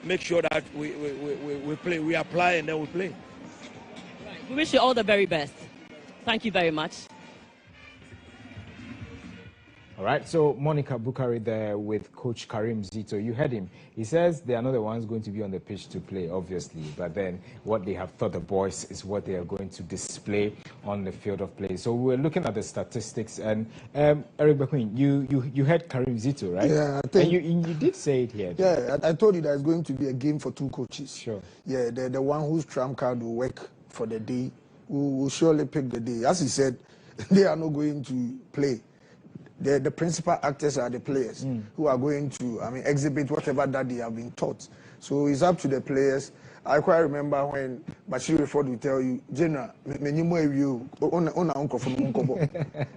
make sure that we play, we apply, and then we play. Right. We wish you all the very best. Thank you very much. All right, so Monica Bukari there with Coach Karim Zito. You heard him. He says they are not the ones going to be on the pitch to play, obviously, but then what they have thought the boys is what they are going to display on the field of play. So we're looking at the statistics, and Eric Bequin, you heard Karim Zito, right? Yeah, I think. And you did say it here. Yeah, I told you that it's going to be a game for two coaches. Sure. Yeah, the one whose trump card will work for the day will surely pick the day. As he said, they are not going to play. The principal actors are the players who are going to, exhibit whatever that they have been taught. So it's up to the players. I quite remember when Bashir Ford will tell you, General,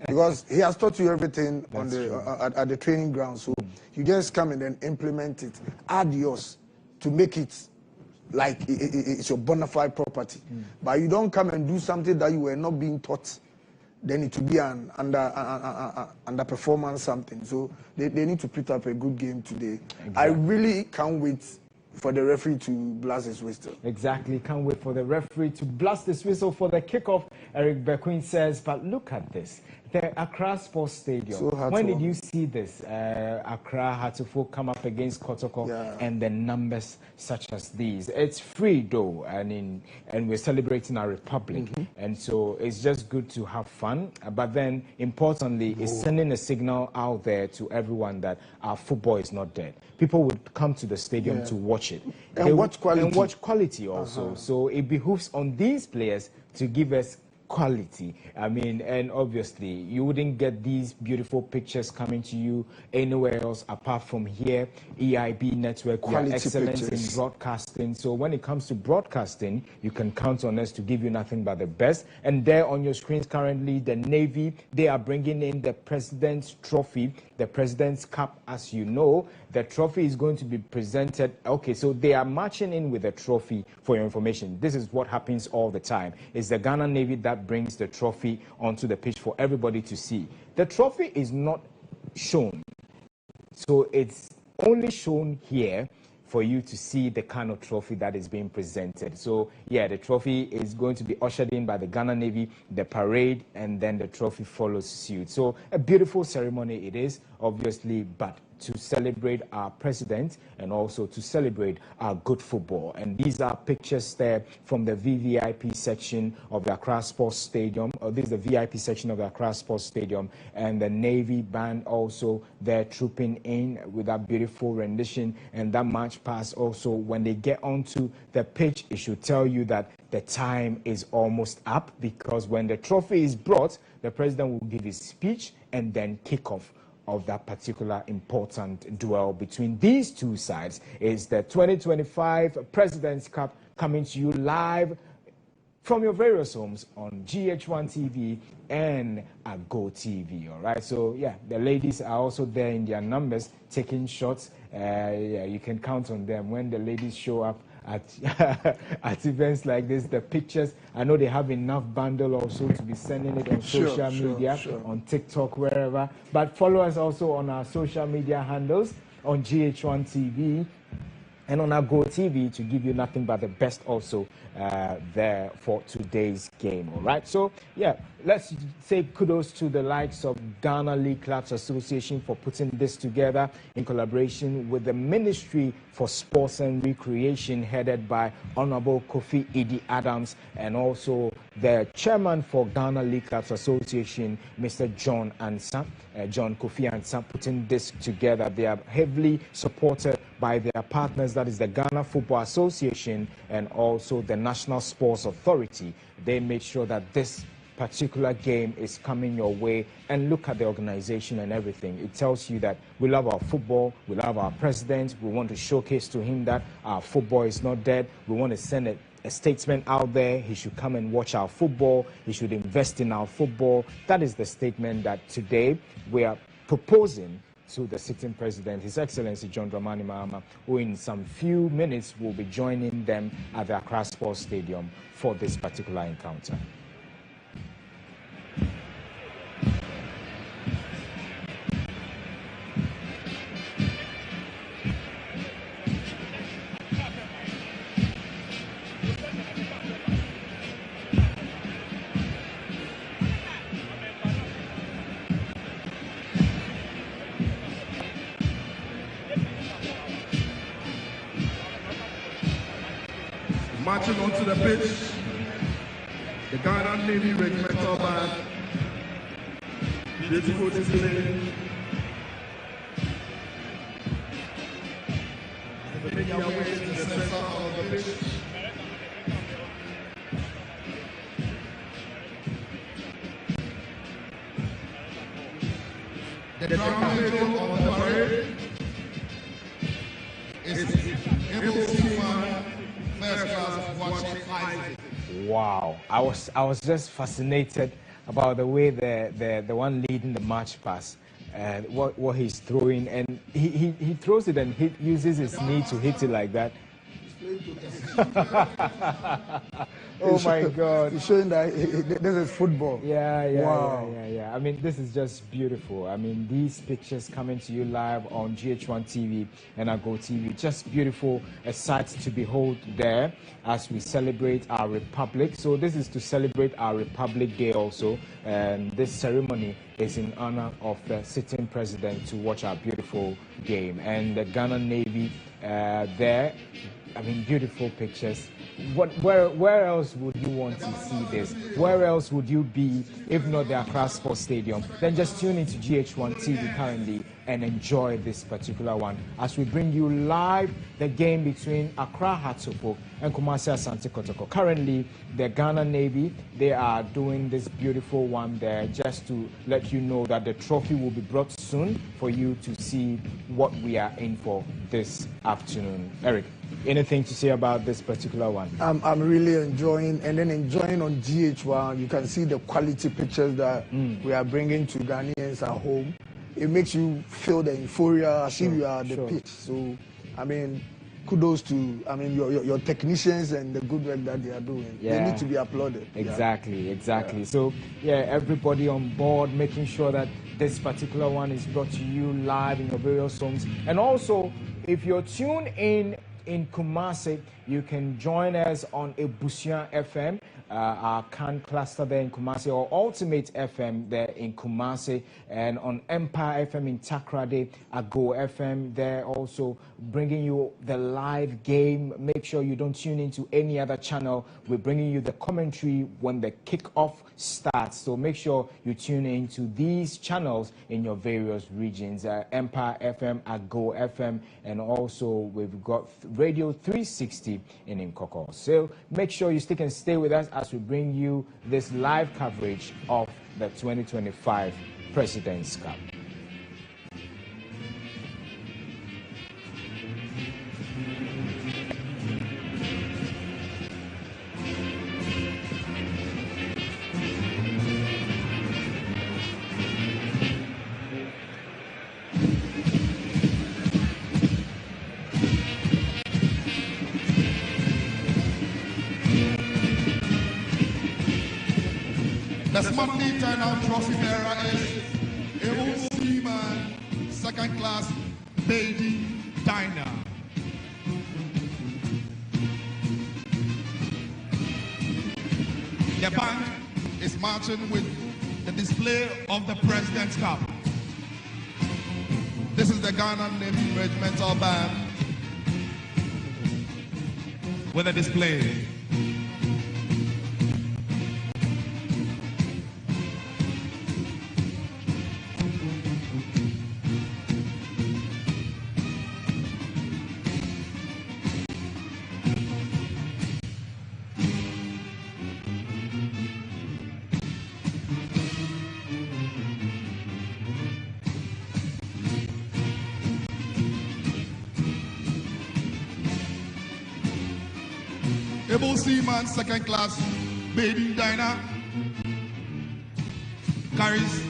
because he has taught you everything on the at the training ground. So you just come and then implement it, add yours to make it like it's your bona fide property. But you don't come and do something that you were not being taught. Then it will be an underperformance something. So they need to put up a good game today. Exactly. I really can't wait for the referee to blast his whistle. Exactly, can't wait for the referee to blast his whistle for the kickoff, Eric Bequin says. But look at this. The Accra Sports Stadium. So when did you see this? Accra had to come up against Kotoko, and the numbers such as these. It's free though, and we're celebrating our republic, and so it's just good to have fun. But then, importantly, it's sending a signal out there to everyone that our football is not dead. People would come to the stadium to watch it and watch quality. And watch quality also. So it behooves on these players to give us quality. And obviously you wouldn't get these beautiful pictures coming to you anywhere else apart from here. EIB network, we are excellent in broadcasting. So when it comes to broadcasting, you can count on us to give you nothing but the best. And there on your screens currently, the Navy, they are bringing in the President's Trophy, the President's Cup. As you know, the trophy is going to be presented. Okay, so they are marching in with a trophy. For your information, this is what happens all the time. It's the Ghana Navy that brings the trophy onto the pitch for everybody to see. The trophy is not shown, so it's only shown here for you to see the kind of trophy that is being presented. So yeah, the trophy is going to be ushered in by the Ghana Navy, the parade, and then the trophy follows suit. So a beautiful ceremony it is, obviously, but to celebrate our president and also to celebrate our good football. And these are pictures there from the VVIP section of the Accra Sports Stadium. This is the VIP section of the Accra Sports Stadium, and the Navy band also there trooping in with that beautiful rendition and that march pass. Also, when they get onto the pitch, it should tell you that the time is almost up, because when the trophy is brought, the president will give his speech and then kick off of that particular important duel between these two sides. Is the 2025 President's Cup coming to you live from your various homes on GH1 TV and Go TV. All right, so yeah, the ladies are also there in their numbers taking shots. Yeah, you can count on them when the ladies show up at at events like this. The pictures, I know they have enough bundle also to be sending it on social media, on TikTok, wherever. But follow us also on our social media handles on GH1 TV and on our Go TV to give you nothing but the best also there for today's game. All right, so yeah, let's say kudos to the likes of Ghana League Clubs Association for putting this together in collaboration with the Ministry for Sports and Recreation, headed by Honorable Kofi Idi Adams, and also the chairman for Ghana League Clubs Association, Mr. John Ansa, John Kofi Ansa, putting this together. They are heavily supported by their partners, that is the Ghana Football Association and also the National Sports Authority. They made sure that this particular game is coming your way, and look at the organization and everything. It tells you that we love our football, we love our president, we want to showcase to him that our football is not dead. We want to send a statement out there. He should come and watch our football, he should invest in our football. That is the statement that today we are proposing to the sitting president, His Excellency John Dramani Mahama, who in some few minutes will be joining them at the Accra Sports Stadium for this particular encounter. Marching onto the pitch, the Ghana Navy Regimental Band. Beautiful display. They make their way to the center of the pitch. The drum major on the parade is able to first class watching Isaac. Wow, I was just fascinated about the way the one leading the march pass, what he's throwing, and he throws it and uses his knee to hit it like that. Oh my God! He's showing that this is football. Yeah. I mean, this is just beautiful. I mean, these pictures coming to you live on GH1 TV and Go TV, just beautiful, a sight to behold there as we celebrate our republic. So this is to celebrate our Republic Day also, and this ceremony is in honor of the sitting president to watch our beautiful game, and the Ghana Navy there. I mean, beautiful pictures. Where else would you want to see this? Where else would you be if not the Accra Sports Stadium? Then just tune into GH1 TV currently and enjoy this particular one as we bring you live the game between Accra Kotoko and Kumasi Asante Kotoko. Currently, the Ghana Navy, they are doing this beautiful one there just to let you know that the trophy will be brought soon for you to see what we are in for this afternoon. Eric, anything to say about this particular one? I'm really enjoying, and then enjoying on GH1. You can see the quality pictures that we are bringing to Ghanaians at home. It makes you feel the euphoria as if you are at the pitch. So, I mean, kudos to your technicians and the good work that they are doing. Yeah. They need to be applauded. Exactly. So, everybody on board, making sure that this particular one is brought to you live in your various homes. And also, if you're tuned in Kumasi, you can join us on Ebusia FM, our Can cluster there in Kumasi, or Ultimate FM there in Kumasi, and on Empire FM in Takrade, Go FM there also bringing you the live game. Make sure you don't tune into any other channel. We're bringing you the commentary when the kickoff starts. So make sure you tune into these channels in your various regions. Empire FM, Go FM, and also we've got Radio 360 in Kotoko. So make sure you stick and stay with us as we bring you this live coverage of the 2025 President's Cup. The Smartly Turnout Trophy bearer is Ewo Seaman, second class Baby Diner. The band is marching with the display of the President's Cup. This is the Ghana Navy Regimental Band with a display. Able Seaman, second class Baby Diner, carries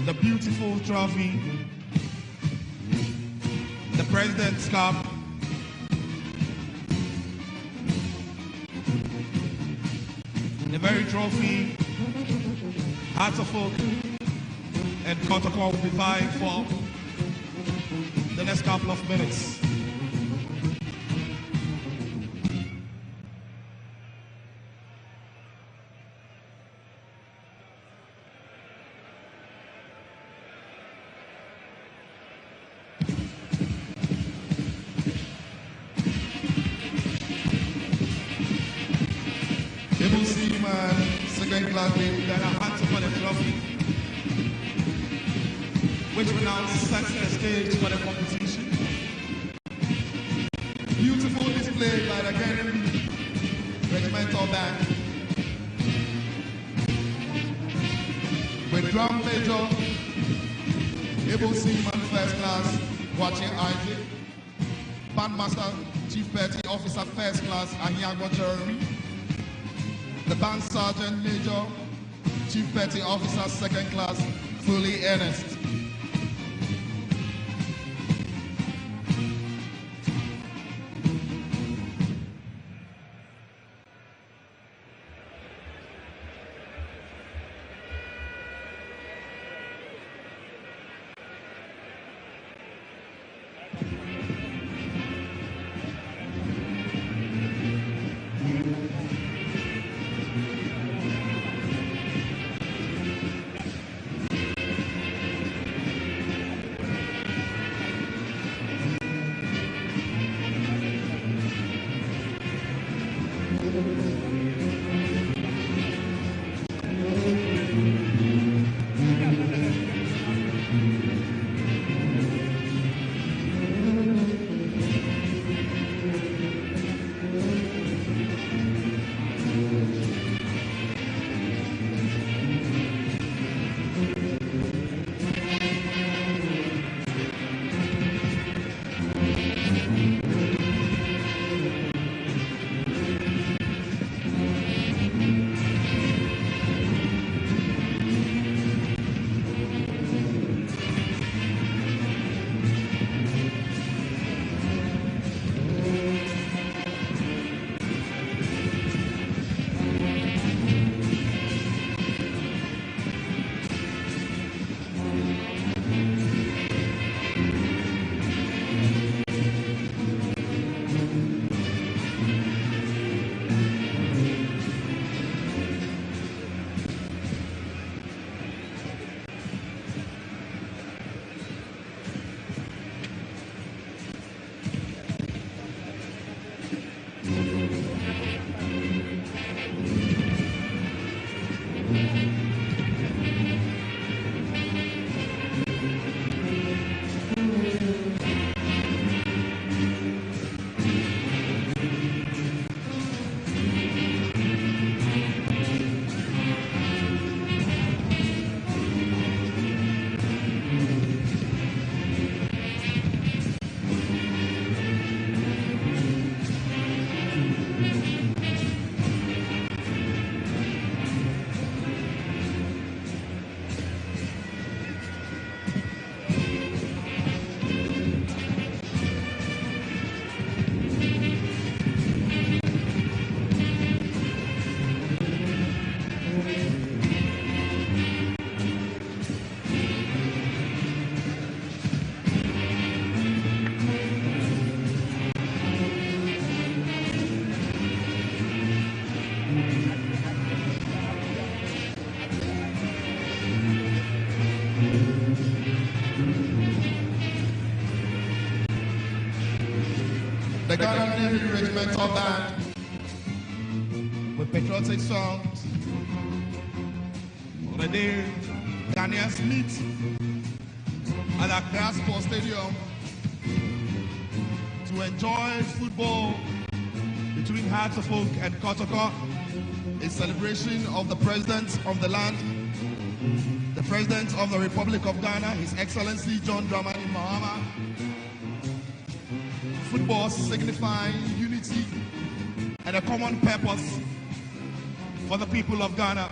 the beautiful trophy, the President's Cup, the very trophy Hearts of Folk and Kotoko will be vying for the next couple of minutes. second class league, Ghana hands up on the trophy, which will now set the stage for the competition. Beautiful display by the Ghana Regimental Band. With drum major, able seaman first class, watching Isaac, bandmaster, chief petty officer first class, Ahiagbo Jeremy, the band sergeant major, chief petty officer second class, Fully Ernest. The Ghana Navy Regimental Band with patriotic songs on the day Ghanaians meet at Accra Sports Stadium to enjoy football between Hearts of Oak and Kotoko, a celebration of the President of the land, the President of the Republic of Ghana, His Excellency John Dramani Mahama. Football signifying unity and a common purpose for the people of Ghana.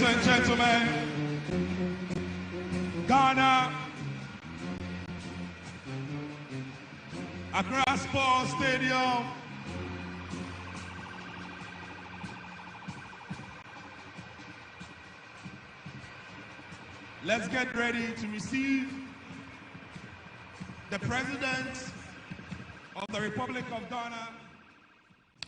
and gentlemen, Ghana, Accra Sports Stadium. Let's get ready to receive the President of the Republic of Ghana.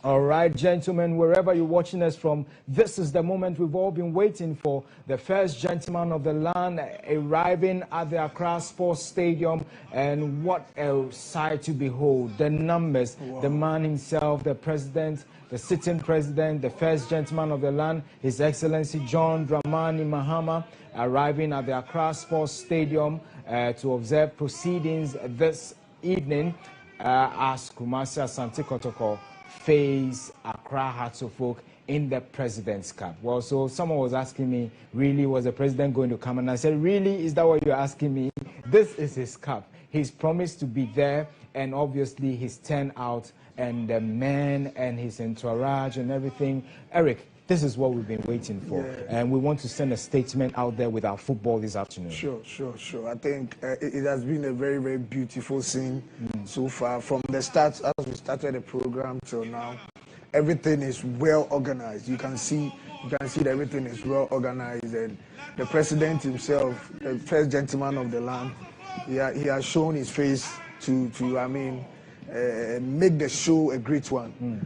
All right, gentlemen, wherever you're watching us from, this is the moment we've all been waiting for. The first gentleman of the land arriving at the Accra Sports Stadium, and what a sight to behold. The numbers, the man himself, the president, the sitting president, the first gentleman of the land, His Excellency John Dramani Mahama, arriving at the Accra Sports Stadium to observe proceedings this evening as Kumasi Asante Kotoko face Accra Hearts of Oak in the President's Cup. Well, so someone was asking me, really, was the president going to come? And I said, really, is that what you're asking me? This is his cup. He's promised to be there, and obviously his turnout and the men and his entourage and everything. Eric, this is what we've been waiting for, and we want to send a statement out there with our football this afternoon. Sure. I think it has been a very, very beautiful scene so far. From the start, as we started the program till now, everything is well organized. You can see that everything is well organized, and the president himself, the first gentleman of the land, he has shown his face to make the show a great one.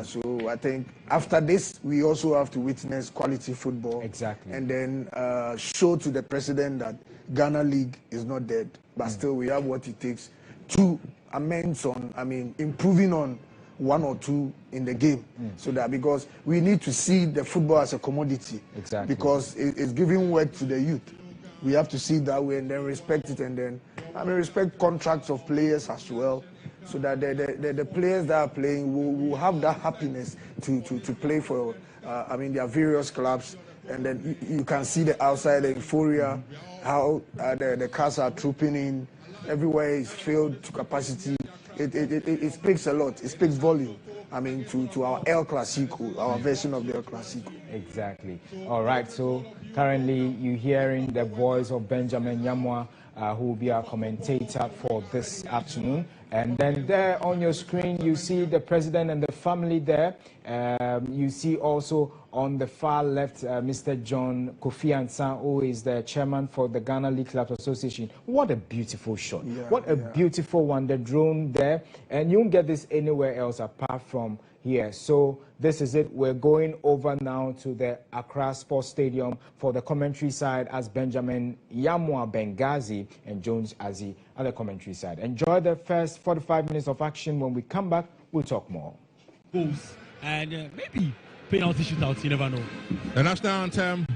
So I think after this, we also have to witness quality football. Exactly. And then show to the president that Ghana League is not dead, but still we have what it takes to amend on, improving on one or two in the game. So that, because we need to see the football as a commodity. Exactly. Because it's giving work to the youth. We have to see it that way and then respect it, and then respect contracts of players as well, so that the players that are playing will have that happiness to play for their various clubs. And then you can see the outside, the euphoria, how the cars are trooping in, everywhere is filled to capacity. It speaks a lot, it speaks volume, to our El Clasico, our version of the El Clasico. Exactly. All right, so currently you're hearing the voice of Benjamin Yamwa, who will be our commentator for this afternoon. And then there on your screen, you see the president and the family there. You see also on the far left, Mr. John Kofi Ansan, who is the chairman for the Ghana League Clubs Association. What a beautiful shot. What a beautiful one, the drone there. And you won't get this anywhere else apart from here. So this is it. We're going over now to the Accra Sports Stadium for the commentary side, as Benjamin Yamwa Benghazi and Jones Azi at the commentary side. Enjoy the first 45 minutes of action. When we come back, we'll talk more. Goals and maybe penalty shootouts, you never know. The national anthem.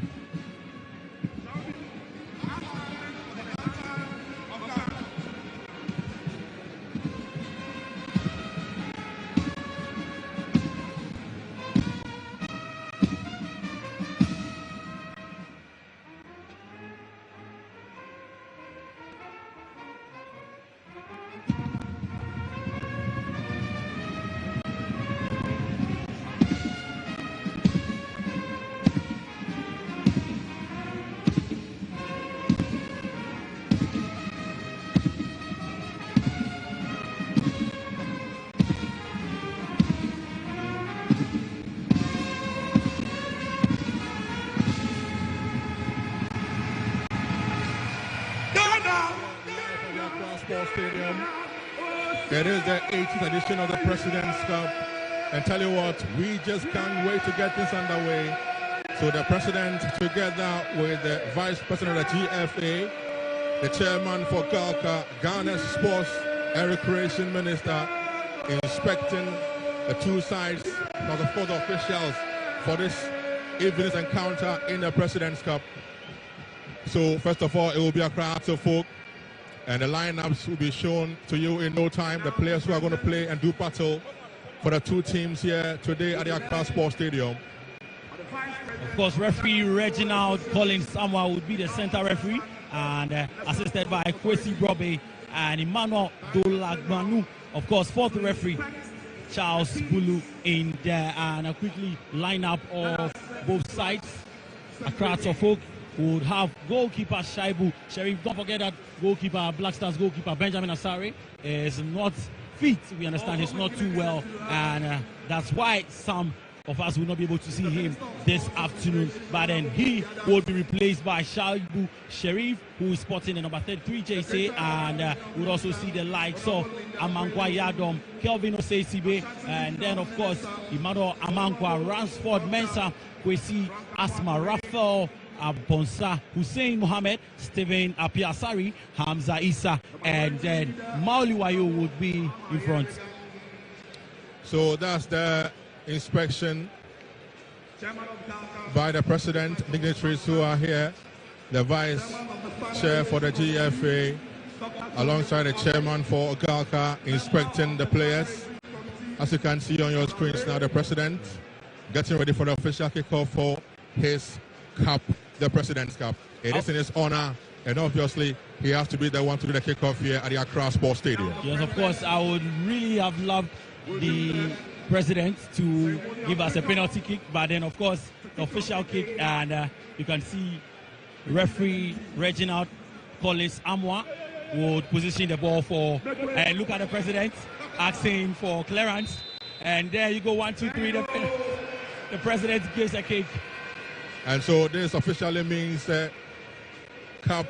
Stadium. It is the 18th edition of the President's Cup. And tell you what, we just can't wait to get this underway. So the President, together with the Vice President of the GFA, the Chairman for GALCA, Ghana's Sports and Recreation Minister, inspecting the two sides of the fourth officials for this evening's encounter in the President's Cup. So first of all, it will be a crowd of folk. And the lineups will be shown to you in no time. The players who are going to play and do battle for the two teams here today at the Accra Sports Stadium. Of course, referee Reginald Collins Samuel would be the center referee, and assisted by Kwesi Brobe and Emmanuel Dolagbanu. Of course, fourth referee Charles Bulu in there, and a quickly lineup of both sides. Accra Folk would have goalkeeper Shaibu Sharif. Don't forget that goalkeeper, Black Stars goalkeeper Benjamin Asari is not fit. We understand he's not too well, and that's why some of us will not be able to see him this afternoon. But then he will be replaced by Shaibu Sharif, who is sporting the number 33 JC, and we'll also see the likes of Amankwa Yadom, Kelvin Osei-Sibe, and then of course Emmanuel Amankwa, Ransford Mensah, Kwesi Asma, Raphael Abonsa, Hussein Mohammed, Stephen Apiasari, Hamza Issa, and then Mauli Wayo would be in front. So that's the inspection by the president, dignitaries who are here, the vice chair for the GFA, alongside the chairman for Ogalka, inspecting the players. As you can see on your screens now, the president getting ready for the official kickoff for his cup, the President's Cup. It is in his honor, and obviously he has to be the one to do the kickoff here at the Accra Sports Stadium. Yes, of course, I would really have loved the president to give us a penalty kick, but then of course the official kick, and you can see referee Reginald Collins Amwa would position the ball for, and look at the president asking for clearance, and there you go, 1, 2, 3, the president gives a kick. And so this officially means that Cup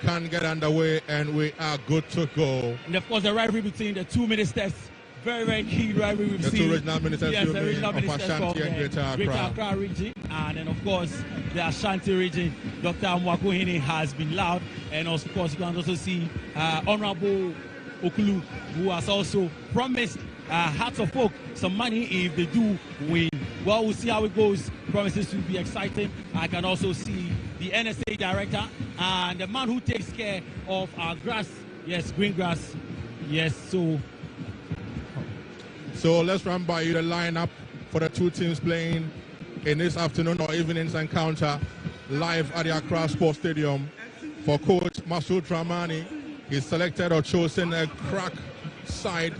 can get underway and we are good to go. And of course the rivalry between the two ministers, very, very key rivalry we've seen. The two regional ministers, yes, the regional ministers from the Greater Accra region, and then of course the Ashanti region. Dr. Mwakuhini has been loud, and of course you can also see Honorable Okulu, who has also promised Hearts of Folk some money if they do win. Well, we'll see how it goes. Promises to be exciting. I can also see the NSA director and the man who takes care of our grass. Yes, green grass. Yes, so let's run by you the lineup for the two teams playing in this afternoon or evening's encounter live at the Accra Sports Stadium. For coach Masoud Dramani, he's selected or chosen a crack side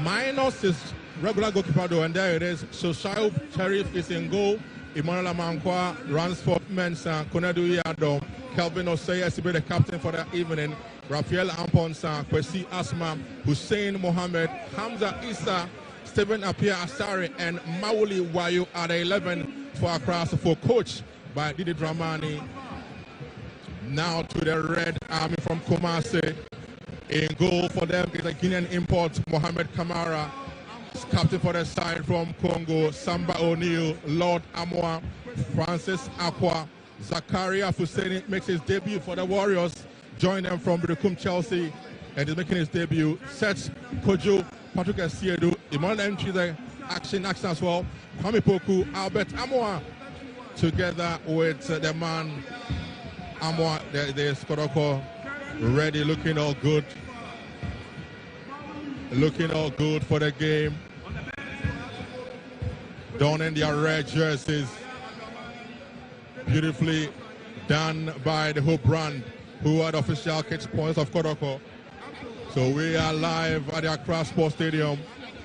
minus his regular goalkeeper though, and there it is. So Shaibu Sharif is in goal. Emmanuel Amankwa, Ransford Mensah, Konadu Yadom, Kelvin Osei-Sibe, the captain for the evening, Raphael Amponsa, Kwesi Asma, Hussein Mohammed, Hamza Issa, Stephen Apia Asari, and Mauli Wayo at the 11 for Accra for coach by Didi Dramani. Now to the Red Army from Kumasi. In goal for them is a Guinean import, Mohamed Kamara. Captain for the side from Congo, Samba O'Neill, Lord Amoa, Francis Aqua, Zakaria Fuseni makes his debut for the Warriors. Join them from Birukum, Chelsea, and is making his debut. Seth Kojo, Patrick Asiedu, Emmanuel Entry, the action as well. Kwame Poku, Albert Amoa, together with the man Amoa, the Kotoko, ready, looking all good. Looking all good for the game. Donning their red jerseys. Beautifully done by the Hope brand, who are the official kit points of Kotoko. So we are live at the Accra Sports Stadium.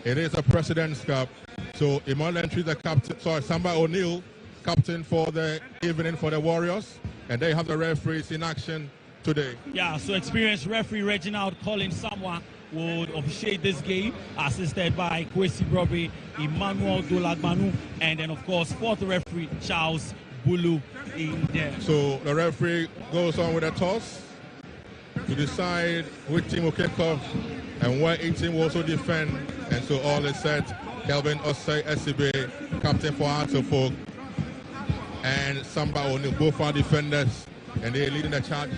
It is a President's Cup. So Emmanuel Entry, the captain, Samba O'Neill, captain for the evening for the Warriors. And they have the referees in action today. Yeah, so experienced referee Reginald Collins Samoa would officiate this game, assisted by Kwesi Brobe, Emmanuel Dolagbanu, and then of course fourth referee Charles Bulu in there. So the referee goes on with a toss to decide which team will kick off and where each team will also defend. And so all is set. Kelvin Osei-Sibe, captain for Hearts of Folk, and Samba O'Neill, both are defenders, and they're leading the charge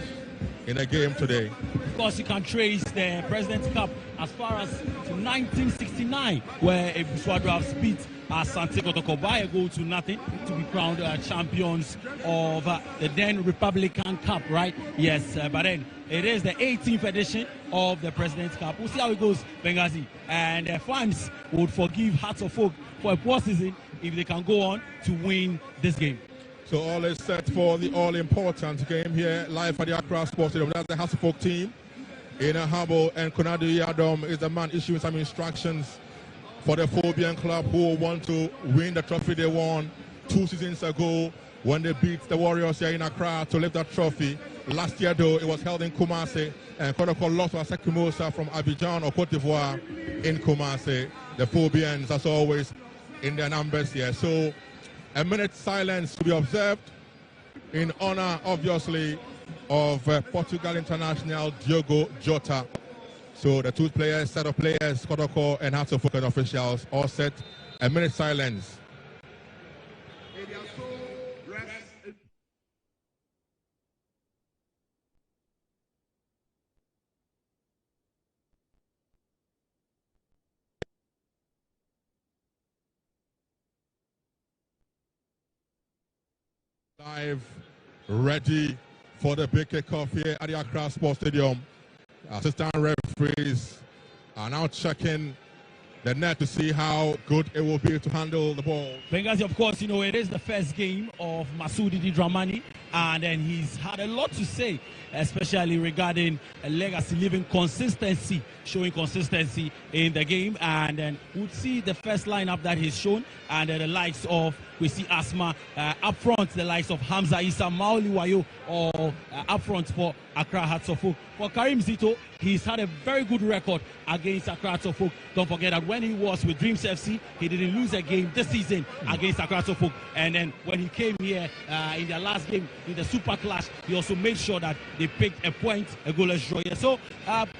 in the game today. Of course, you can trace the President's Cup as far as to 1969, where Ebuswa Drafts beat Asante Kotoko by a goal to nothing to be crowned champions of the then Republican Cup, right? Yes, but then it is the 18th edition of the President's Cup. We'll see how it goes, Benghazi. And fans would forgive Hearts of Folk for a poor season if they can go on to win this game. So all is set for the all-important game here, live at the Accra Sports Stadium. That's the Hearts of Folk team. Ina Habo and Konadu Yadom is the man issuing some instructions for the Phobian club who want to win the trophy they won 2 seasons ago when they beat the Warriors here in Accra to lift that trophy. Last year, though, it was held in Kumasi, and Kotoko lost to Asekimosa from Abidjan or Cote d'Ivoire in Kumasi. The Phobians, as always, in their numbers here. So, a minute silence to be observed in honor, obviously, of Portugal international Diogo Jota. So, the two players, set of players, Kotoko and Hearts of Oak officials, all set. A minute silence. Live, ready for the big kickoff here at the Accra Sports Stadium. Assistant referees are now checking the net to see how good it will be to handle the ball. Benghazi, of course, you know, it is the first game of Masoudi Dramani, and then he's had a lot to say, especially regarding a legacy, living consistency, showing consistency in the game. And then we'll see the first lineup that he's shown, and the likes of, we see Asma up front, the likes of Hamza Issa, Maoli Wayo, or up front for Accra Hearts of Oak. For Karim Zito, he's had a very good record against Accra Hearts of Oak. Don't forget that when he was with Dreams FC, he didn't lose a game this season against Accra Hearts of Oak. And then when he came here in their last game in the Super Clash, he also made sure that they picked a point, a goalless draw. So,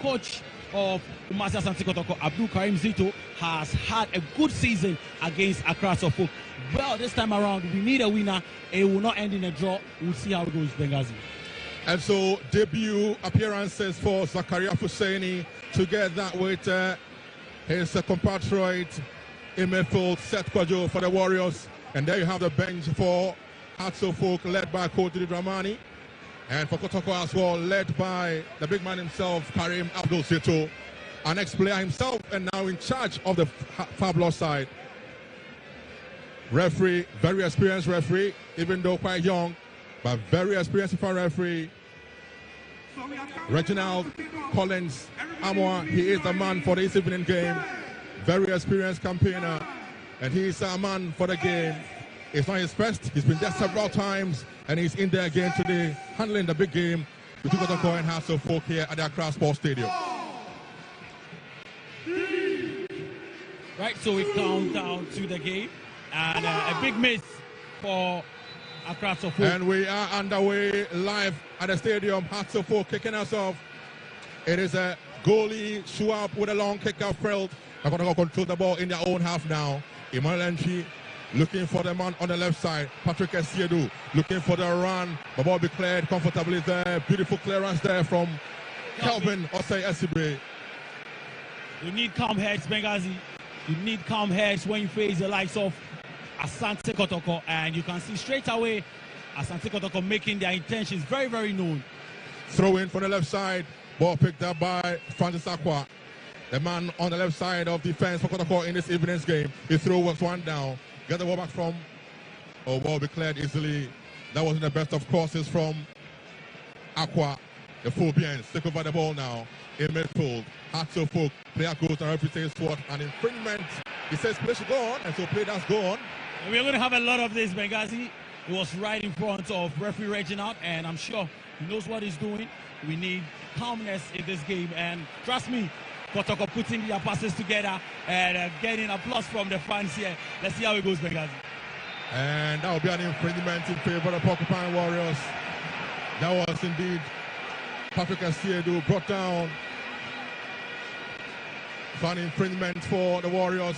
coach of Umasi Asante Kotoko, Abdul Karim Zito, has had a good season against Accra Hearts of Oak. Well, this time around, we need a winner. It will not end in a draw. We'll see how it goes, Benghazi. And so, debut appearances for Zakaria Husseini together with his compatriot in midfield, Seth Kwajo for the Warriors. And there you have the bench for Hearts of Oak, led by Kotoko Dramani. And for Kotoko as well, led by the big man himself, Karim Abdul Zito, an ex-player himself and now in charge of the fabulous side. Referee, very experienced referee, even though quite young, but very experienced referee. Reginald Collins Amwa, he is the man for this evening game. Very experienced campaigner, and he is a man for the game. It's not his first, he's been there several times, and he's in there again today, handling the big game between Kotoko and Hearts of Oak here at the Accra Sports Stadium. Right, so we count down to the game, and a big miss for Accra Hearts of Oak. And we are underway live at the stadium. Hearts of Oak kicking us off. It is a goalie Shuab with a long kick out field. They're going to control the ball in their own half now. Emmanuel Entry looking for the man on the left side. Patrick Esiedu looking for the run. The ball be cleared comfortably there. Beautiful clearance there from Kelvin Osei Esibe. You need calm heads, Benghazi. You need calm heads when you face the likes of Asante Kotoko, and you can see straight away Asante Kotoko making their intentions very, very known. Throw in from the left side. Ball picked up by Francis Akwa, the man on the left side of defense for Kotoko in this evening's game. He throws one down. Get the ball back from. Oh, ball be cleared easily. That wasn't the best of courses from Akwa. The Phobians take over the ball now in midfield. Hearts of Oak. Player goes and referee says what? An infringement. He says play should go on, and so play does go on. And we're going to have a lot of this, Benghazi. He was right in front of referee Reginald, and I'm sure he knows what he's doing. We need calmness in this game, and trust me, Kotoko putting their passes together and getting applause from the fans here. Let's see how it goes, Benghazi. And that will be an infringement in favor of the Porcupine Warriors. That was indeed Patrick Asiedu brought down for an infringement for the Warriors.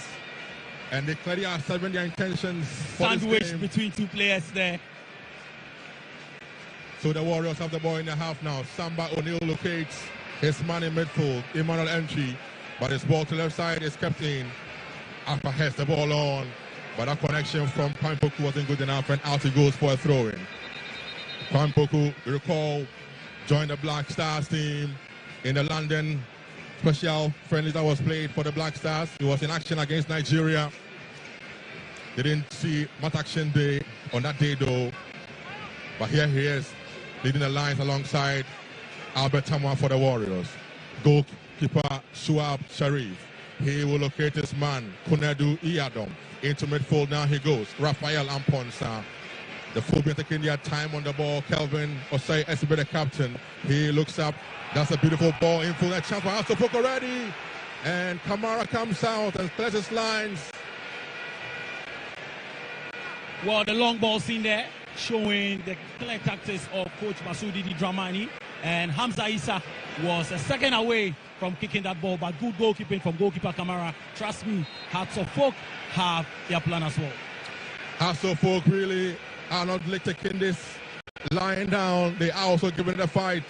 And they clearly are serving their intentions for sandwich this game. Between two players there. So the Warriors have the ball in the half now. Samba O'Neill locates his man in midfield, Emmanuel Entry. But his ball to left side is kept in. Alpha has the ball on. But that connection from Kwampoku wasn't good enough, and out he goes for a throw-in. Kwampoku, you recall, joined the Black Stars team in the London special friendly that was played for the Black Stars. He was in action against Nigeria. They didn't see much action day on that day though. But here he is, leading the lines alongside Albert Tamwa for the Warriors. Goalkeeper Shuab Sharif. He will locate his man, Kunedu Iyadom. Into midfield now he goes. Raphael Amponsa The Phobians taking their time on the ball. Kelvin Osei Esibe, the captain. He looks up. That's a beautiful ball in full. That chance for Hasselhoff already. And Kamara comes out and clears his lines. Well, the long ball seen there, showing the clear tactics of Coach Masudi Dramani. And Hamza Issa was a second away from kicking that ball, but good goalkeeping from goalkeeper Kamara. Trust me, Hearts of Folk have their plan as well. Hearts of Folk really are not taking this lying down. They are also giving it a fight.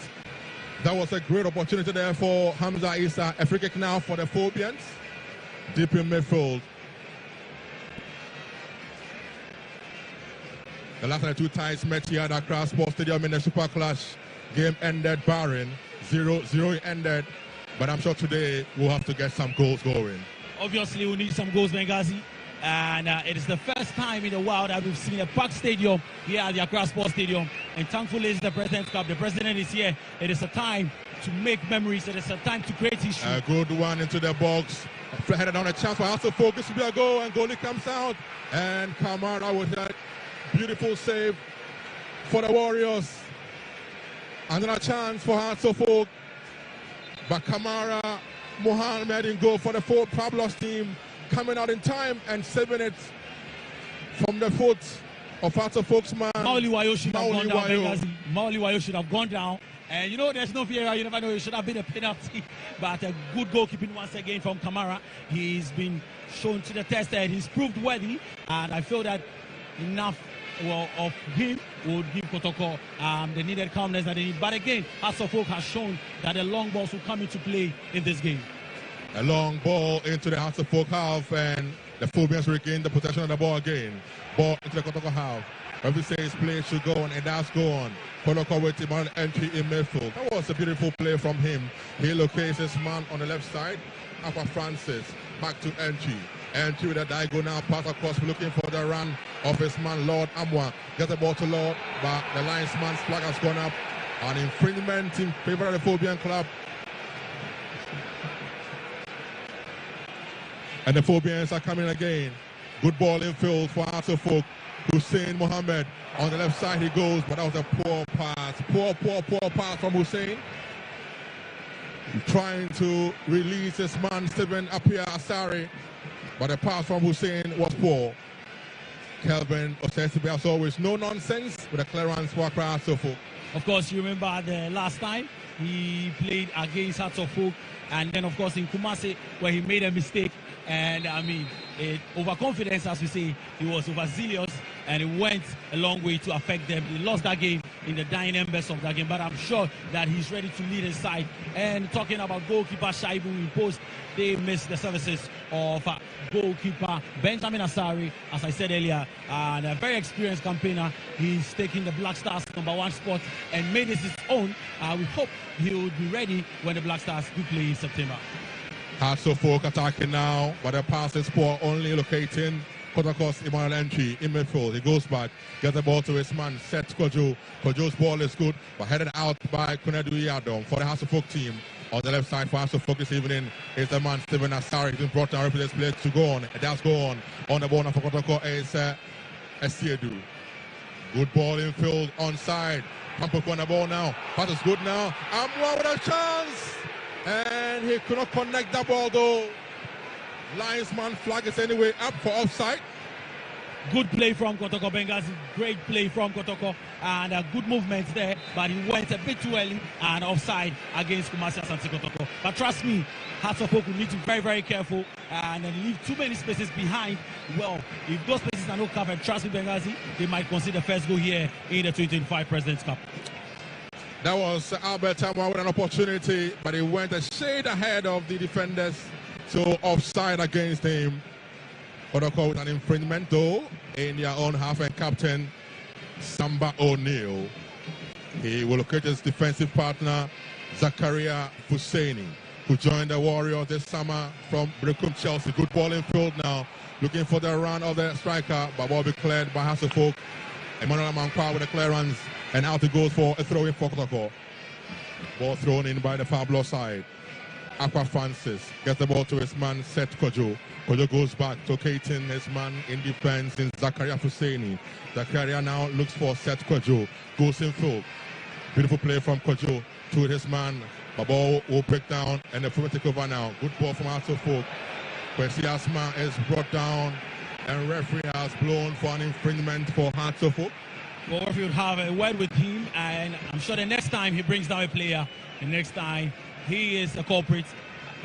That was a great opportunity there for Hamza Issa. A free kick now for the Phobians. Deep in midfield. The last of the two ties met here at Accra Sports Stadium in the Super Clash. Game ended barren. 0-0 ended. But I'm sure today we'll have to get some goals going. Obviously, we need some goals, Benghazi. And it is the first time in a while that we've seen a packed stadium here at the Accra Sports Stadium. And thankfully, it's the President's Cup. The President is here. It is a time to make memories. It is a time to create history. A good one into the box. Headed down a chance for House of Focus to be a goal. And goalie comes out. And Kamara with that beautiful save for the Warriors. Another chance for Hearts of Oak. But Kamara, Mohammed in goal for the Fort Pablos team. Coming out in time and saving it from the foot of Hearts of Oak's man. Maoli Wayo should have gone down, Benghazi. Maoli Wayo should have gone down. And you know, there's no fear. You never know. It should have been a penalty. But a good goalkeeping once again from Kamara. He's been shown to the test and he's proved worthy. And I feel that enough of him would give Kotoko the needed calmness that they need. But again, Hearts of Oak has shown that the long balls will come into play in this game. A long ball into the Hearts of Oak half, and the Phobians regain the possession of the ball again. Ball into the Kotoko half. Every says play should go on, and that's go on. Kotoko with him on entry in midfield. That was a beautiful play from him. He locates his man on the left side. Upper Francis, back to entry. Entry with a diagonal pass across, looking for the run of his man, Lord Amwa. Gets the ball to Lord, but the linesman's flag has gone up. An infringement in favor of the Phobian club. And the Phobians are coming again. Good ball in field for Hearts of Oak. Hussein Mohammed on the left side he goes, but that was a poor pass. Poor pass from Hussein. Trying to release his man, Stephen Apia Asari. But the pass from Hussein was poor. Kelvin Osesibe, as always, no nonsense with a clearance for Hearts of Oak. Of course, you remember the last time he played against Hearts of Oak, and then of course in Kumasi where he made a mistake. And I mean, overconfidence, as we say, he was overzealous and it went a long way to affect them. He lost that game in the dying embers of that game, but I'm sure that he's ready to lead his side. And talking about goalkeeper Shaibu in post, they missed the services of goalkeeper Benjamin Asari, as I said earlier, and a very experienced campaigner. He's taking the Black Stars #1 spot and made it his own. We hope he will be ready when the Black Stars do play in September. Hearts of Oak attacking now, but the pass is poor, only locating Kotoko's Emmanuel entry in midfield. He goes back, gets the ball to his man, set Kojo. Kojo's ball is good, but headed out by Kunedu Yadom for the Hearts of Oak team. On the left side for Hearts of Oak this evening is the man, Stephen Asari. He's been brought down for this play to go on. It does go on. On the ball now for Kotoko is Esiedu. Good ball in field, onside. Pampoko on the ball now. Pass is good now. Amwa with a chance. And he could not connect the ball though. Linesman flag is anyway up for offside. Good play from Kotoko, Benghazi. Great play from Kotoko. And good movements there. But he went a bit too early and offside against Kumasi Asante Kotoko. But trust me, Hearts of Oak will need to be very, very careful and leave too many spaces behind. Well, if those spaces are not covered, trust me, Benghazi, they might concede the first goal here in the 2025 President's Cup. That was Albert Tamwa with an opportunity, but he went a shade ahead of the defenders, so offside against him. Kotoko with an infringement though in their own half, and captain Samba O'Neill. He will locate his defensive partner Zakaria Husseini, who joined the Warriors this summer from Brekum Chelsea. Good ball in field now, looking for the run of the striker, but will be cleared by Hearts of Oak. Emmanuel Amankwa with a clearance, and out it goes for a throw in for Kotoko. Ball thrown in by the Pablo side. Aqua Francis gets the ball to his man, Seth Kojo. Kojo goes back, locating his man in defense in Zakaria Husseini. Zakaria now looks for Seth Kojo. Goes in full. Beautiful play from Kojo to his man. The ball will break down and the free take over now. Good ball from Atofok. Kwesi Asma is brought down and referee has blown for an infringement for Atofok. Well, referee would have a word with him, and I'm sure the next time he brings down a player, the next time he is a culprit,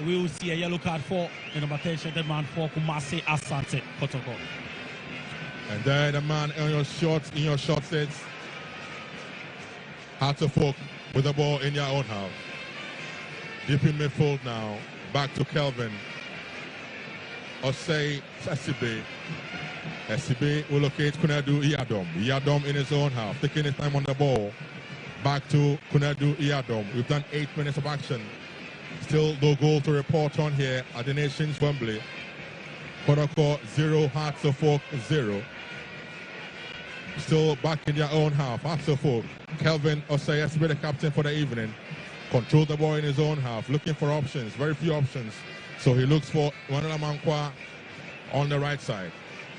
we will see a yellow card for the number 10 shirted man for Kumasi Asante Kotoko. And then the man in your short sets, Atofok with the ball in your own half. Deep in midfield now, back to Kelvin. Osei Esibe. Esibe will locate Kunadu Iyadom. Iyadom in his own half, taking his time on the ball. Back to Kunadu Iyadom. We've done 8 minutes of action. Still no goal to report on here at the Nations Wembley. Kotoko 0, Hearts of Oak 0. Still back in their own half. Hearts of Oak. Kelvin Osei Esibe, the captain for the evening. Control the ball in his own half, looking for options, very few options. So he looks for Wanela Mankwa on the right side.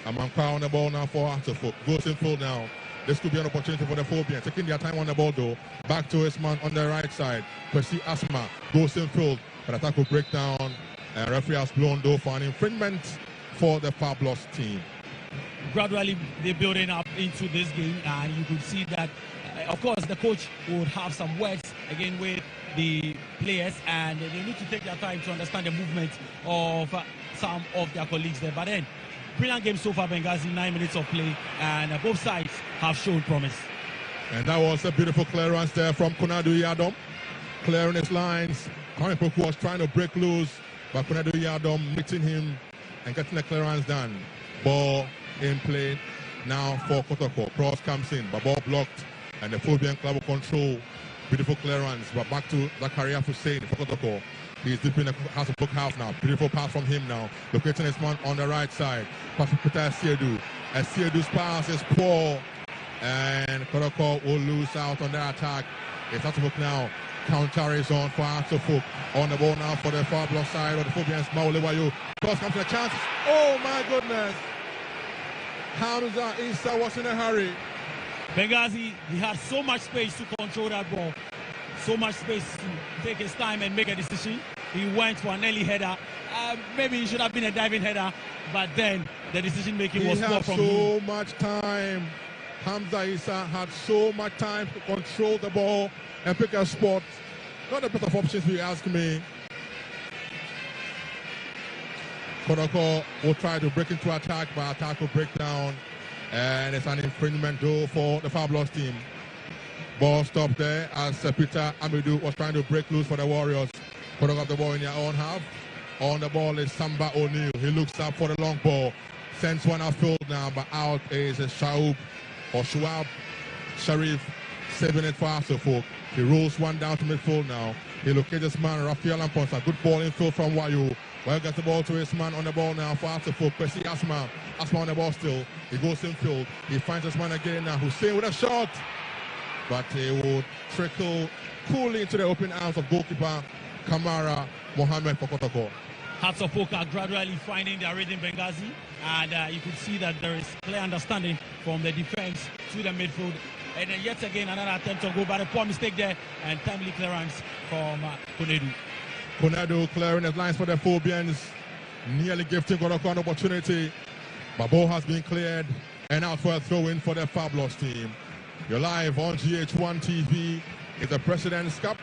Amankwa on the ball now for Atofok. Goes in full now. This could be an opportunity for the Phobians. Taking their time on the ball though. Back to his man on the right side. Kwesi Asma goes in field. But attack will break down. And referee has blown though for an infringement for the Fabulous team. Gradually they're building up into this game, and you could see that of course the coach would have some words again with the players, and they need to take their time to understand the movement of some of their colleagues there. But then brilliant game so far, Benghazi, 9 minutes of play, and both sides have shown promise. And that was a beautiful clearance there from Kunadu Iyadom, clearing his lines. Kwame Poku was trying to break loose, but Kunadu Iyadom meeting him and getting the clearance done. Ball in play now for Kotoko. Cross comes in, but ball blocked, and the Phobian club will control. Beautiful clearance, but back to Zakaria Hussein for Kotoko. He's deep in the House of Book half now. Beautiful pass from him now. Locating his man on the right side. Pass to Peter Asiedu. Asiedu's pass is poor, and Kotoko will lose out on the attack. It's House of Book now. Counter is on for House of Book. On the ball now for the far block side of the Phobians. Maulewayo. Cross comes to the chance. Oh my goodness. Hamza Issa was in a hurry. Benghazi, he had so much space to control that ball, so much space to take his time and make a decision. He went for an early header. Maybe it should have been a diving header, but then the decision making was poor from him. He had so much time. Hamza Issa had so much time to control the ball and pick a spot. Not a bit of options, if you ask me. Kotoko will try to break into attack, but attack will break down. And it's an infringement though for the Fabulous team. Ball stopped there as Peter Amidu was trying to break loose for the Warriors. Putting up the ball in their own half. On the ball is Samba O'Neill. He looks up for the long ball. Sends one outfield now, but out is Shuab Sharif, saving it for Asofok. He rolls one down to midfield now. He locates his man, Rafael Amponsa. Good ball infield from Wayu. Wayu gets the ball to his man on the ball now for Asofok. Kwesi Asma. Asma on the ball still. He goes infield. He finds his man again now. Hussein with a shot. But he will trickle coolly into the open arms of goalkeeper Kamara Mohammed for Kotoko. Hearts of Oak are gradually finding their rhythm, Benghazi, and you could see that there is clear understanding from the defense to the midfield. And then yet again, another attempt to go, but a poor mistake there, and timely clearance from Kunadu. Kunadu clearing his lines for the Phobians, nearly gifting Kotoko an opportunity. But ball has been cleared, and out for a throw-in for the Fabulous team. You're live on GH1 TV. It's the President's Cup,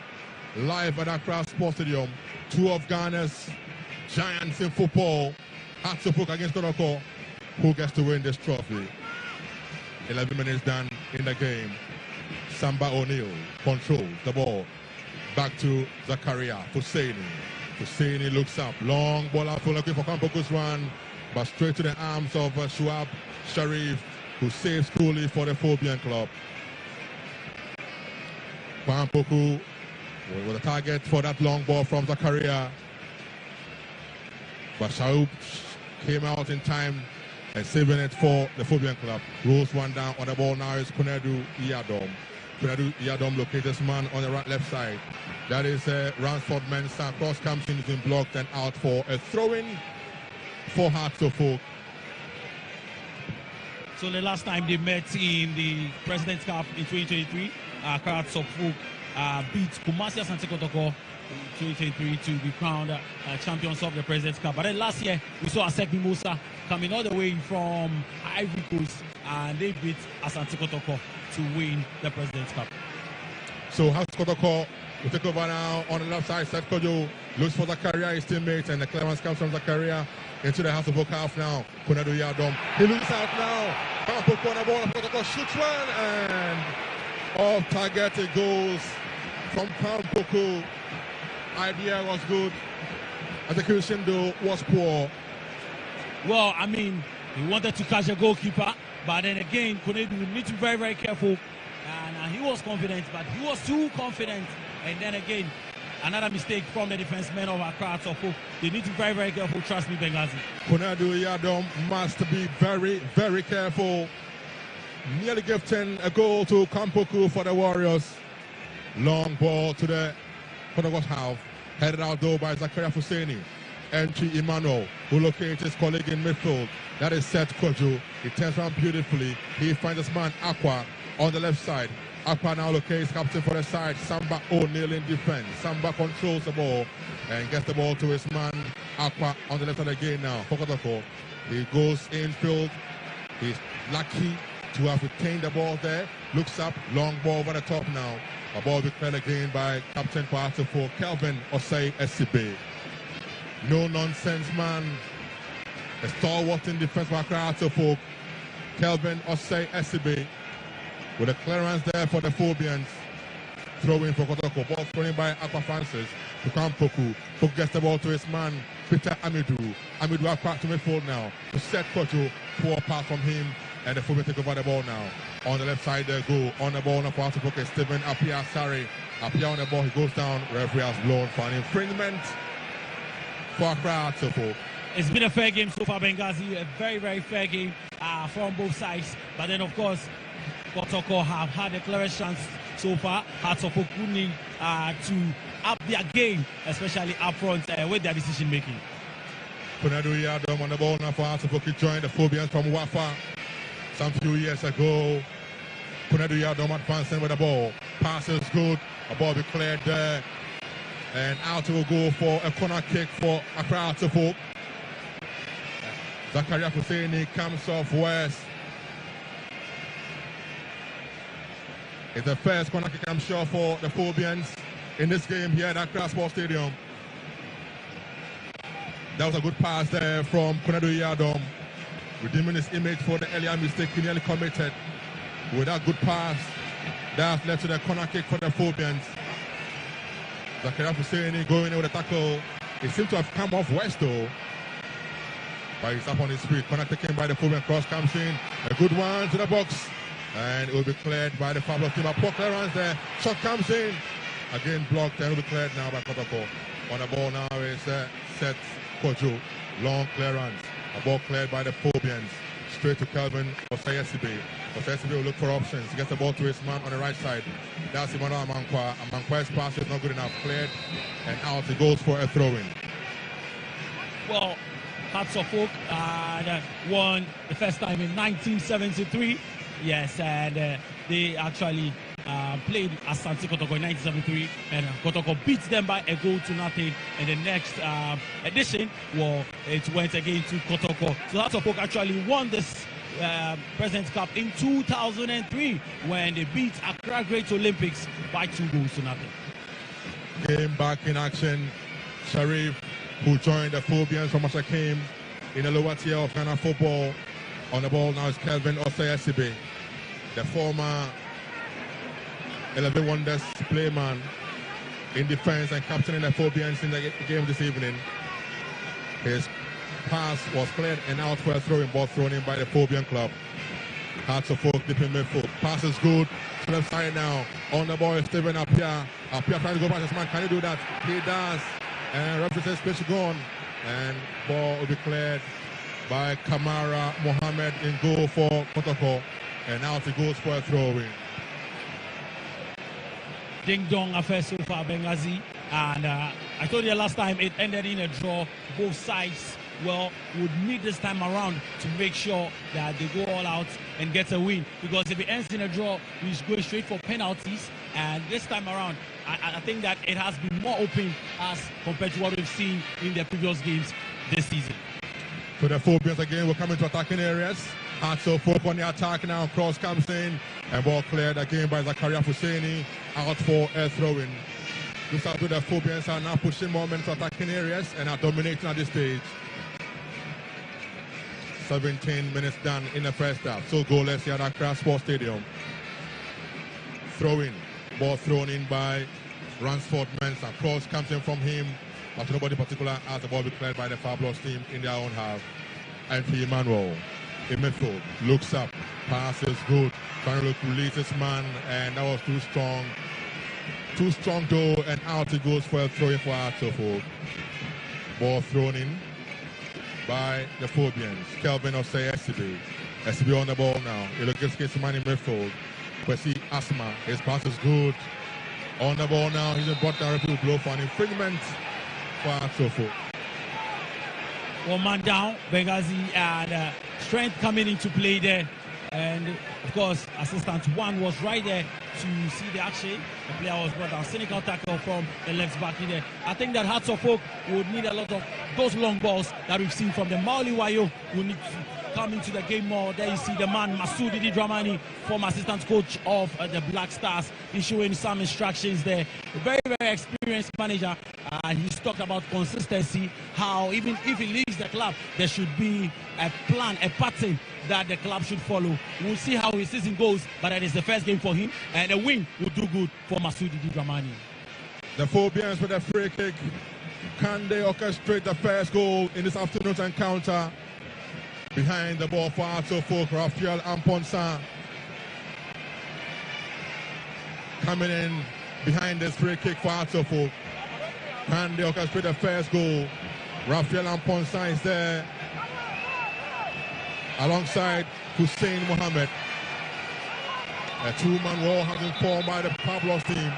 live at Accra Sports Stadium. Two of Ghana's giants in football. Hearts of Oak against Kotoko. Who gets to win this trophy? 11 minutes done in the game. Samba O'Neill controls the ball. Back to Zakaria Husseini. Husseini looks up. Long ball out looking for Kampoku's run. But straight to the arms of Shuab Sharif, who saves coolly for the Phobian club. Kampoku with a target for that long ball from Zakaria. But Shuab came out in time and saving it for the Phobian club. Rolls one down on the ball now is Kunadu Iyadom. Kunadu Iyadom locates this man on the left side. That is Ransford Mensah. Cross comes in, has been blocked and out for a throw-in for Hearts of Oak. So the last time they met in the President's Cup in 2023, Hearts of Oak beat Kumasi Asante Kotoko in 2023 to be crowned champions of the President's Cup. But then last year, we saw Asek Mimosa coming all the way from Ivory Coast, and they beat Asante Kotoko to win the President's Cup. So Hearts Kotoko will take over now on the left side. Seth Kojo looks for Zakaria, his teammate, and the clearance comes from Zakaria into the House of Oak half now. Kunadu Yadom, he loses out now. Kampoko on the ball, Kotoko shoots one, and off target it goes from Kampoko. Idea was good. Execution though was poor. Well, I mean, he wanted to catch a goalkeeper, but then again, Kunedu need to be very, very careful. And he was confident, but he was too confident. And then again, another mistake from the defensemen of Accra. So they need to be very, very careful. Trust me, Benghazi. Kunadu Yadom must be very, very careful. Nearly gifting a goal to Kampoku for the Warriors. Long ball to the Kotoko's half. Headed out though by Zakaria Fuseni. Entry Emmanuel, who locates his colleague in midfield. That is Seth Kojo. He turns around beautifully. He finds his man Aqua on the left side. Aqua now locates captain for the side. Samba O'Neill in defense. Samba controls the ball and gets the ball to his man Aqua on the left side again now for Kotoko. He goes infield. He's lucky to have retained the ball there. Looks up, long ball over the top now. A ball be cleared again by captain Pato for Kelvin Osei Esibe. No nonsense man. A stalwart in defense for Accra folk. Kelvin Osei Esibe with a clearance there for the Phobians. Throw in for Kotoko. Ball thrown in by Aqua Francis to Kampoku. Poku gets the ball to his man Peter Amidou. Amidou Aqua to midfield now. To set Kojo. Poor pass from him. And the Phobians take over the ball now. On the left side, they go. On the ball, now for Poku. Stephen Apia Sari. Apia on the ball, he goes down. Referee has blown for an infringement for Accra folk. It's been a fair game so far, Benghazi. A very, very fair game from both sides. But then, of course, Kotoko have had a clearest chance so far. Hearts of Oak need to up their game, especially up front with their decision making. Kunadu Yadom on the ball now for Hearts of Oak. He joined the Phobians from Wafa some few years ago. Kunadu Yadom advancing with the ball. Pass is good. A ball be cleared there. And out will go for a corner kick for Accra to Folk. Zakaria Husseini comes off west. It's the first corner kick, I'm sure, for the Phobians in this game here at Accra Sports Stadium. That was a good pass there from Kunadu Yadom, redeeming his image for the earlier mistake he nearly committed. With that good pass, that led to the corner kick for the Phobians. Zakaria Husseini going in with a tackle. He seems to have come off west though. But he's up on his feet. Corner taken by the Phobian. Cross comes in. A good one to the box. And it will be cleared by the Fabulous team. A poor clearance there. Shot comes in. Again blocked and will be cleared now by Kotoko. On the ball now is Seth Kojo. Long clearance. A ball cleared by the Phobians. Straight to Kelvin Osayesibe. Osayesibe will look for options. He gets the ball to his man on the right side. That's Emmanuel Amankwa. Amankwa's pass is not good enough. Cleared and out. He goes for a throw-in. Well, Hearts of Oak won the first time in 1973. Yes, and they actually played Asante Kotoko in 1973, and Kotoko beat them by a goal to nothing. And the next edition, well, it went again to Kotoko. So Hearts of Oak actually won this President's Cup in 2003 when they beat Accra Great Olympics by 2 goals to nothing. Game back in action. Sharif, who joined the Phobians from Ashakim in the lower tier of Ghana football. On the ball now is Kelvin Osayesibe, the former 11 Wonders playman in defense and captain in the Phobians in the game this evening. His pass was cleared and out for a throwing ball thrown in by the Phobian club. Hearts of Oak deep in midfield. Pass is good. To left side now. On the ball is Stephen Apia. Apia trying to go past his man. Can he do that? He does. And represents pitch gone. And ball will be cleared by Kamara Mohammed in goal for Kotoko. And out he goes for a throw-in. ding-dong affair so far, Benghazi. And I told you last time it ended in a draw. Both sides, well, would need this time around to make sure that they go all out and get a win. Because if it ends in a draw, we're going straight for penalties. And this time around, I think that it has been more open as compared to what we've seen in the previous games this season. So the Phobians again will come into attacking areas. So folk on the attack now, cross comes in, and ball cleared again by Zakaria Husseini, out for a throw-in. Looks like the Phobians are now pushing more men to attacking areas and are dominating at this stage. 17 minutes done in the first half. So goalless here at Accra Sports Stadium. Throw-in. Ball thrown in by Ransford Mensah. Cross comes in from him. But nobody particular as the ball be cleared by the Fabulous team in their own half. And Emmanuel in midfield looks up. Pass is good. Trying to release this man, and that was too strong. Too strong though, and out it goes for a throw-in for Artofo. Ball thrown in by the Phobians. Kelvin of say SCB. SCB on the ball now. He looks against the man in midfield. Kwesi Asma, his pass is good. On the ball now, he's brought down a blow for an infringement for Artofo. One man down, Benghazi, and strength coming into play there. And of course, assistant one was right there to see the action. The player was brought down. Cynical tackle from the left back in there. I think that Hearts of Oak would need a lot of those long balls that we've seen from the Mauli Wayo. Will need to come into the game more. There you see the man Masoud Idi Dramani, former assistant coach of the Black Stars, issuing some instructions there. A very, very experienced manager. He's talked about consistency, how even if he leaves the club, there should be a plan, a pattern that the club should follow. We'll see how his season goes, but it is the first game for him, and a win would do good for Masoud Idi Dramani. The Phobians with a free kick. Can they orchestrate the first goal in this afternoon's encounter? Behind the ball for Artofo, Raphael Amponsa coming in behind this free kick for Artofo. Can they orchestrate the first goal? Raphael Amponsa is there alongside Hussein Mohammed. A two-man wall has been formed by the Pablos team.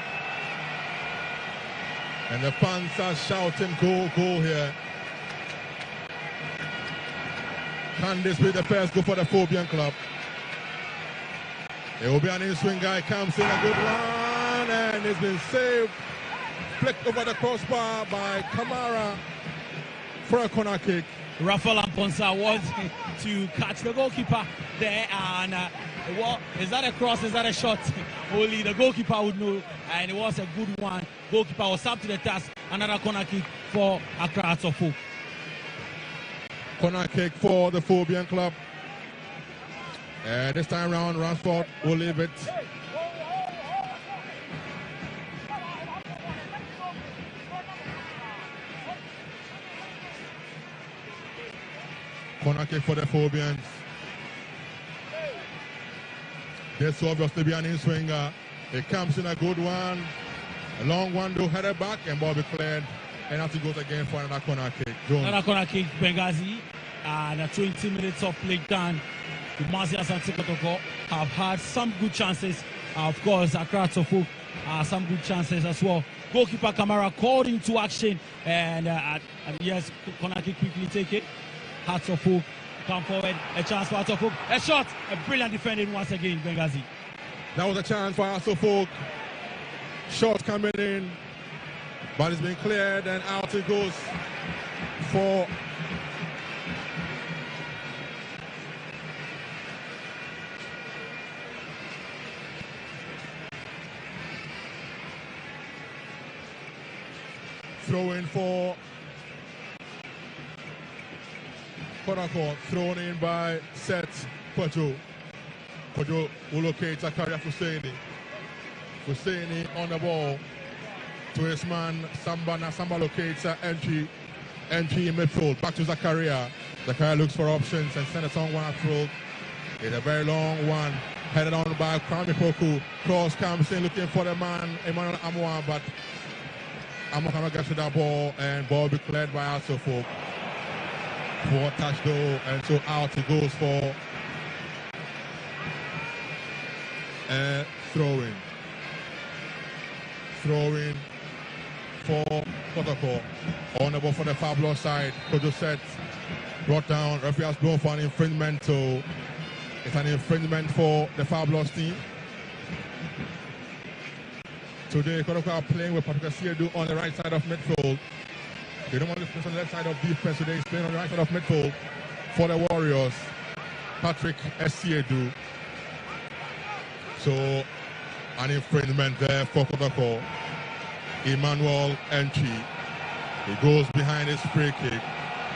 And the fans are shouting goal, goal here. Can this be the first goal for the Phobian club? It will be an in-swing guy, comes in a good run, and it's been saved. Flicked over the crossbar by Kamara for a corner kick. Rafael Amponsa wants to catch the goalkeeper there, and is that a cross, is that a shot? Only the goalkeeper would know, and it was a good one. Goalkeeper was up to the task. Another corner kick for Accra Atofo. Corner kick for the Phobian club. This time round, Ransford will leave it. Corner kick for the Phobians. This will obviously be an in-swinger. It comes in a good one. A long one, though, headed back, and ball be cleared. And after goes again for another corner kick. Jones. Another corner kick, Benghazi. And 20 minutes of play done. The Mazias and Kotoko have had some good chances. Of course, Accra Atofo some good chances as well. Goalkeeper Kamara called into action. And yes, corner kick quickly taken. Atofo come forward. A chance for Atofo. A shot. A brilliant defending once again, Benghazi. That was a chance for Atofo. Shot coming in. But it's been cleared, and out it goes for throw in for Kotoko. Thrown in by Seth Kojo. Kojo will locate Zakaria Husseini. Husseini on the ball to his man Samba. Now Samba locates entry in midfield. Back to Zakaria. Zakaria looks for options and sends it on one through. It's a very long one. Headed on by Kwame Poku. Cross comes in looking for the man Emmanuel Amwa, but Amwa cannot get to that ball, and ball be cleared by Atofo. For touch though, and so out it goes for a throw-in. throw-in for Kotoko. On the ball for the Fabulous side. Kojo set, brought down. Referee has blown for an infringement, so it's an infringement for the Fabulous team. Today, Kotoko are playing with Patrick Asiedu on the right side of midfield. They don't want to play on the left side of defense today. He's playing on the right side of midfield for the Warriors. Patrick Asiedu. So, an infringement there for Kotoko. Emmanuel entry. He goes behind his free kick.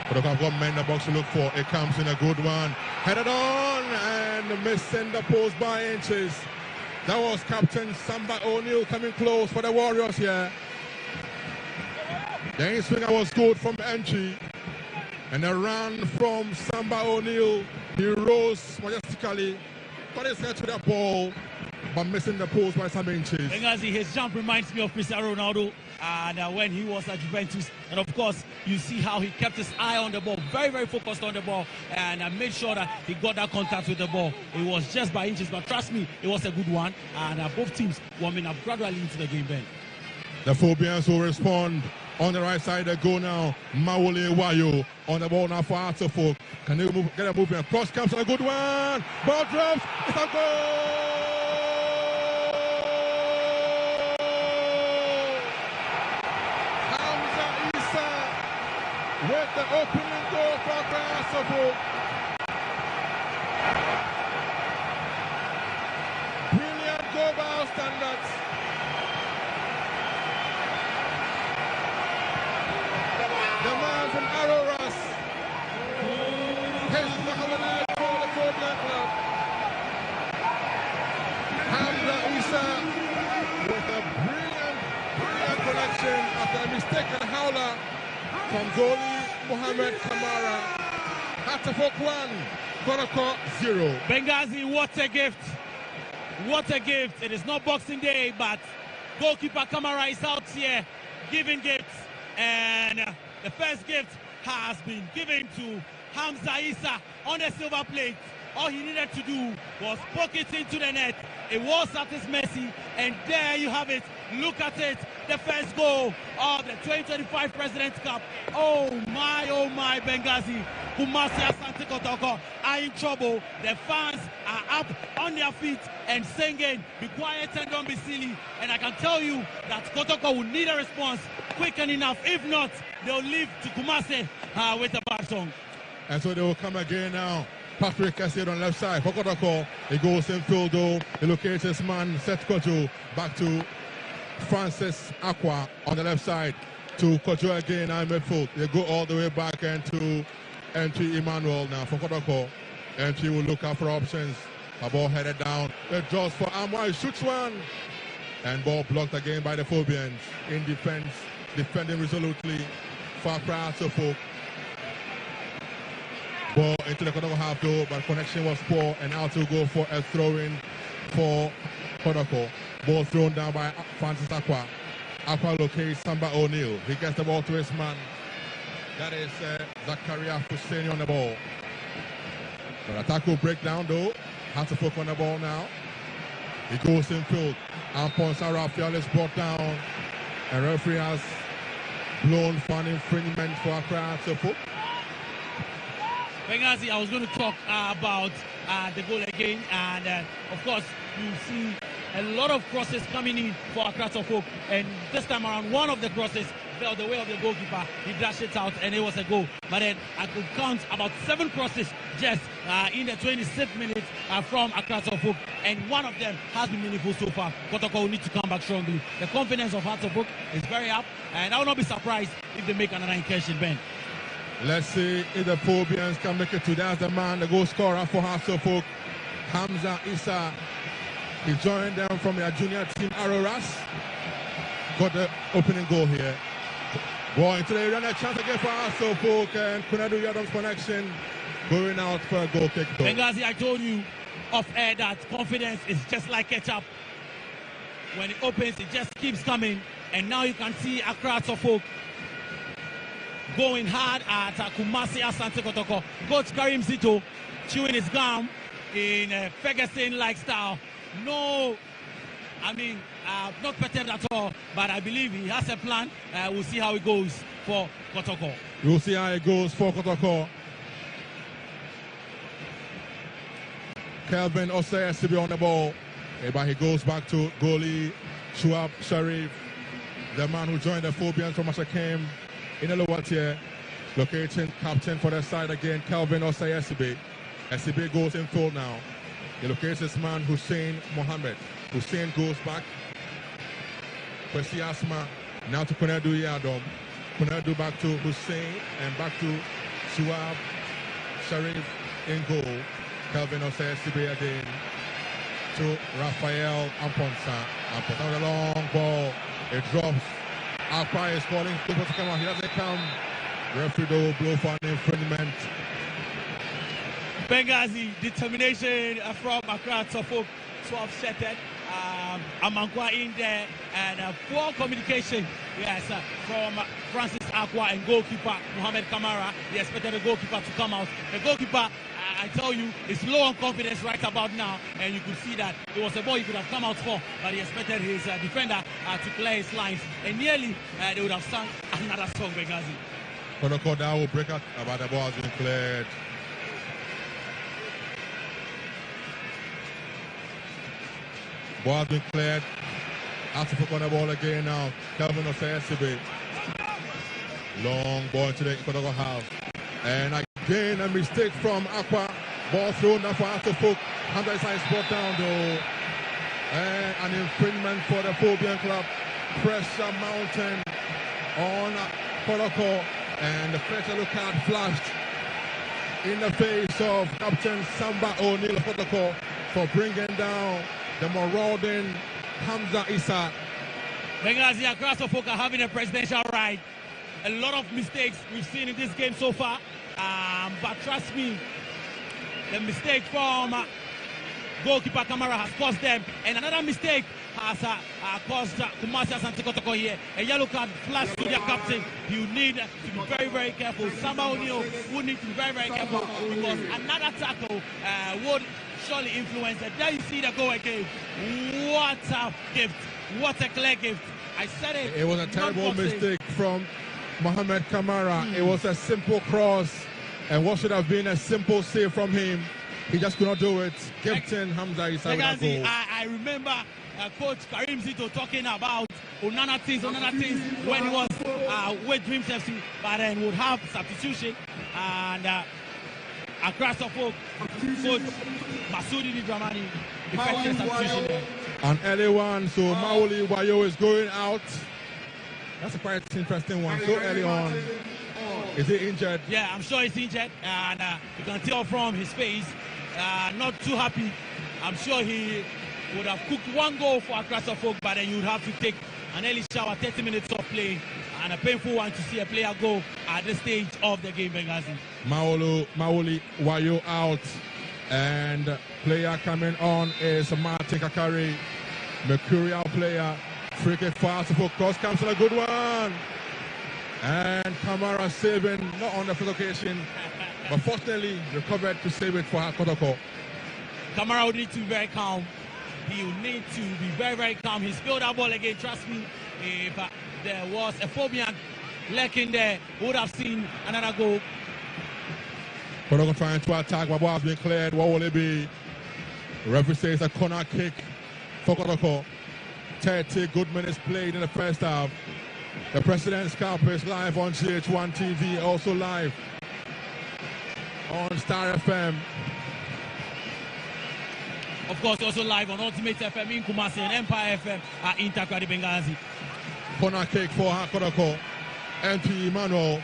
Kotoko have got men in the box to look for. It comes in a good one. Headed on and missing the post by inches. That was Captain Samba O'Neill coming close for the Warriors here. The in-swinger was good from entry. And a run from Samba O'Neill. He rose majestically, got his head to the ball, but missing the post by some inches. Bengazi, his jump reminds me of Cristiano Ronaldo and when he was at Juventus. And of course, you see how he kept his eye on the ball, very, very focused on the ball, and made sure that he got that contact with the ball. It was just by inches, but trust me, it was a good one. And both teams warming up gradually into the game, Ben. The Phobians will respond. On the right side, they go now. Mawole Wayo on the ball now for Artefok. Can they move, get a movement? Cross comes on a good one. Ball drops. It's a goal. Hamza Issa with the opening goal for Artefok. Brilliant goal by our standards. The man from Aroras, his Mahama for the Portland club. Hamza Issa with a brilliant connection after a mistaken howler from goalie Mohamed Kamara. Artefok 1, Kotoko 0. Bengazi, what a gift. What a gift. It is not Boxing Day, but goalkeeper Kamara is out here giving gifts. And the first gift has been given to Hamza Issa on the silver plate. All he needed to do was poke it into the net. It was at his mercy, and there you have it. Look at it, the first goal of the 2025 President's Cup. Oh my, Bengazi. Kumasi Asante Kotoko are in trouble. The fans are up on their feet and singing, be quiet and don't be silly. And I can tell you that Kotoko will need a response quick and enough. If not, they'll leave to Kumasi with a bad song. And so they will come again now. Patrick Asiedu on the left side for Kotoko. He goes in field though. He locates his man, Seth Kojo, back to Francis Aqua on the left side. To Kojo again now in midfield. They go all the way back and to entry Emmanuel now for Kotoko. Entry will look out for options. A ball headed down. The draws for Amwa. He shoots one. And ball blocked again by the Phobians. In defense, defending resolutely for Artefok. Ball into the Kotoko half though, but connection was poor, and out to go for a throw-in for Kotoko. Ball thrown down by Francis Aqua. Aqua locates Samba O'Neill. He gets the ball to his man. That is Zakaria Husseini on the ball. But attack will break down though. Artefok on the ball now. He goes in field. Amponsa Raphael is brought down. And referee has blown for an infringement for Artefok. Bengazi, I was going to talk about the goal again, and of course you see a lot of crosses coming in for Artefok, and this time around one of the crosses fell the way of the goalkeeper. He dashed it out and it was a goal. But then I could count about 7 crosses just in the 26th minute from Artefok, and one of them has been meaningful so far. Kotoko will need to come back strongly. The confidence of Artefok is very up, and I will not be surprised if they make another incursion, Ben. Let's see if the Phobians can make it to that's the man, the goal scorer for Artefok, Hamza Issa. He joined them from their junior team, Aroras. Got the opening goal here. Ball into the area, a chance again for Artefok, and Kunadu Yadam's connection going out for a goal kick. Bengazi, I told you off air that confidence is just like ketchup. When it opens, it just keeps coming, and now you can see Artefok going hard at Kumasi Asante Kotoko. Coach Karim Zito chewing his gum in a Ferguson-like style. No I mean, not perturbed at all, but I believe he has a plan. We'll see how it goes for Kotoko. We'll see how it goes for Kotoko. Kelvin Osei has to be on the ball. But he goes back to goalie Shuab Sharif, the man who joined the Phobians from Ashakim in the lower tier. Locating captain for the side again, Kelvin Osei Esibe. Esibe goes in full now. He locates this man, Hussein Mohammed. Hussein goes back. Kwesi Asma now to Kunedu Yadom. Kunedu back to Hussein and back to Shuab Sharif in goal. Kelvin Osei Esibe again to Raphael Amponsa. Amponsa with a long ball. It drops. Akpa is calling to come out. He doesn't come. Referee will blow for an infringement. Benghazi, determination from Accra Suffolk, 12 shattered. Amankwa in there, and poor communication, yes, from Francis Akwa and goalkeeper Mohamed Kamara. He expected the goalkeeper to come out. The goalkeeper, I tell you, is low on confidence right about now, and you could see that it was a ball he could have come out for, but he expected his defender to clear his lines, and nearly they would have sung another song, Benghazi. Kotoko that will break out, but the ball has been cleared. Ball has been cleared. Has to put on the ball again now. Kelvin Osei Esibe. Long ball into the Kotoko half. And again a mistake from Aqua. Ball thrown up for Atofuk. Hamza Issa is brought down though. And an infringement for the Phobian club. Pressure mountain on Kotoko. And the first yellow card flashed in the face of Captain Samba O'Neill Kotoko for bringing down the marauding Hamza Issa. Benghazi across the folk are having a presidential ride. A lot of mistakes we've seen in this game so far. But trust me, the mistake from goalkeeper Kamara has cost them. And another mistake has caused Kumasi Asante Kotoko here. A yellow card flashed to their captain. You need to be very, very careful. Samba O'Neill would need to be very, very careful because another tackle would surely influence it. There you see the goal again. What a gift. What a clear gift. I said it. It was a terrible mistake from Mohamed Kamara. It was a simple cross. And what should have been a simple save from him, he just could not do it. Captain Hamza Issa with a goal. I remember Coach Karim Zito talking about Onana things when he was with Dreams FC, but then would have substitution. And across the folk, Coach Masudi Dramani effective substitution there. An early one, so Maoli Wayo is going out. That's a quite interesting one. So early on. Is he injured? Yeah, I'm sure he's injured. And you can tell from his face, not too happy. I'm sure he would have cooked one goal for Accra Suffolk, but then you would have to take an early shower, 30 minutes of play, and a painful one to see a player go at this stage of the game, Benghazi. Maoli Wayo out, and player coming on is Martin Kakari, mercurial player. Free kick for Suffolk, cross comes on a good one. And Kamara saving, not on the first occasion, but fortunately recovered to save it for Kotoko. Kamara would need to be very calm. He will need to be very, very calm. He spilled that ball again, trust me. If there was a Phobian lurking there, we would have seen another goal. Kotoko trying to attack, but ball has been cleared. What will it be? The referee says a corner kick for Kotoko. 30 good minutes played in the first half. The President's Cup is live on GH1 TV, also live on Star FM. Of course, also live on Ultimate FM in Kumasi and Empire FM in Takrady, Benghazi. Corner kick for Kotoko. MP Emmanuel.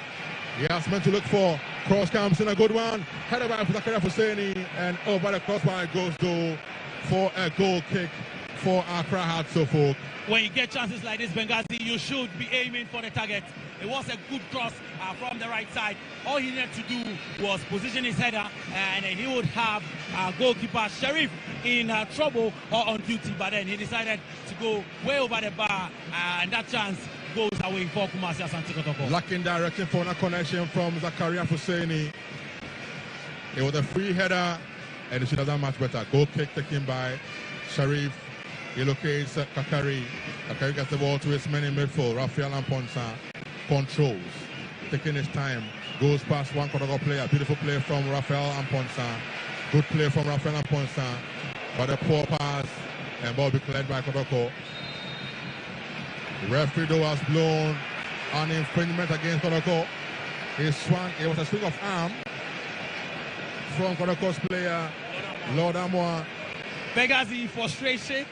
He has meant to look for. Cross comes in a good one. Headed by Zakaria Husseini, and over the crossbar goes to for a goal kick for Accra Hearts Suffolk. When you get chances like this, Benghazi, you should be aiming for the target. It was a good cross from the right side. All he needed to do was position his header, and he would have goalkeeper Sharif in trouble or on duty. But then he decided to go way over the bar, and that chance goes away for Kumasi Asante Kotoko. Lacking direction for a connection from Zakaria Husseini. It was a free header, and it should have done much better. Goal kick taken by Sharif. He locates Kakari. Kakari gets the ball to his men in midfield. Raphael Amponsa controls, taking his time. Goes past one Kotoko player. Beautiful play from Raphael Amponsa. Good play from Raphael Amponsa. But a poor pass, and ball be cleared by Kotoko. The referee though has blown an infringement against Kotoko. It was a swing of arm from Kotoko's player, Lord Amoa. Begazi frustration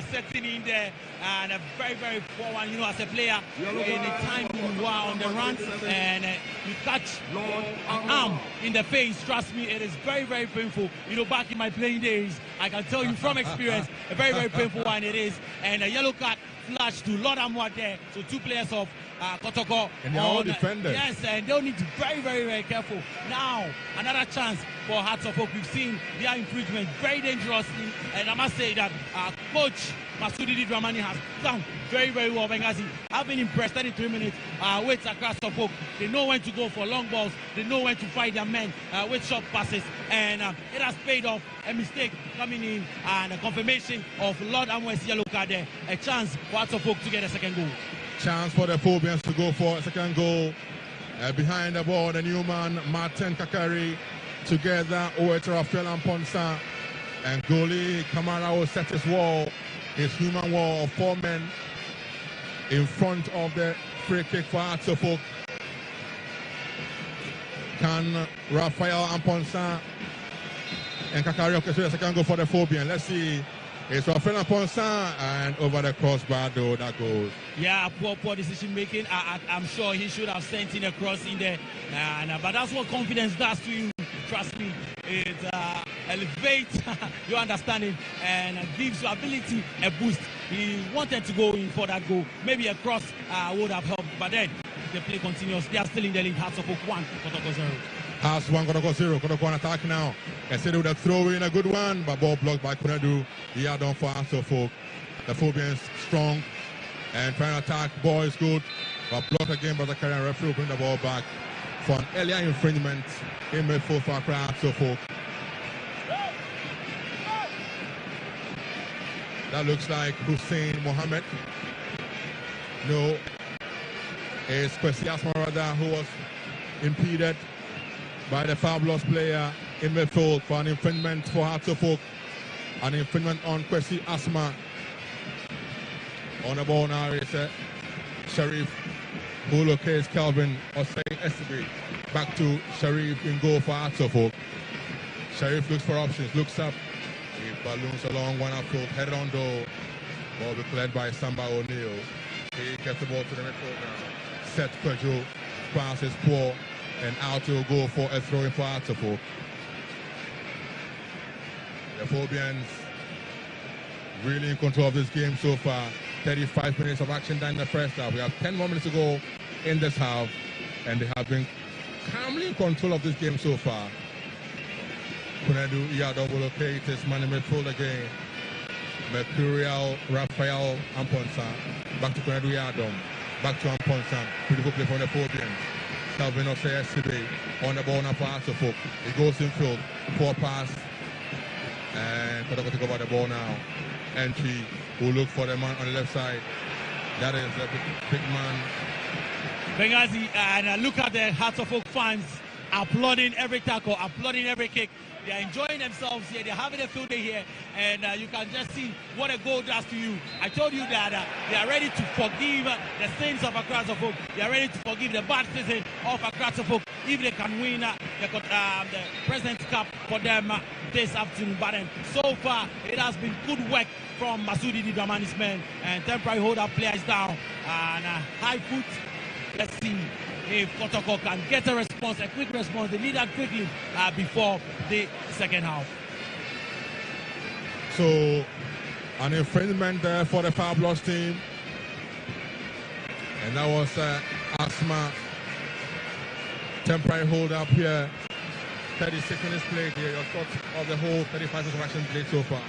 setting in there, and a very, very poor one. You know, as a player, anytime you are on the run and you catch an arm in the face, trust me, it is very, very painful. You know, back in my playing days, I can tell you from experience, a very, very painful one it is. And a yellow card flash to Lord Amoa there. So 2 players of Kotoko. And they're all defenders. Yes, and they'll need to be very, very, very careful. Now, another chance for Hearts of Oak. We've seen their infringement very dangerously. And I must say that Coach Masudi Dramani has done very, very well. Benghazi, I've been impressed. 33 minutes with Hearts of Oak. They know when to go for long balls. They know when to fight their men with short passes. And it has paid off. A mistake coming in and a confirmation of Lord Amoa's yellow card there. A chance for Hearts of Oak to get a second goal. Chance for the Phobians to go for a second goal. Behind the ball, the new man, Martin Kakari, together with Raphael Amponsa. And goalie Kamara will set his wall, his human wall of 4 men in front of the free kick for Hearts of Oak. Can Raphael Amponsa and Kakari orchestrate a second goal for the Phobian? Let's see. It's Raphael Amponsa, and over the crossbar though, that goes. Yeah, poor decision making. I'm sure he should have sent in a cross in there. But that's what confidence does to you. Trust me, it elevates your understanding and gives your ability a boost. He wanted to go in for that goal. Maybe a cross would have helped, but then the play continues. They are still in the lead. Hearts of Oak 1, Kotoko 0. Hearts 1, Kotoko 0. Kotoko on attack now. Instead of the throw in, a good one, but ball blocked by Kunadu. He are done for Hearts of Oak. The Phobians strong and trying to attack. Ball is good, but blocked again by the Caribbean referee. Will bring the ball back for an earlier infringement in midfield for Hearts of Oak. That looks like Hussein Mohammed. No, it's Kwesi Asmarada who was impeded by the fabulous player in midfield for an infringement for Hearts of Oak. An infringement on Kwesi Asma. On the ball now is Sharif, who locates Calvin Osei Esbe. Back to Sharif in goal for Hearts of Oak. Sharif looks for options, looks up. He balloons along one upfield, head on goal. Ball be cleared by Samba O'Neill. He gets the ball to the midfield now. Set Kwejo, pass is poor, and out to go for a throw in for Hearts of Oak. The Phobians really in control of this game so far. 35 minutes of action down in the first half. We have 10 more minutes to go in this half, and they have been calmly in control of this game so far. Kunadu Iyadon will locate his man in midfield again. Mercurial Raphael Amponsa. Back to Kunadu Iyadon. Back to Amponsa. Beautiful play from the Phobians. Calvin Osei Sibe on the ball now for Hearts of Oak. He goes in field. Poor pass. And Kotoko take over the ball now. Entry will look for the man on the left side. That is the big man. Benghazi, and look at the Hearts of Oak fans applauding every tackle, applauding every kick. They are enjoying themselves here. They're having a field day here, and you can just see what a goal does to you. I told you that they are ready to forgive the sins of Hearts of Oak. They are ready to forgive the bad season of Hearts of Oak if they can win the President's Cup for them this afternoon. But so far, it has been good work from Masudi Dramani's men, and temporary hold-up players down and high foot. Let's see if Kotoko can get a response, a quick response. They need that quickly before the second half. So, an infringement there for the fabulous team. And that was Asma. Temporary hold up here. 36 minutes played here. Your thoughts of the whole 35 minutes of action played so far?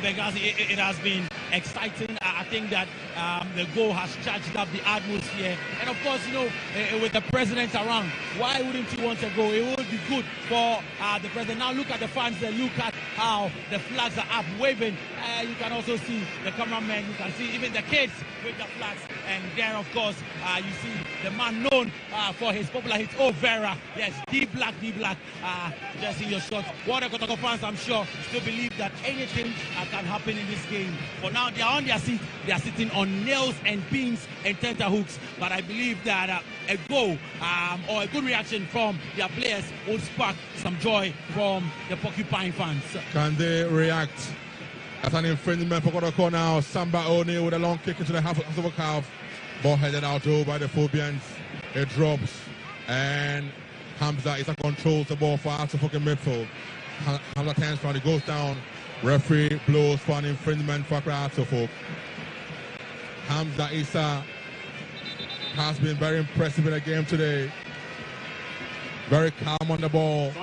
Benghazi, it has been exciting. I think that the goal has charged up the atmosphere. And of course, you know, with the president around, why wouldn't you want to go? It would be good for the president. Now look at the fans there. Look at how the flags are up, waving. You can also see the cameramen. You can see even the kids with the flags. And there, of course, you see the man known for his popular hit, Oh Vera. Yes, D-Black. Just in your shot. What the Kotoko fans, I'm sure, still believe that anything can happen in this game. For now, they are on their seat. They are sitting on nails and pins and tenterhooks. But I believe that a goal or a good reaction from their players will spark some joy from the Porcupine fans. Can they react? That's an infringement for Kotoko now. Samba O'Neal with a long kick into the half of a calf. Ball headed out over by the Phobians. It drops. And Hamza Issa controls the ball for Artefok in midfield. Hamza turns round, it goes down. Referee blows for an infringement for Artefok. Hamza Issa has been very impressive in the game today. Very calm on the ball.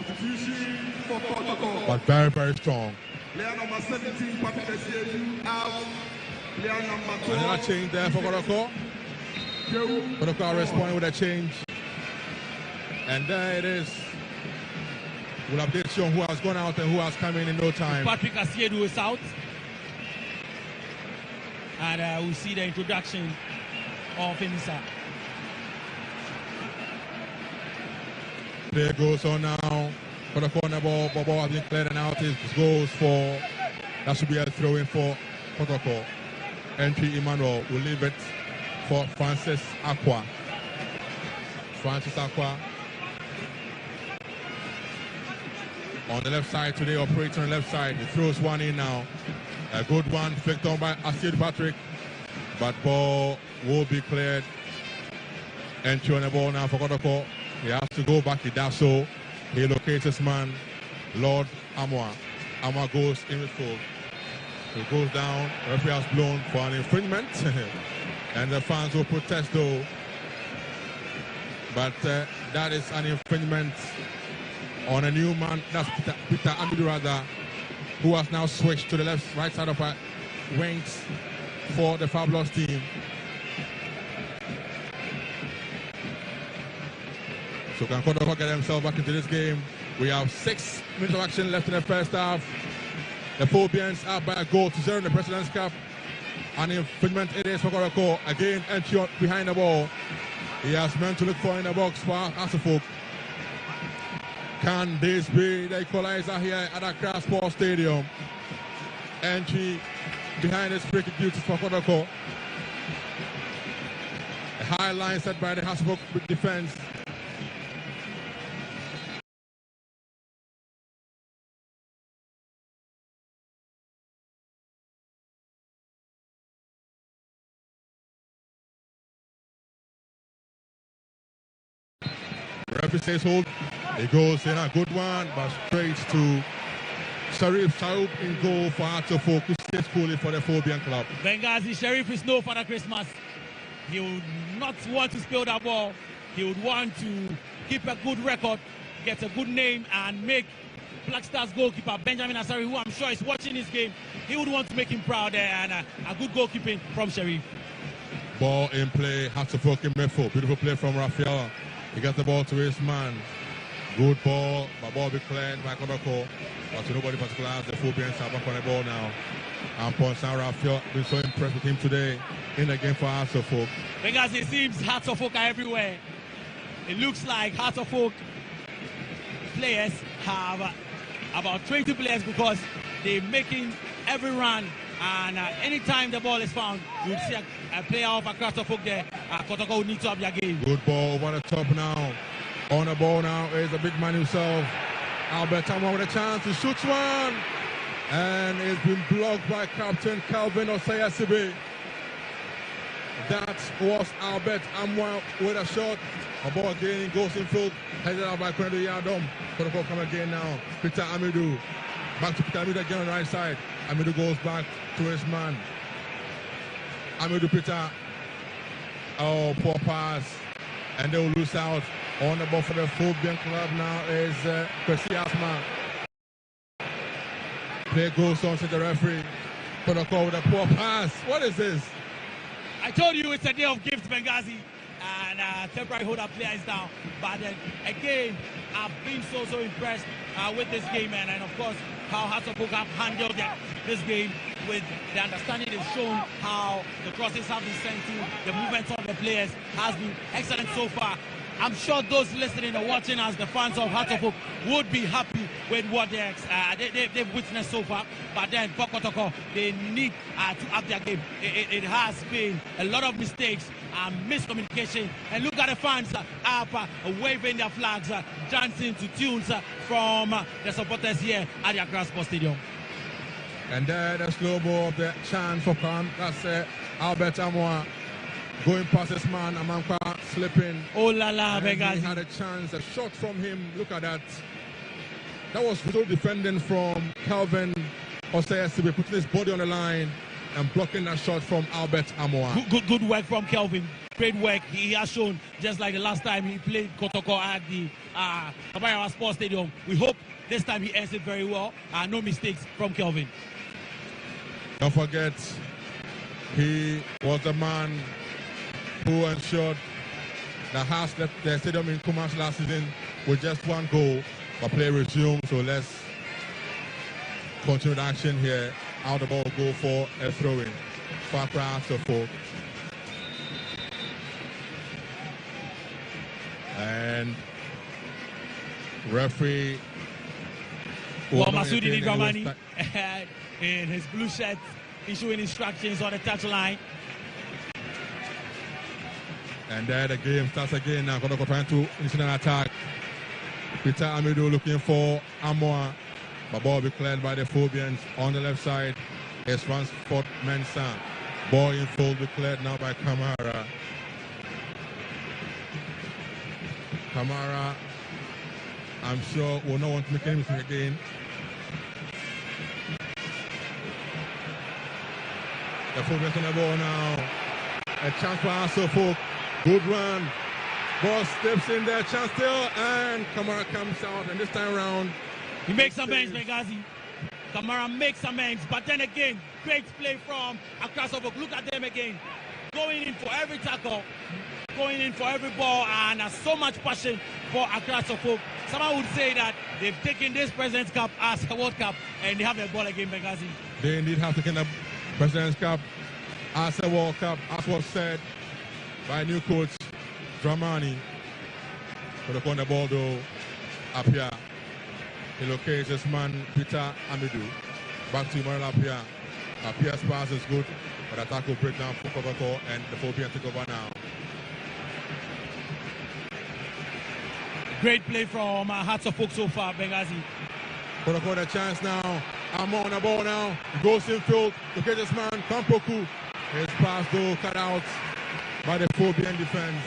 But very, very strong. Player number 17, Patrick Essiedu, out. Player number 12. Another change there for Kotoko. Kotoko responding with a change. And there it is. We'll update you on who has gone out and who has come in no time. Patrick Essiedu is out. And we see the introduction of Emisa. Play goes on now. For the corner ball, ball has been cleared and out. It goes for, that should be a throw in for Kotoko. Entry Emmanuel will leave it for Francis Aqua. Francis Aqua on the left side today, operating on the left side. He throws one in now. A good one, flicked on by Asid Patrick. But ball will be cleared. Entry on the ball now for Kotoko. He has to go back, he does so. He locates his man, Lord Amwa. Amwa goes in with full. He goes down. The referee has blown for an infringement. And the fans will protest though. But that is an infringement on a new man. That's Peter Amidurada, who has now switched to the right side of our wings for the Fabulous team. So can Kotoko get himself back into this game? We have 6 minutes of action left in the first half. The Phobians are by a goal to 0 in the President's Cup. An infringement it is for Kotoko. Again, entry behind the ball. He has meant to look for in the box for Asafok. Can this be the equalizer here at Accra Sports Stadium? Entry behind his free kick duties for Kotoko. A high line set by the Asafok defense. Referee says hold. He goes in a good one, but straight to Sharif Saub in goal for Artefok, who stays coolly for the Phobian club. Benghazi Sharif is no Father Christmas. He would not want to spill that ball. He would want to keep a good record, get a good name, and make Black Stars goalkeeper Benjamin Asari, who I'm sure is watching this game, he would want to make him proud there, and a good goalkeeping from Sharif. Ball in play, Artefok in midfield. Beautiful play from Rafael. He gets the ball to his man. Good ball, but ball be cleared by Kotoko. But to nobody particular, the Phobians are back on the ball now. And Ponsan Rafael been so impressed with him today in the game for Artefok. Because it seems Artefok are everywhere. It looks like Artefok players have about 20 players because they're making every run. And anytime the ball is found, you'll see a player of Artefok there. Kotoko would need to have their game. Good ball over the top now. On the ball now is the big man himself. Albert Amwa with a chance to shoot one. And it's been blocked by Captain Calvin Osayasibe. That was Albert Amwa with a shot. A ball again goes in field. Headed out by Kwendi Yadom. Kotoko come again now. Peter Amidou. Back to Peter Amidou again on the right side. Amidou goes back to his man. Amidou Peter. Oh, poor pass. And they will lose out. On the ball for the Phobian club now is Kwesi Asma. Play goes on to the referee. Kotoko with a poor pass. What is this? I told you it's a day of gifts, Benghazi. And temporary holder player is down. But then again, I've been so impressed with this game, man. And of course, how Hearts of Oak have handled this game with the understanding they've shown, how the crosses have been sent to, the movements of the players has been excellent so far. I'm sure those listening or watching as the fans of Hearts of Oak would be happy with what they've witnessed so far. But then for Kotoko, they need to up their game. It has been a lot of mistakes and miscommunication. And look at the fans up waving their flags, dancing to tunes from the supporters here at the Accra Sports Stadium. And there the slow ball of the chance for Khan. That's Albert Amoa. Going past this man, Amankwa slipping. Oh la la, Benghazi. He had a chance, a shot from him. Look at that. That was good defending from Calvin Osayesibe, putting his body on the line and blocking that shot from Albert Amoa. Good work from Kelvin. Great work. He has shown, just like the last time he played Kotoko at the Kabaya Sports Stadium. We hope this time he ends it very well. No mistakes from Kelvin. Don't forget, he was the man who ensured that Hearts left the stadium in Kumasi last season with just one goal, but play resumed. So let's continue the action here. Out the ball, go for a throw-in. Far cry so for. And referee Masudi Dramani in his blue shirt issuing instructions on the touchline. And there the game starts again now. Kotoko trying to initiate an attack. Peter Amido looking for Amoa. The ball be cleared by the Phobians on the left side. It's Ransford Mensah. Ball in full be cleared now by Kamara. Kamara, I'm sure, will not want to make any mistake again. The Phobians on the ball now. A chance for Asofo. Good run. Ball steps in there, chance still, and Kamara comes out, and this time around he makes amends, Benghazi. Kamara makes amends, but then again, great play from Accra Sports. Look at them again, going in for every tackle, going in for every ball, and so much passion for Accra Sports. Someone would say that they've taken this President's Cup as a World Cup, and they have the ball again, Benghazi. They indeed have taken the President's Cup as a World Cup, as was said by new coach Dramani. For the corner ball though, up here. He locates this man, Peter Amidou. Back to Moral up here. Appiah's pass is good, but attack will break down for Kotoko, and the Phobian take over now. Great play from Hearts of Oak so far, Benghazi. Kotoko the chance now. I'm on the ball now. He goes in field. Look at this man, Kampoku. His pass though cut out by the Phobian defense.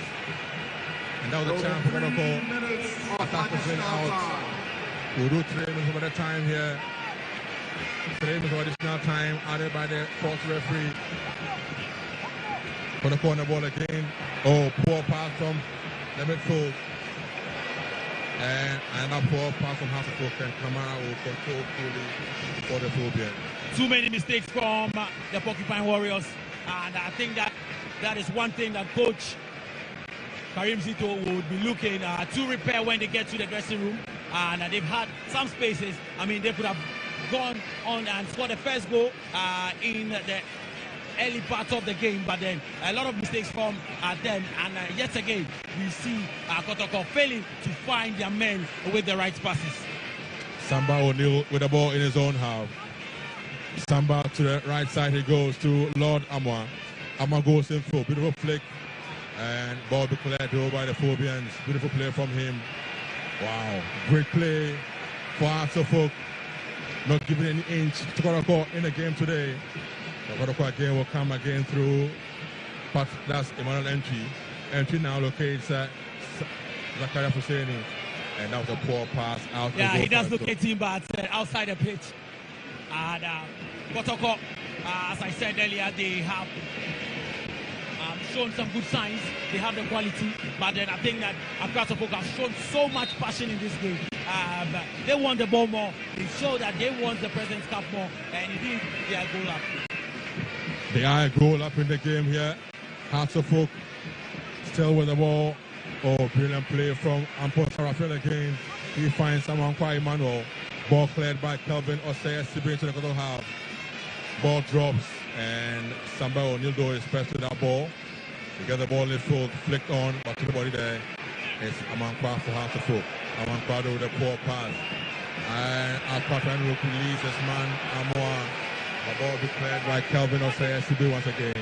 And that was a chance for Kotoko. Attack was in out. We'll do 3 minutes over the time here. 3 minutes of additional time added by the fourth referee. Kotoko on the ball again. Oh, poor pass from the midfield. And another poor pass from Hasselhoff, and Kamara will control fully for the Phobian. Too many mistakes from the Porcupine Warriors. And I think that is one thing that Coach Karim Zito would be looking to repair when they get to the dressing room. And they've had some spaces. I mean, they could have gone on and scored the first goal in the early part of the game, but then a lot of mistakes from them. And yet again, we see Kotoko failing to find their men with the right passes. Samba O'Neill with the ball in his own half. Samba to the right side, he goes to Lord Amoa. Amoa goes in for a beautiful flick, and ball be cleared over by the Phobians. Beautiful play from him. Wow, great play for Asofok. Not giving any inch to Kotoko in the game today. The Kotoko again will come again through, but that's Emmanuel entry. Entry now locates Zakaria Husseini, and that was a poor pass out. Yeah, he does locate him, but outside the pitch. And Kotoko, as I said earlier, they have shown some good signs. They have the quality, but then I think that Accra Sports have shown so much passion in this game. They want the ball more. They show that they want the President's Cup more, and indeed they are goal up. The eye goal up in the game here. Hearts of Oak still with the ball. Oh, brilliant play from Ampo Sarafel again. He finds someone quite Emmanuel. Ball cleared by Kelvin Osei Sibe into the quarter half. Ball drops and Samba O'Nildo is pressed to that ball. He gets the ball in field, flicked on, but to the body there. It's Amankwa for Hearts of Oak. Amankwa with a poor pass. And Alpha Fenwick releases this man, Amoa. The ball be cleared by Kelvin Osei Sibe once again.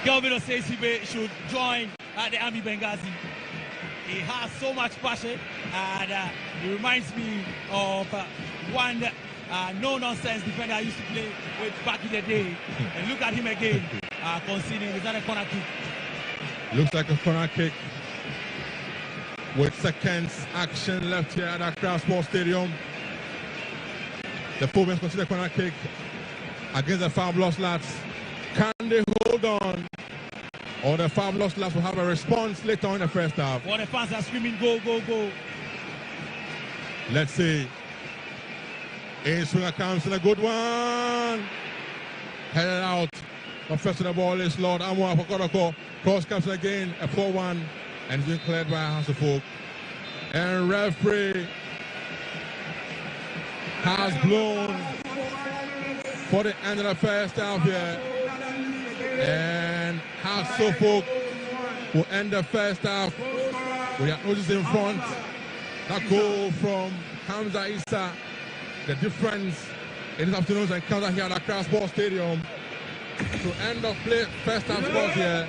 Kelvin Osei Sibe should join the Army Benghazi. He has so much passion, and he reminds me of one no-nonsense defender I used to play with back in the day. And look at him again, conceding. Is that a corner kick? Looks like a corner kick with seconds action left here at Accra Sports Stadium. The Fobians consider corner kick against the Fabulous Lads. Can they hold on? Or the Fabulous Lads will have a response later on in the first half. Well, the fans are screaming, go, go, go. Let's see. A swinger comes in a good one. Headed out. But first of the ball is Lord Amwa for Kotoko. Cross comes again, a 4-1. And it's been cleared by House of Folk. And referee has blown for the end of the first half here. And House of Folk will end the first half. We are noticed in front. That goal from Hamza Issa. The difference in this afternoon's encounter here at Accra Sports Stadium. To end of play, first half scores here.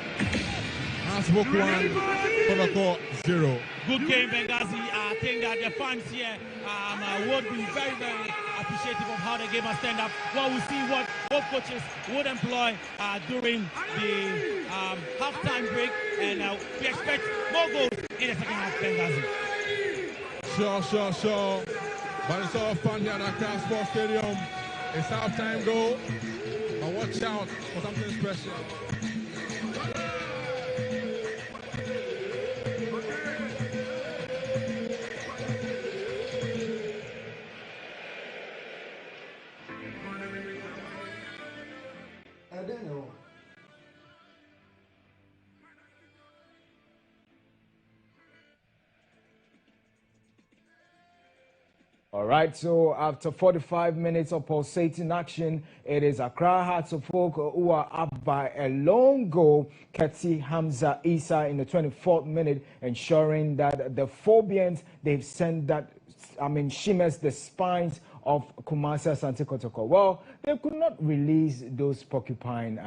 House of Folk 1, Kotoko 0. Good game, Benghazi. I think that the fans here would be very, very appreciative of how the game has turned up. Well, we'll see what both coaches would employ during the halftime break, and we expect more goals in the second half, Benghazi. Sure. But it's all fun here at Accra Sports Stadium. It's halftime goal, but watch out for something special. All right, so after 45 minutes of pulsating action, it is Accra Hearts of Oak who are up by a long goal. Ketsi Hamza Issa in the 24th minute, ensuring that the Phobians, they've sent that, shimmers the spines of Kumasi Asante Kotoko. Well, they could not release those porcupine,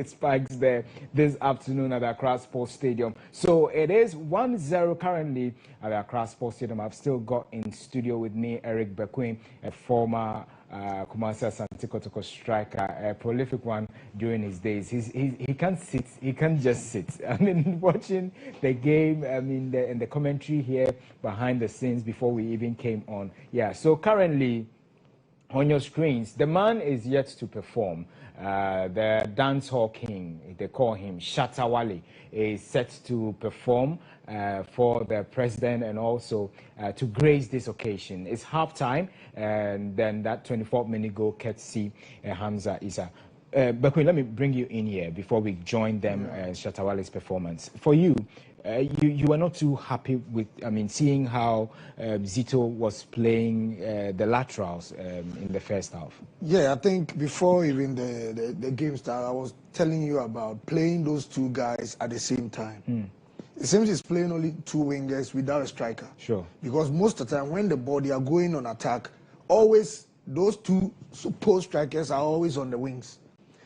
spikes there this afternoon at the Accra Sports Stadium. So it is 1-0 currently at the Accra Sports Stadium. I've still got in studio with me Eric Bequin, a former Kumasi Asante Kotoko striker, a prolific one during his days. He can't sit, he can't just sit. Watching the game, and the commentary here behind the scenes before we even came on. Yeah, so currently on your screens, the man is yet to perform. The dancehall king, they call him Shatawale, is set to perform for the president and also to grace this occasion. It's halftime, and then that 24-minute goal, Ketsi Hamza Issa. Bekwin, let me bring you in here before we join them, Shatawale's performance. For you, you were not too happy with, seeing how Zito was playing the laterals in the first half. Yeah, I think before even the game started, I was telling you about playing those two guys at the same time. It seems he's playing only two wingers without a striker. Sure. Because most of the time when the body are going on attack, always those two supposed strikers are always on the wings.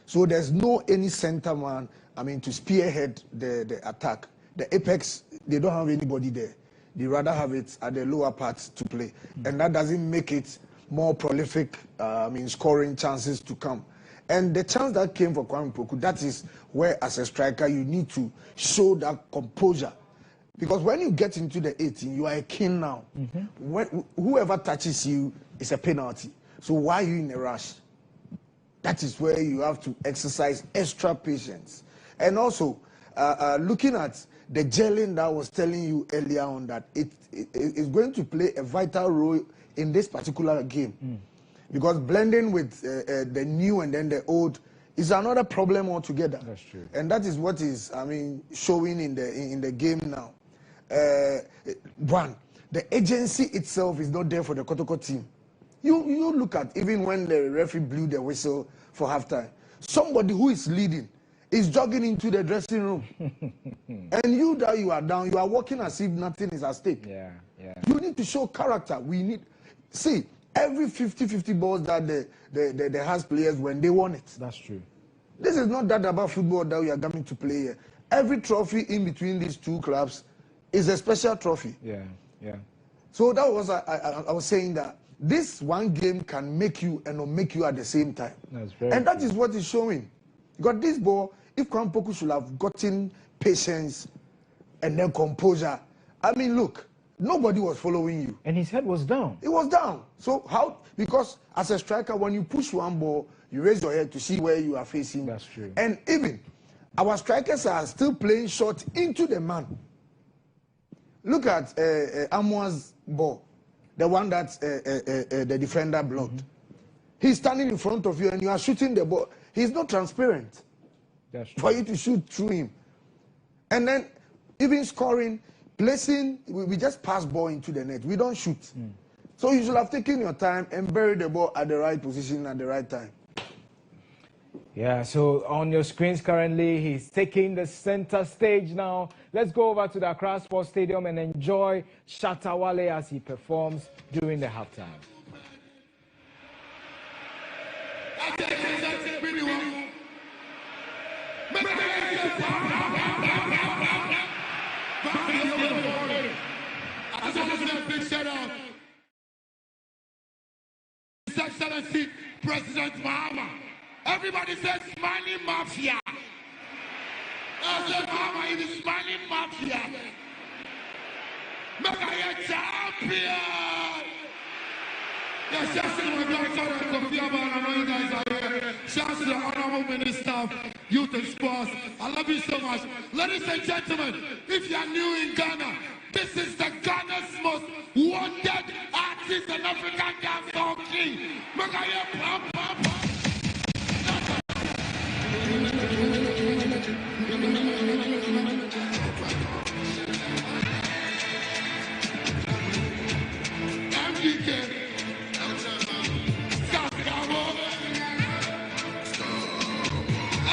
So there's no any center man, to spearhead the attack. The apex, they don't have anybody there. They rather have it at the lower parts to play. And that doesn't make it more prolific, scoring chances to come. And the chance that came for Kwame Poku, that is where as a striker you need to show that composure. Because when you get into the 18, you are a king now. When, whoever touches you is a penalty. So why are you in a rush? That is where you have to exercise extra patience. And also, looking at the gelling that I was telling you earlier on, that it is going to play a vital role in this particular game. Because blending with the new and then the old is another problem altogether. That's true. And that is what is, I mean, showing in the game now. One, the agency itself is not there for the Kotoko team. You look at even when the referee blew the whistle for halftime, somebody who is leading is jogging into the dressing room. And you are down, you are walking as if nothing is at stake. Yeah. You need to show character. See, every 50-50 balls that the Hearts players when they won it. That's true. This is not that about football that we are coming to play here. Every trophy in between these two clubs is a special trophy. Yeah. So that was I was saying that this one game can make you and not make you at the same time. That is what is showing. Because this ball, if Kwampoku should have gotten patience and then composure, I mean, look, nobody was following you. And his head was down. It was down. So how? Because as a striker, when you push one ball, you raise your head to see where you are facing. That's true. And even our strikers are still playing short into the man. Look at Amoa's ball, the one that the defender blocked. He's standing in front of you and you are shooting the ball. He's not transparent. That's true. For you to shoot through him. And then even scoring, placing, we just pass ball into the net. We don't shoot. So you should have taken your time and buried the ball at the right position at the right time. Yeah, so on your screens currently, he's taking the center stage now. Let's go over to the Accra Sports Stadium and enjoy Shatta Wale as he performs during the halftime. Big shout out. His Excellency President Mahama. Everybody says Smiling Mafia. I said Mahama is the Smiling Mafia. Make a champion. Yes, shouts to my grandfather, Kofi Aban. I know you guys are here. Shouts to the Honorable Minister of Youth and Sports. I love you so much. Ladies and gentlemen, if you are new in Ghana, this is the Ghana's most wanted artist and African dancehall king. Make a pam pam pam.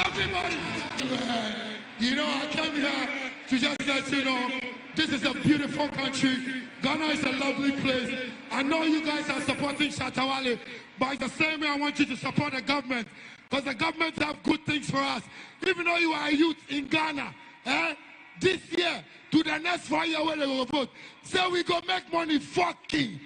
Everybody, you know, I come here to just let you know, this is a beautiful country. Ghana is a lovely place. I know you guys are supporting Shatta Wale, but it's the same way I want you to support the government, because the government have good things for us. Even though you are a youth in Ghana, this year, to the next 4 years when they will vote, say we go make money fucking.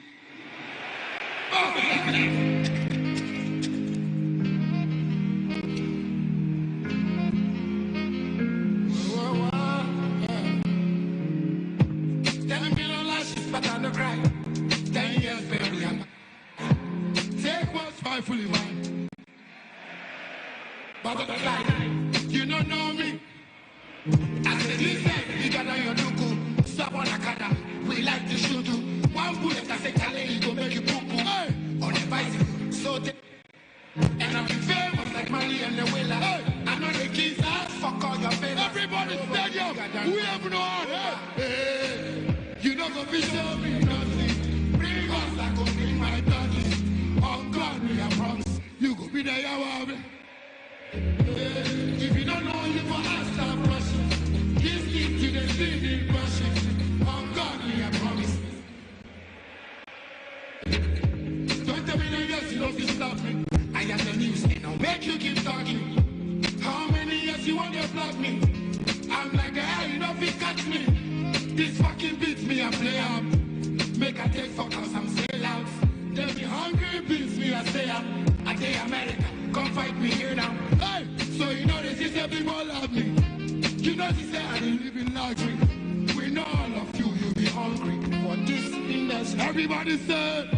Fully mine. But you don't know me. I said, listen, you got on your duku, stop on a kada. We like to shoot you. One bullet, I say, Charlie, you go make you poo poo. Hey. On a bicycle, so and I'm famous like Mali and the Willa. Hey. I know the kids are fuck all your face. Everybody stadium, we have no order. Hey. You know the vision, we nothing. Bring us, I go bring my daddy. Oh God, we are promised. You go be there, Yawa. If you don't know, you for us, stop rushing. This kid to the city, rushing. Oh God, we are promised. Don't tell me that yes, you don't stop me. I am the news, and I'll make you keep talking. How many years you want to block me? I'm like, hey, you don't fit catch me. This fucking beats me, I play up. Make a take for cause I'm sail out. They be hungry, beats me, I stay up. I say America, come fight me here now. Hey, so you know this is a people love me. You know this is I didn't live in luxury. We know all of you, you be hungry. For this industry, everybody say.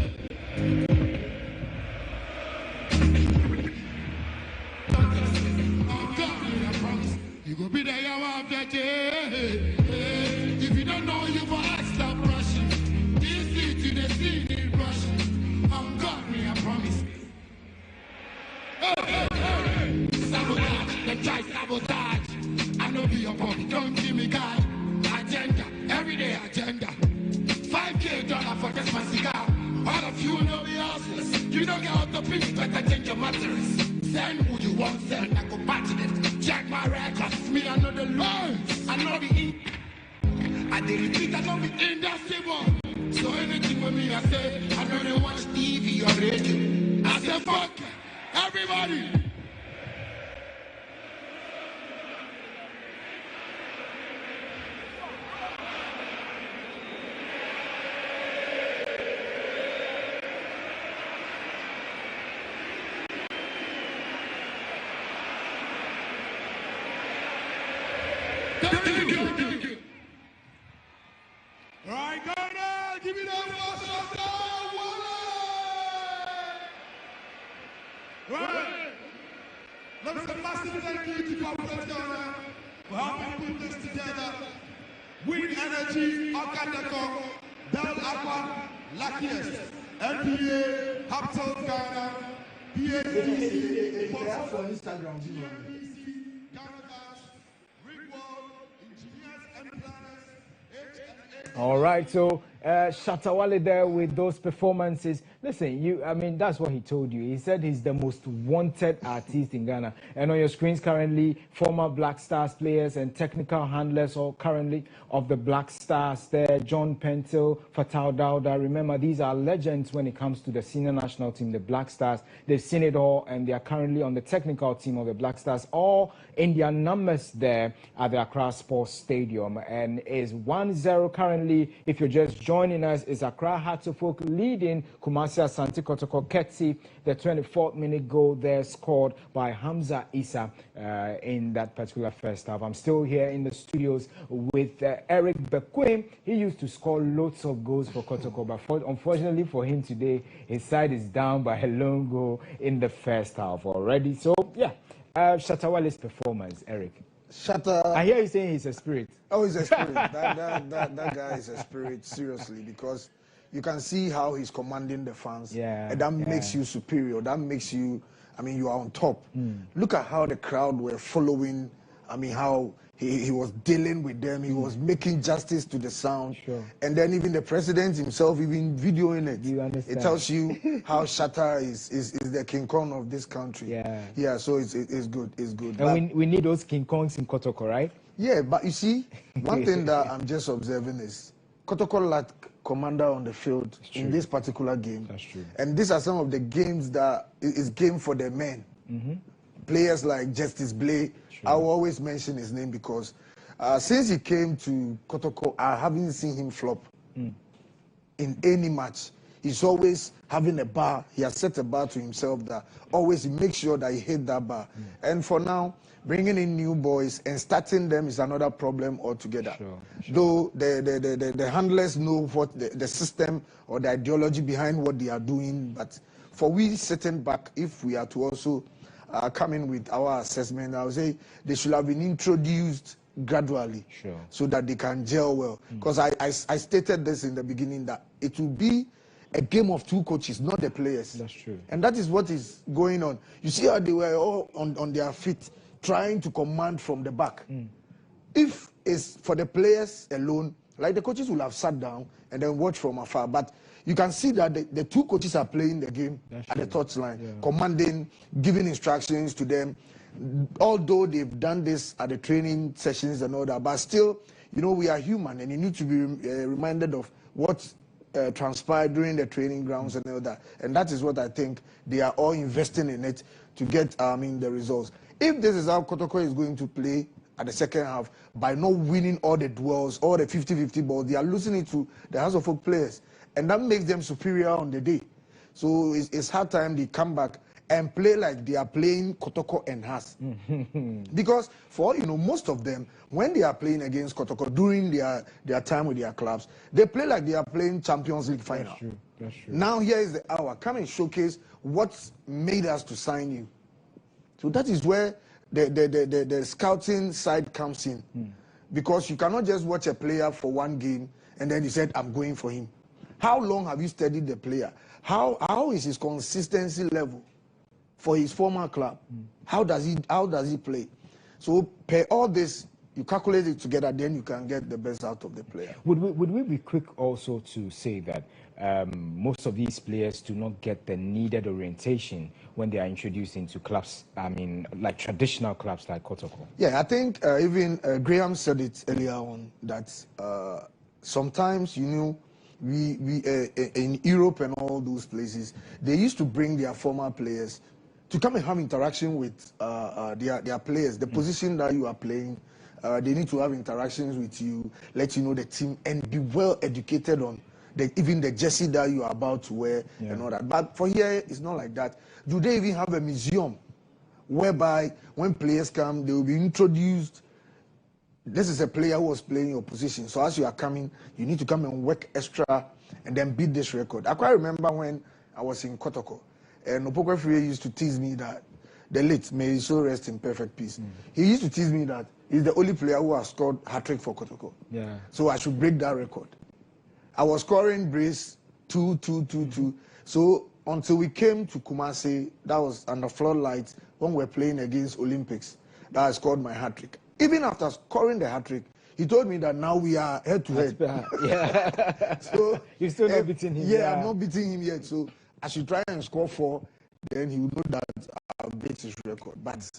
Oh God, I promise. You go be there, you want that day. If you don't know, you for us, stop rushing. This city, the city, rushing. I'm God, me, I promise. Hey, hey, hey. to finish, better change your mattress. Send who you want, send, I go back to them. Check my records, me, I know the lines. I know the ink. I did repeat, I know the industry. So anything with me, I say, I know they watch TV or radio. I say, fuck everybody. Thank you. Right, Ghana, give me that for Shatta Wale. Right. Let's a massive thank you to Corporate Ghana for helping put this together. Wind Energy, Kotoko, Bell Aqua, Luckiest, MPA, Haptels Ghana, BATC, for Instagram. All right, so Shatta Wale there with those performances. Listen, I mean, that's what he told you. He said he's the most wanted artist in Ghana. And on your screens currently, former Black Stars players and technical handlers all currently of the Black Stars there. John Pentil, Fatal Dauda. Remember, these are legends when it comes to the senior national team, the Black Stars. They've seen it all, and they are currently on the technical team of the Black Stars, all in their numbers there at the Accra Sports Stadium. And is 1-0 currently. If you're just joining us, is Accra Hearts of Oak leading Kumasi Asante Kotoko Ketsi. The 24th minute goal there scored by Hamza Issa in that particular first half. I'm still here in the studios with Eric Bekwem. He used to score loads of goals for Kotoko, but unfortunately for him today, his side is down by a lone goal in the first half already. So, yeah, Shatta Wale's performance, Eric. Shatta. I hear you saying he's a spirit. Oh, he's a spirit. that guy is a spirit, seriously, because you can see how he's commanding the fans. Yeah, and that makes you superior. That makes you, I mean, you are on top. Look at how the crowd were following, I mean, how he was dealing with them. He was making justice to the sound. Sure. And then even the president himself, even videoing it. You understand? It tells you how Shatta is the King Kong of this country. Yeah, so it's good. It's good. And we need those King Kongs in Kotoko, right? Yeah, but you see, one thing that I'm just observing is Kotoko lacked commander on the field in this particular game. That's true. And these are some of the games that is game for the men. Players like Justice Blay, I will always mention his name because since he came to Kotoko, I haven't seen him flop in any match. He's always having a bar. He has set a bar to himself that always he makes sure that he hit that bar. And for now, bringing in new boys and starting them is another problem altogether. Though the handlers know what the system or the ideology behind what they are doing, but for we sitting back, if we are to also come in with our assessment, I would say they should have been introduced gradually so that they can gel well. Because I stated this in the beginning that it will be a game of two coaches, not the players. That's true. And that is what is going on. You see how they were all on their feet, trying to command from the back. If it's for the players alone, like the coaches will have sat down and then watch from afar. But you can see that the two coaches are playing the game at the touchline, commanding, giving instructions to them. Although they've done this at the training sessions and all that, but still, you know, we are human and you need to be reminded of what transpired during the training grounds and all that. And that is what I think they are all investing in it to get the results. If this is how Kotoko is going to play at the second half, by not winning all the duels, all the 50-50 balls, they are losing it to the House of Folk players. And that makes them superior on the day. So it's hard time they come back and play like they are playing Kotoko and Has. Because for all you know, most of them, when they are playing against Kotoko during their time with their clubs, they play like they are playing Champions League final. That's true. That's true. Now here is the hour. Come and showcase what made us to sign you. So that is where the scouting side comes in. Because you cannot just watch a player for one game and then you said, I'm going for him. How long have you studied the player? How is his consistency level for his former club? How does he play? So per all this, you calculate it together, then you can get the best out of the player. Would we be quick also to say that most of these players do not get the needed orientation when they are introduced into clubs, I mean, like traditional clubs like Kotoko? Yeah, I think even Graham said it earlier on that sometimes, we in Europe and all those places, they used to bring their former players to come and have interaction with their players, the position that you are playing. They need to have interactions with you, let you know the team, and be well educated on even the jersey that you are about to wear and all that. But for here, it's not like that. Do they even have a museum whereby when players come, they will be introduced? This is a player who was playing your position. So as you are coming, you need to come and work extra and then beat this record. I quite remember when I was in Kotoko, and Opoko Free used to tease me that the late, may he so rest in perfect peace. He used to tease me that he's the only player who has scored hat-trick for Kotoko. Yeah. So I should break that record. I was scoring brace 2-2-2-2. So until we came to Kumasi, that was under floodlights when we were playing against Olympics, that I scored my hat-trick. Even after scoring the hat-trick, he told me that now we are head-to-head. Yeah. So you're still not beating him. Yeah, I'm not beating him yet. So I should try and score 4, then he will know that I'll break his record. But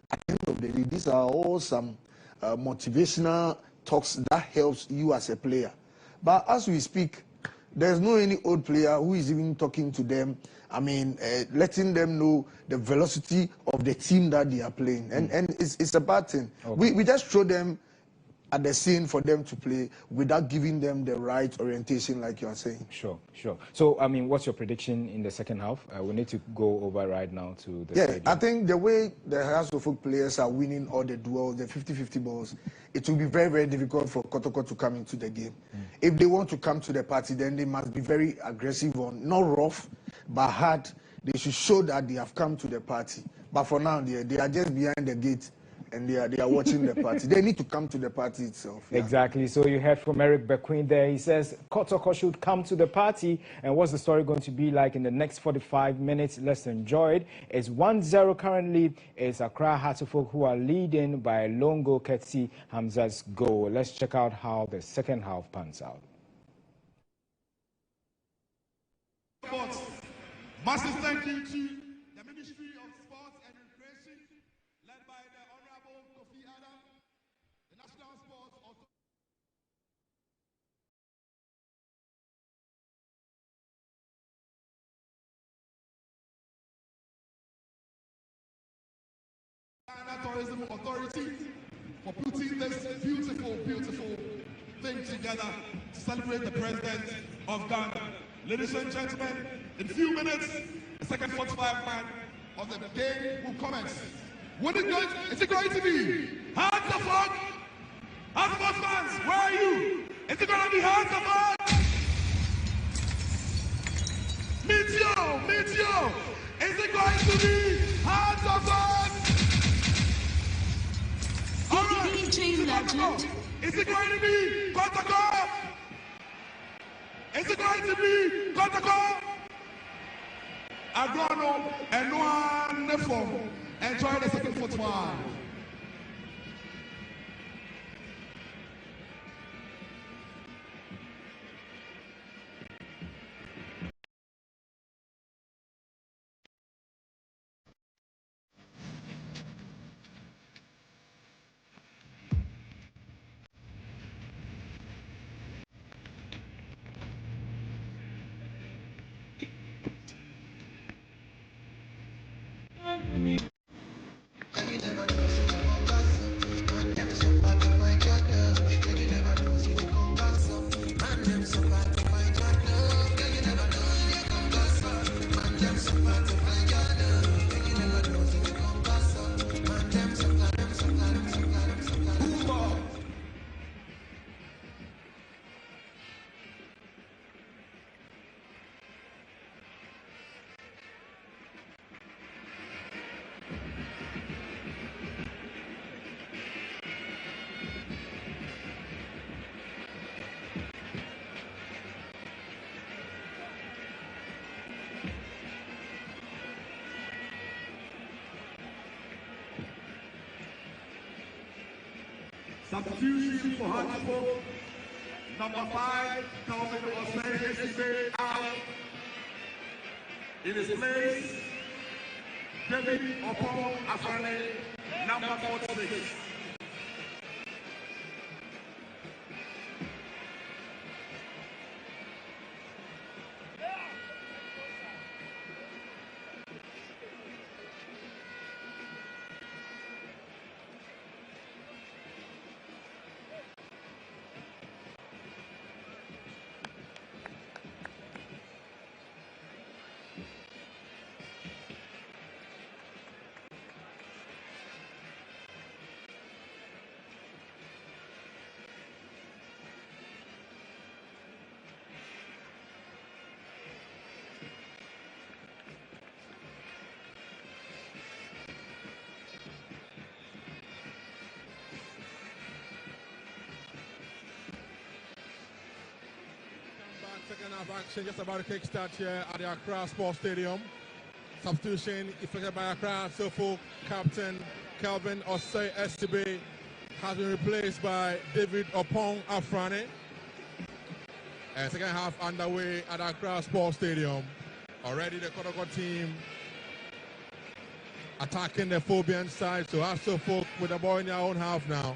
at the end of the day, these are all some motivational talks that helps you as a player. But as we speak, there's no any old player who is even talking to them. I mean, letting them know the velocity of the team that they are playing. And it's a bad thing. Okay. We just show them at the scene for them to play without giving them the right orientation, like you are saying. Sure. So, I mean, what's your prediction in the second half? We need to go over right now to the stadium. I think the way the House of Folk players are winning all the duels, the 50-50 balls, it will be very, very difficult for Kotoko to come into the game. If they want to come to the party, then they must be very aggressive, not rough, but hard. They should show that they have come to the party. But for now, they are just behind the gate, and they are watching the party. They need to come to the party itself. Yeah. Exactly. So you heard from Eric Bequin there. He says Kotoko should come to the party. And what's the story going to be like in the next 45 minutes? Let's enjoy it. It's 1-0 currently. It's Accra Heartofok who are leading by a lone goal courtesy Hamza's goal. Let's check out how the second half pans out. Massive thank you to the Ministry of Sports and Recreation, led by the Honorable Kofi Adam, the National Sports Authority. Tourism Authority for putting this beautiful thing together to celebrate the President of Ghana. Ladies and gentlemen, in a few minutes, the second 45 man of the game will commence. What is it going to be? Hands of fun? Hands of fans, where are you? Is it going to be hands of fun? Meet you. Is it going to be hands of fun? All right. Is it going to be Kotoko? Is it going to be Kotoko? Agrono and one form. Enjoy the second football. Substitution for Hartford. Number 5, Calvin Osei out. In his place, David Opon Afane, number 46. Second half action just about to kickstart here at the Accra Sports Stadium. Substitution effected by Accra Suffolk captain Calvin Osei Esibe has been replaced by David Opon Afrane. And second half underway at Accra Sports Stadium. Already the Kotoko team attacking the Phobian side. So Suffolk with the ball in their own half now.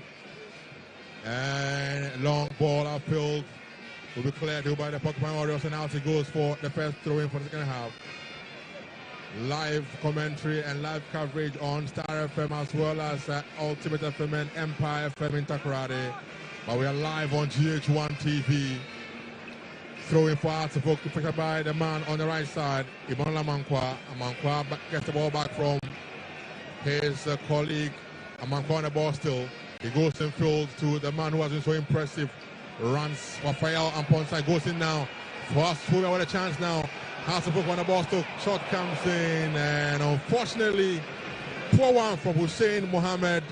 And long ball upfield will be cleared by the Porcupine Warriors, and out it goes for the first throw-in for the second half. Live commentary and live coverage on Star FM as well as Ultimate FM and Empire FM in Takoradi. But we are live on GH1 TV. Throwing for Artifook, picked by the man on the right side, Ibon Amankwa. Amankwa gets the ball back from his colleague. Amankwa on the ball still. He goes in field to the man who has been so impressive. Runs Rafael and Ponsai goes in now. For us, we have a chance now. Has to book on the ball, still shot comes in, and unfortunately, poor one from Hussein Mohammed.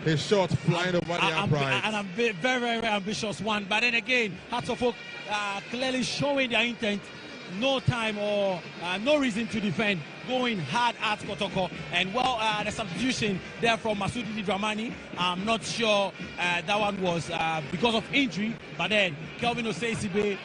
His shot flying over the upright. And a very, very ambitious one. But then again, Hartlepool clearly showing their intent. No time or no reason to defend. Going hard at Kotoko. And well, the substitution there from Masudi Dramani, I'm not sure that one was because of injury. But then Kelvin Osei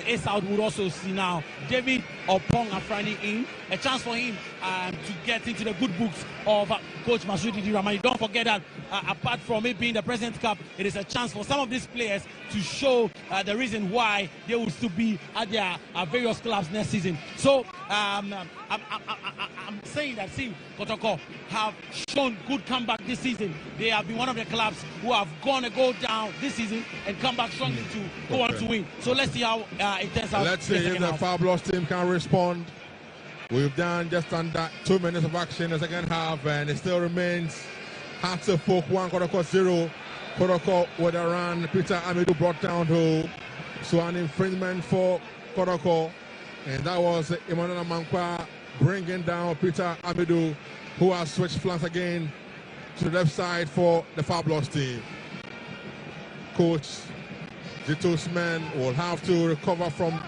Ace out would also see now David Opon Afrani in. A chance for him to get into the good books of Coach Masudi Dramani. Don't forget that apart from it being the President Cup, it is a chance for some of these players to show the reason why they will still be at their various clubs next season. So I'm saying that Kotoko have shown good comeback this season. They have been one of the clubs who have gone to go down this season and come back strongly to go on to win. So let's see how it turns out. Let's see if the Fabulous team can respond. We've done just under 2 minutes of action in the second half, and it still remains Hartlepool 1, Kotoko 0. Kotoko with a run. Peter Amidou brought down to so an infringement for Kotoko, and that was Emmanuel Mankwa bringing down Peter Amidou, who has switched flanks again to the left side for the Fabulous team. Coach Zito's men will have to recover from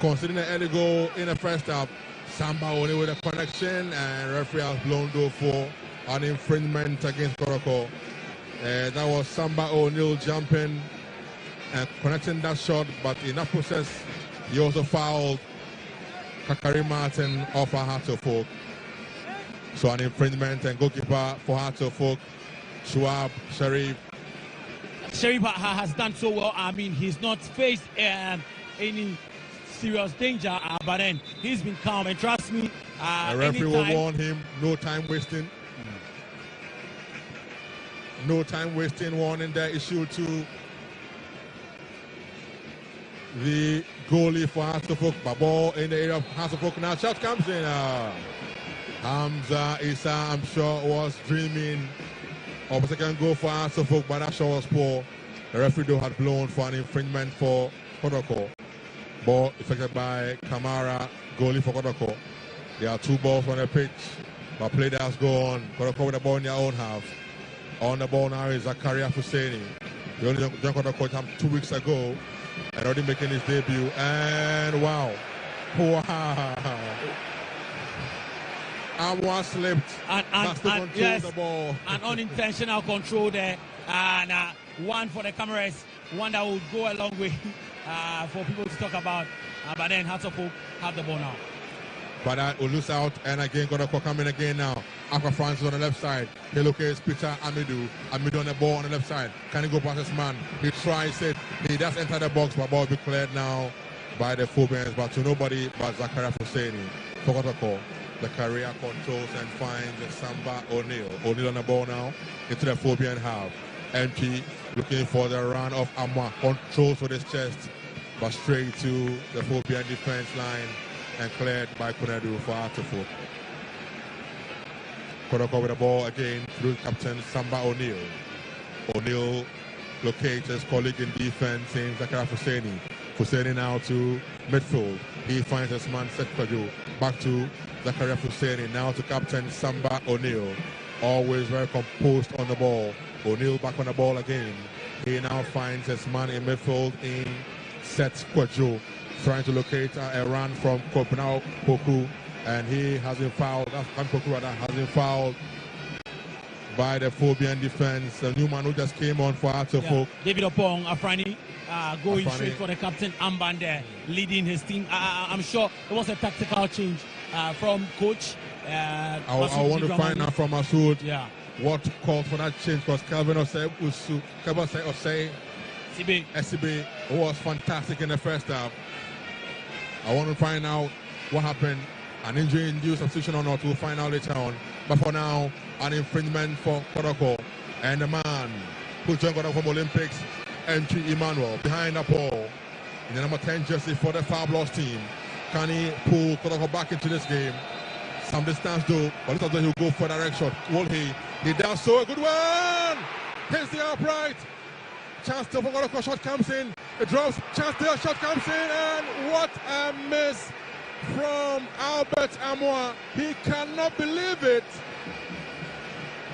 conceding an early goal in the first half. Samba only with a connection, and referee has blown though for an infringement against Kotoko. That was Samba O'Neill jumping and connecting that shot, but in that process, he also fouled Kakari Martin of Hartlepool. So an infringement, and goalkeeper for Hartlepool, Shuab Sharif. Sharif has done so well. I mean, he's not faced any serious danger, but then he's been calm, and trust me, the referee will warn him, no time wasting. No time wasting warning there issued to the goalie for Hartlepool. Ball in the area of Hartlepool. Now shot comes in. Hamza Issa, I'm sure, was dreaming of a second goal for Hartlepool, but that shot was poor. The referee though had blown for an infringement for Kotoko. Ball affected by Kamara, goalie for Kotoko. There are 2 balls on the pitch, but play does go on. Kotoko with the ball in their own half. On the ball now is Zakaria Husseini. The only young Kotoko came 2 weeks ago and already making his debut. And wow. Amwa slipped. Yes, the ball. An unintentional control there. And one for the cameras one that would go a long way for people to talk about. But then Hearts of Oak have the ball now. But will lose out, and again, Kotoko coming again now. Aqua Francis on the left side. He locates Peter Amidou. Amidou on the ball on the left side. Can he go past his man? He tries it. He does enter the box, but ball will be cleared now by the Phobians, but to nobody but Zakaria Husseini. For Kotoko, the career controls and finds Samba O'Neill. O'Neill on the ball now into the Phobian half. MP looking for the run of Amma. Controls with his chest, but straight to the Phobian defense line and cleared by Kunedu for Artefo. Kotoko with the ball again through captain Samba O'Neill. O'Neill locates his colleague in defense in Zakaria Husseini. Husseini now to midfield. He finds his man Seth Kwaju. Back to Zakaria Husseini. Now to captain Samba O'Neill. Always very composed on the ball. O'Neill back on the ball again. He now finds his man in midfield in Seth Kwaju. Trying to locate a run from Kopnao Poku. And he has been fouled. That's Poku rather has been fouled by the Phobian defense. The new man who just came on for Artefo. David Opong Afrani going straight for the captain Amban there, leading his team. I'm sure it was a tactical change from coach. I want to find out from Masoud what called for that change, because Calvin Osei SCB was fantastic in the first half. I want to find out what happened. An injury-induced substitution or not, we'll find out later on. But for now, an infringement for Kotoko. And the man who joined Kotoko from Olympics, Entry Emmanuel, behind the ball. In the number 10 jersey for the Fabulous team. Can he pull Kotoko back into this game? Some distance though, but little he'll go for a direct shot. Will he? He does so. A good one! Hits the upright. Chance still for Kotoko. Shot comes in. It drops. Chance still. Shot comes in. And what a miss from Albert Amoa. He cannot believe it.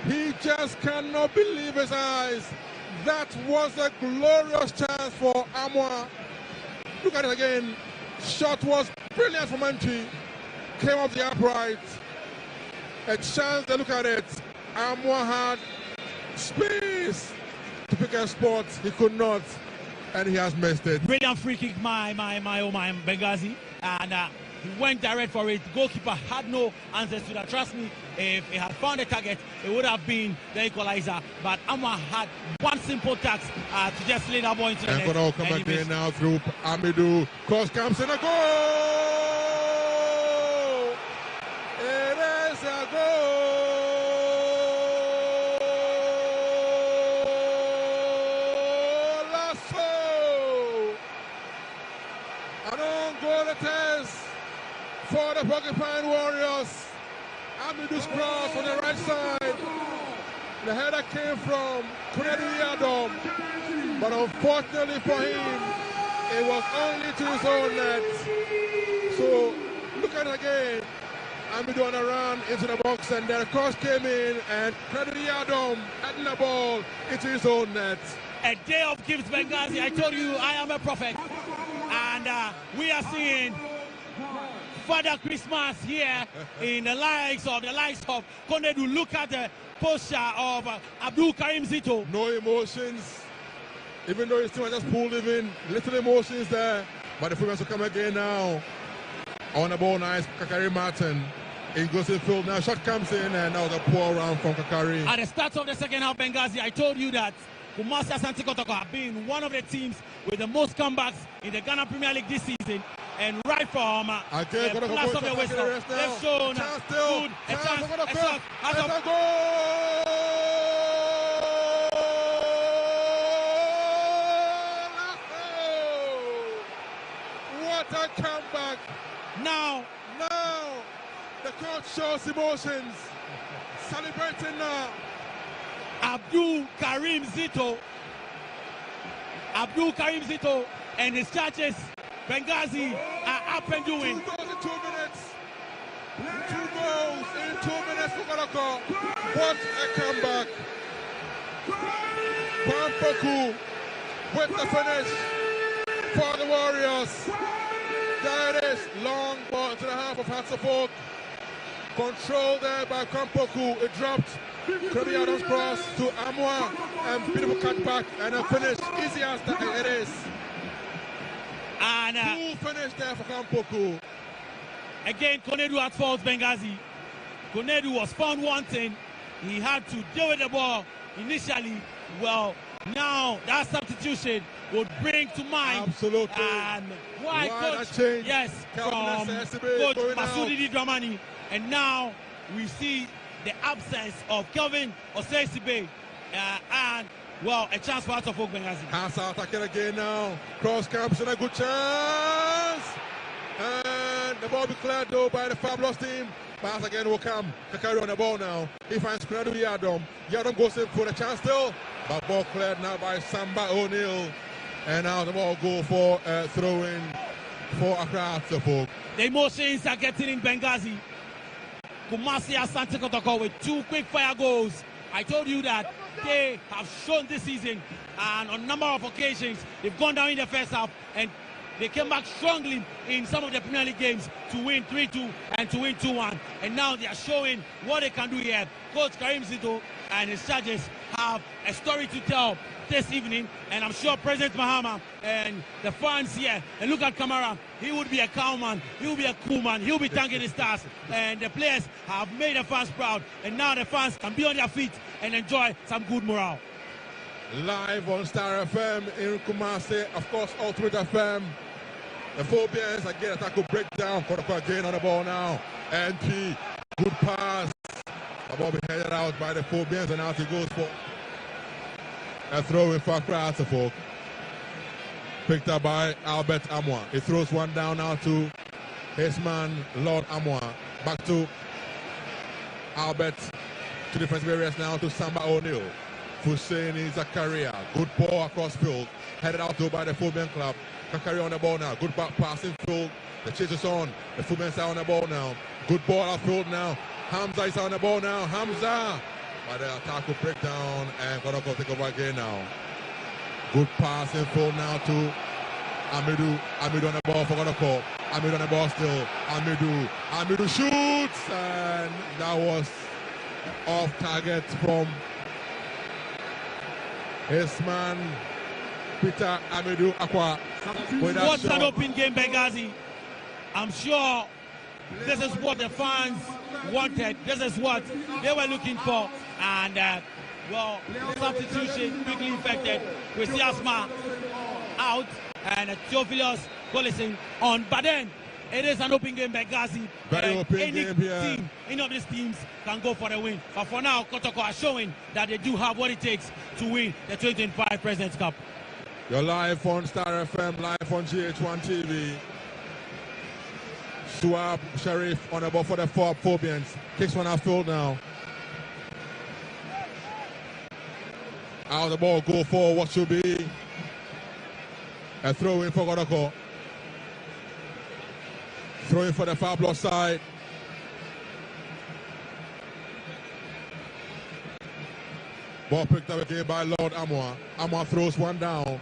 He just cannot believe his eyes. That was a glorious chance for Amoa. Look at it again. Shot was brilliant from Entry. Came off the upright. A chance to look at it. Amoa had space to pick a spot. He could not. And he has missed it. Brilliant free kick, my Benghazi. And he went direct for it. Goalkeeper had no answers to that. Trust me, if he had found a target, it would have been the equalizer. But Amma had one simple task to just lay that ball into the net. And Kotoko come again now through Amidou. Cross comes in, a goal! It is a goal! Lasso! An own goal it is for the Porcupine Warriors. Amidou's cross on the right side. The header came from Kunedu Yadom, but unfortunately for him, it was only to his own net. So look at it again. Amidou on a run into the box, and the cross came in, and Kunedu Yadom heading the ball into his own net. A day of gifts, Benghazi. I told you I am a prophet, and we are seeing Father Christmas here in the likes of Kunedu. Look at the posture of Abdul Karim Zito. No emotions, even though his team just pulled him in. Little emotions there, but the Phobians will come again now. On the ball, nice. Kakari Martin in goes in field now. Shot comes in, and that was a poor round from Kakari. At the start of the second half, Benghazi, I told you that Kumasi Asante Kotoko have been one of the teams with the most comebacks in the Ghana Premier League this season. And right from the plus of the whistle, they've shown good a shot, has a goal! What a comeback! Now, the coach shows emotions. Celebrating now. Abdul Karim Zito and his charges, Benghazi, are up and doing. 2 goals in 2 minutes. 2 goals in 2 minutes for Kotoko. What a comeback. Pampoku with the finish for the Warriors. There it is. Long ball into the half of Hearts of Oak. Controlled there by Pampoku. It dropped Kirby Adams cross to Amwa, and beautiful cut back, and a finish, easy as it is. And Full finish there for Kampoku. Again, Konedu at fault, Benghazi. Konedu was found wanting. He had to deal with the ball initially. Well, now that substitution would bring to mind. Absolutely. And why coach? Yes, from Coach Masudi Dramani. And now we see the absence of Kelvin Osesibe. And, well, a chance for Atofok Benghazi. Hansa attacking again now. Cross camps and a good chance. And the ball be cleared though by the fabulous team. Pass again will come. Kakari on the ball now. He finds Kunadu Yadom. Yadom goes in for the chance still. But ball cleared now by Samba O'Neill. And now the ball go for throwing for Accra Atofok. The emotions are getting in Benghazi. Kumasi Asante Kotoko with 2 quick fire goals. I told you that they have shown this season, and on a number of occasions they've gone down in the first half and they came back strongly in some of the Premier League games to win 3-2 and to win 2-1. And now they are showing what they can do here. Coach Karim Zito and his charges have a story to tell this evening, and I'm sure President Mahama and the fans here, and look at Kamara, he would be a calm man, he will be a cool man, he will be thanking the stars, and the players have made the fans proud, and now the fans can be on their feet and enjoy some good morale. Live on Star FM in Kumasi, of course, Ultimate FM. The Phobians again attack will break down. Kotoko again on the ball now. NP, good pass. The ball be headed out by the Phobians, and out he goes for a throw in for Accra Atofok. Picked up by Albert Amwa. He throws one down now to his man, Lord Amwa. Back to Albert. To defensive areas now to Samba O'Neill. Husseini Zakaria. Good ball across field. Headed out to by the Phobian club. Zakaria on the ball now. Good back pass in field. The chase is on. The Phobians are on the ball now. Good ball outfield now. Hamza is on the ball now. Hamza. But the attack will break down and Kotoko take over again now. Good pass in field now to Amidu. Amidu on the ball for Kotoko. Amidu on the ball still. Amidu shoots, and that was off target from his man Peter Amidu Akwa. What's an open game, Benghazi? I'm sure this is what the fans wanted. This is what they were looking for. And, well, substitution quickly effected. We see Asma out and Theophilus Collison on. But then, it is an open game, Benghazi. Very open game here. Any of these teams can go for the win. But for now, Kotoko are showing that they do have what it takes to win the 2025 President's Cup. You're live on Star FM, live on GH1 TV. Suab Sharif on the ball for the Phobians. Kicks one outfield now. Out the ball, go for what should be a throw in for Kotoko. Throw in for the far block side. Ball picked up again by Lord Amwa. Amwa throws one down.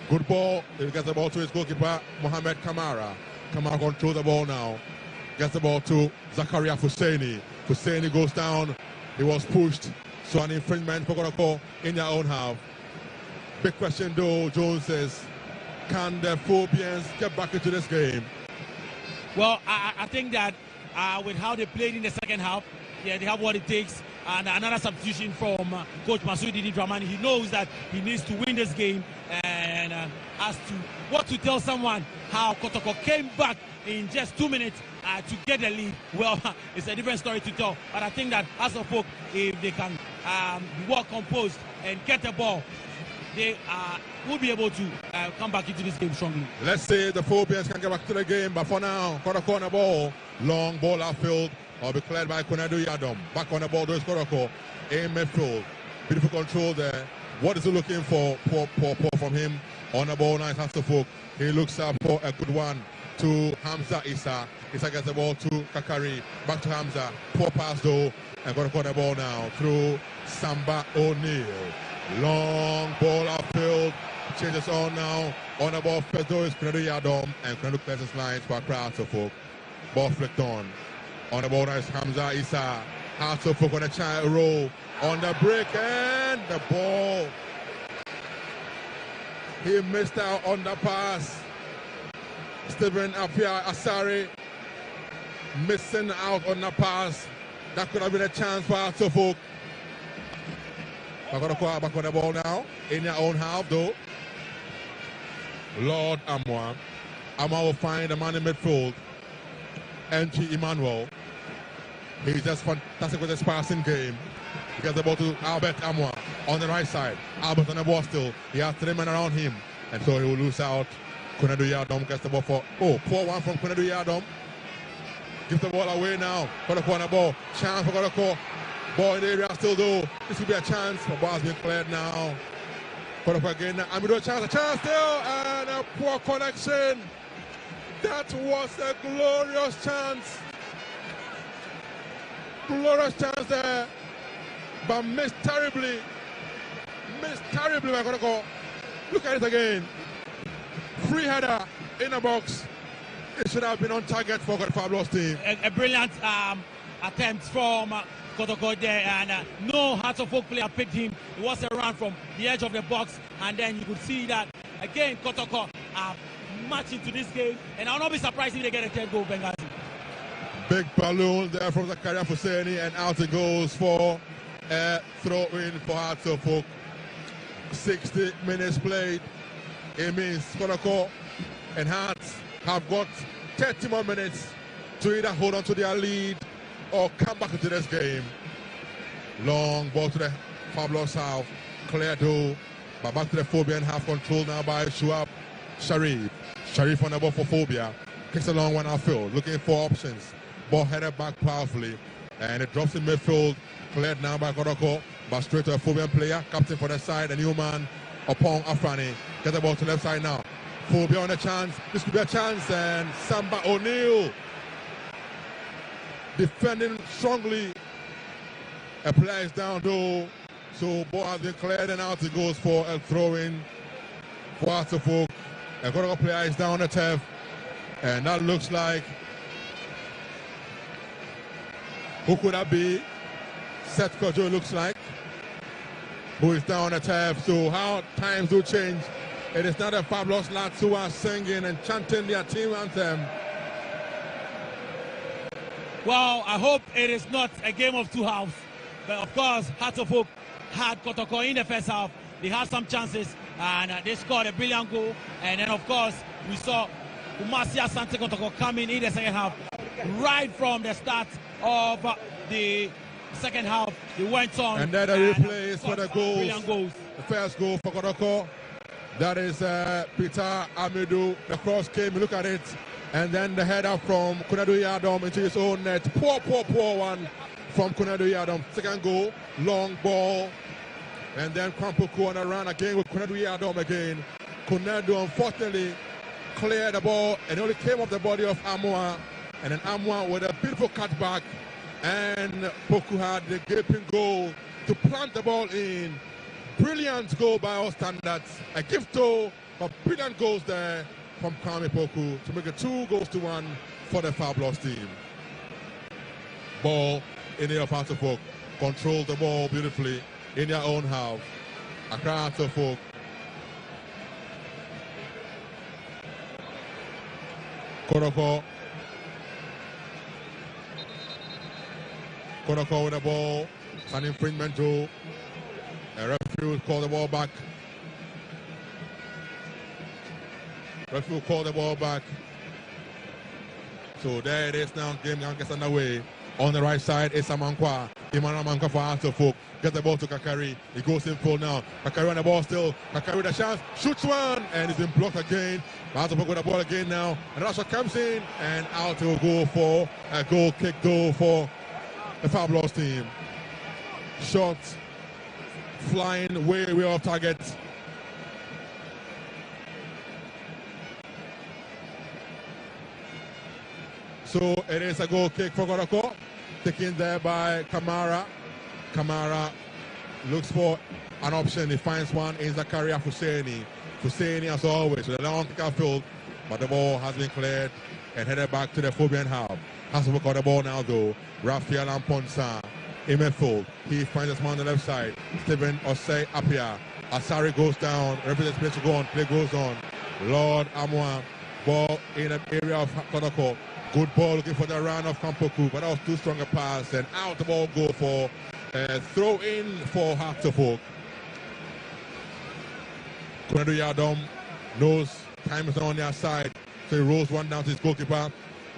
Good ball. He gets the ball to his goalkeeper, Mohamed Kamara. Kamara controls the ball now. Gets the ball to Zakaria Husseini. Husseini goes down. He was pushed. So an infringement for Kotoko in their own half. Big question though, Jones says, can the Phobians get back into this game? Well, I think that with how they played in the second half, yeah, they have what it takes. And another substitution from Coach Masudi Dramani. He knows that he needs to win this game. And as to what to tell someone, how Kotoko came back in just 2 minutes to get the lead, well, it's a different story to tell. But I think that as a folk, if they can be well composed and get the ball, they will be able to come back into this game strongly. Let's say the Phobians can get back to the game, but for now, Kotoko on the ball. Long ball outfield. Will be cleared by Kunadu Yadom. Back on the ball, there's Kotoko in midfield. Beautiful control there. What is he looking for from him? On the ball, nice Hasselfolk. He looks up for a good one to Hamza Issa. Issa gets the ball to Kakari. Back to Hamza. Poor pass though. And Kotoko on the ball now through Samba O'Neill. Long ball outfield. Changes on now. On the ball, first though is Kunadu Yadom. And Kunadu clears his lines for Accra Hasselfolk. Ball flicked on. On the ball, nice Hamza Issa. Hartlepool on a child roll on the break and the ball. He missed out on the pass. Stephen Apia Asari missing out on the pass. That could have been a chance for Hartlepool. We're going to call back on the ball now. In your own half though. Lord Amwa. Amwa will find the man in midfield. NG Emmanuel. He's just fantastic with his passing game. He gets the ball to Albert Amwa on the right side. Albert on the ball still. He has 3 men around him. And so he will lose out. Kunadu Yadom gets the ball for, poor one from Kunadu Yadom. Gives the ball away now. Kotoko on the ball. Chance for Kotoko. Ball in the area still though. This could be a chance. The ball has been cleared now. Kotoko again. Amido a chance still. And a poor connection. That was a glorious chance. Glorious chance there. But missed terribly. Missed terribly by Kotoko. Look at it again. Free header in the box. It should have been on target for Fabulous team. A brilliant attempt from Kotoko there, and no Hartlepool player picked him. It was a run from the edge of the box, and then you could see that again Kotoko are much into this game, and I'll not be surprised if they get a 10th goal, Benghazi. Big balloon there from Zakaria Fuseni, and out it goes for a throw-in for Hartlepool. 60 minutes played. It means Kotoko and Hearts have got 30 more minutes to either hold on to their lead or come back into this game. Long ball to the Fabulous half. Clear though, but back to the Phobia and half control now by Shuab Sharif. Sharif on the ball for Phobia. Kicks a long one outfield, looking for options. Ball headed back powerfully, and it drops in midfield. Cleared now by Kotoko, but straight to a Phobian player. Captain for the side, a new man, Opong Afrani. Get the ball to left side now. Phobia on a chance. This could be a chance, and Samba O'Neill defending strongly. A player is down though, so ball has been cleared, and out it goes for a throw-in for Hartlepool. A Kotoko player is down the turf, and that looks like, who could that be? Seth Kojo looks like, who is down the turf. So how times do change. It is not the Fabulous lads who are singing and chanting their team anthem. Well, I hope it is not a game of two halves. But of course, Hartlepool had Kotoko in the first half. They had some chances, and they scored a brilliant goal. And then, of course, we saw Kumasi Asante Kotoko coming in the second half. Right from the start of the second half, they went on. And then the replay is for the goals. Brilliant goals. The first goal for Kotoko. That is Peter Amidou. The cross came, look at it. And then the header from Kunadu Yadom into his own net. Poor one from Kunadu Yadom. Second goal, long ball. And then Kwampuku on a run again with Kunadu Yadom again. Kunadu unfortunately cleared the ball and only came off the body of Amwa. And then Amwa with a beautiful cutback. And Poku had the gaping goal to plant the ball in. Brilliant goal by all standards. A gift of brilliant goals there from Kwame Poku to make it 2-1 for the Fabulous team. Ball in the Hartlepool. Control the ball beautifully in their own half. Accra Hartlepool. Kotoko. Kotoko with the ball. It's an infringement rule. A referee will call the ball back. Referee will call the ball back. So there it is now. Game gets underway. On the right side is Amankwa. Emmanuel Amankwa for Hartlepool. Get the ball to Kakari. He goes in full now. Kakari on the ball still. Kakari with a chance. Shoots one. And it's been blocked again. Hartlepool with the ball again now. And Rasha comes in. And out will go for a goal kick goal for the Fabulous team. Shot flying way off target. So it is a goal kick for Kotoko. Taken there by Kamara. Kamara looks for an option. He finds one in Zakaria Fuseni. Fuseni, as always, with a long kick field, but the ball has been cleared and headed back to the Phobian half. Has to work on the ball now, though. Rafael Amponsa in midfield. He finds his man on the left side. Stephen Osei Apia. Asari goes down. Represents place to go on. Play goes on. Lord Amwa. Ball in the area of Kotoko. Good ball looking for the run of Kampoku, but that was too strong a pass. And out the ball go for throw in for Kotoko. Kunadu Yadom knows time is on their side. So he rolls one down to his goalkeeper,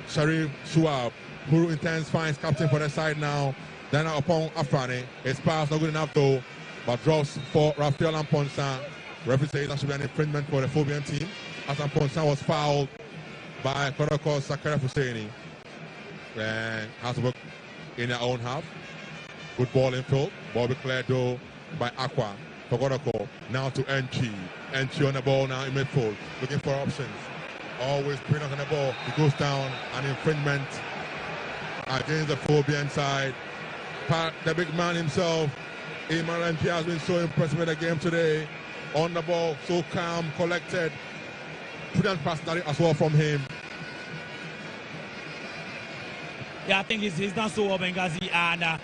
Sharif Shuab, who intends finds captain for the side now. Then upon Afrani, his pass not good enough though, but draws for Rafael Amponsa. Referee says that should be an infringement for the Phobian team, as Amponsa was fouled by Kotoko Sakara Husseini. And has to work in their own half. Good ball in field. Ball declared though by Aqua for Kotoko. Now to Enchi. Enchi on the ball now in midfield, looking for options. Always brilliant on the ball. He goes down, an infringement against the Phobian side. The big man himself, Emmanuel Enchi, has been so impressive in the game today. On the ball, so calm, collected. Brilliant personality as well from him. Yeah, I think he's done so well, Benghazi, and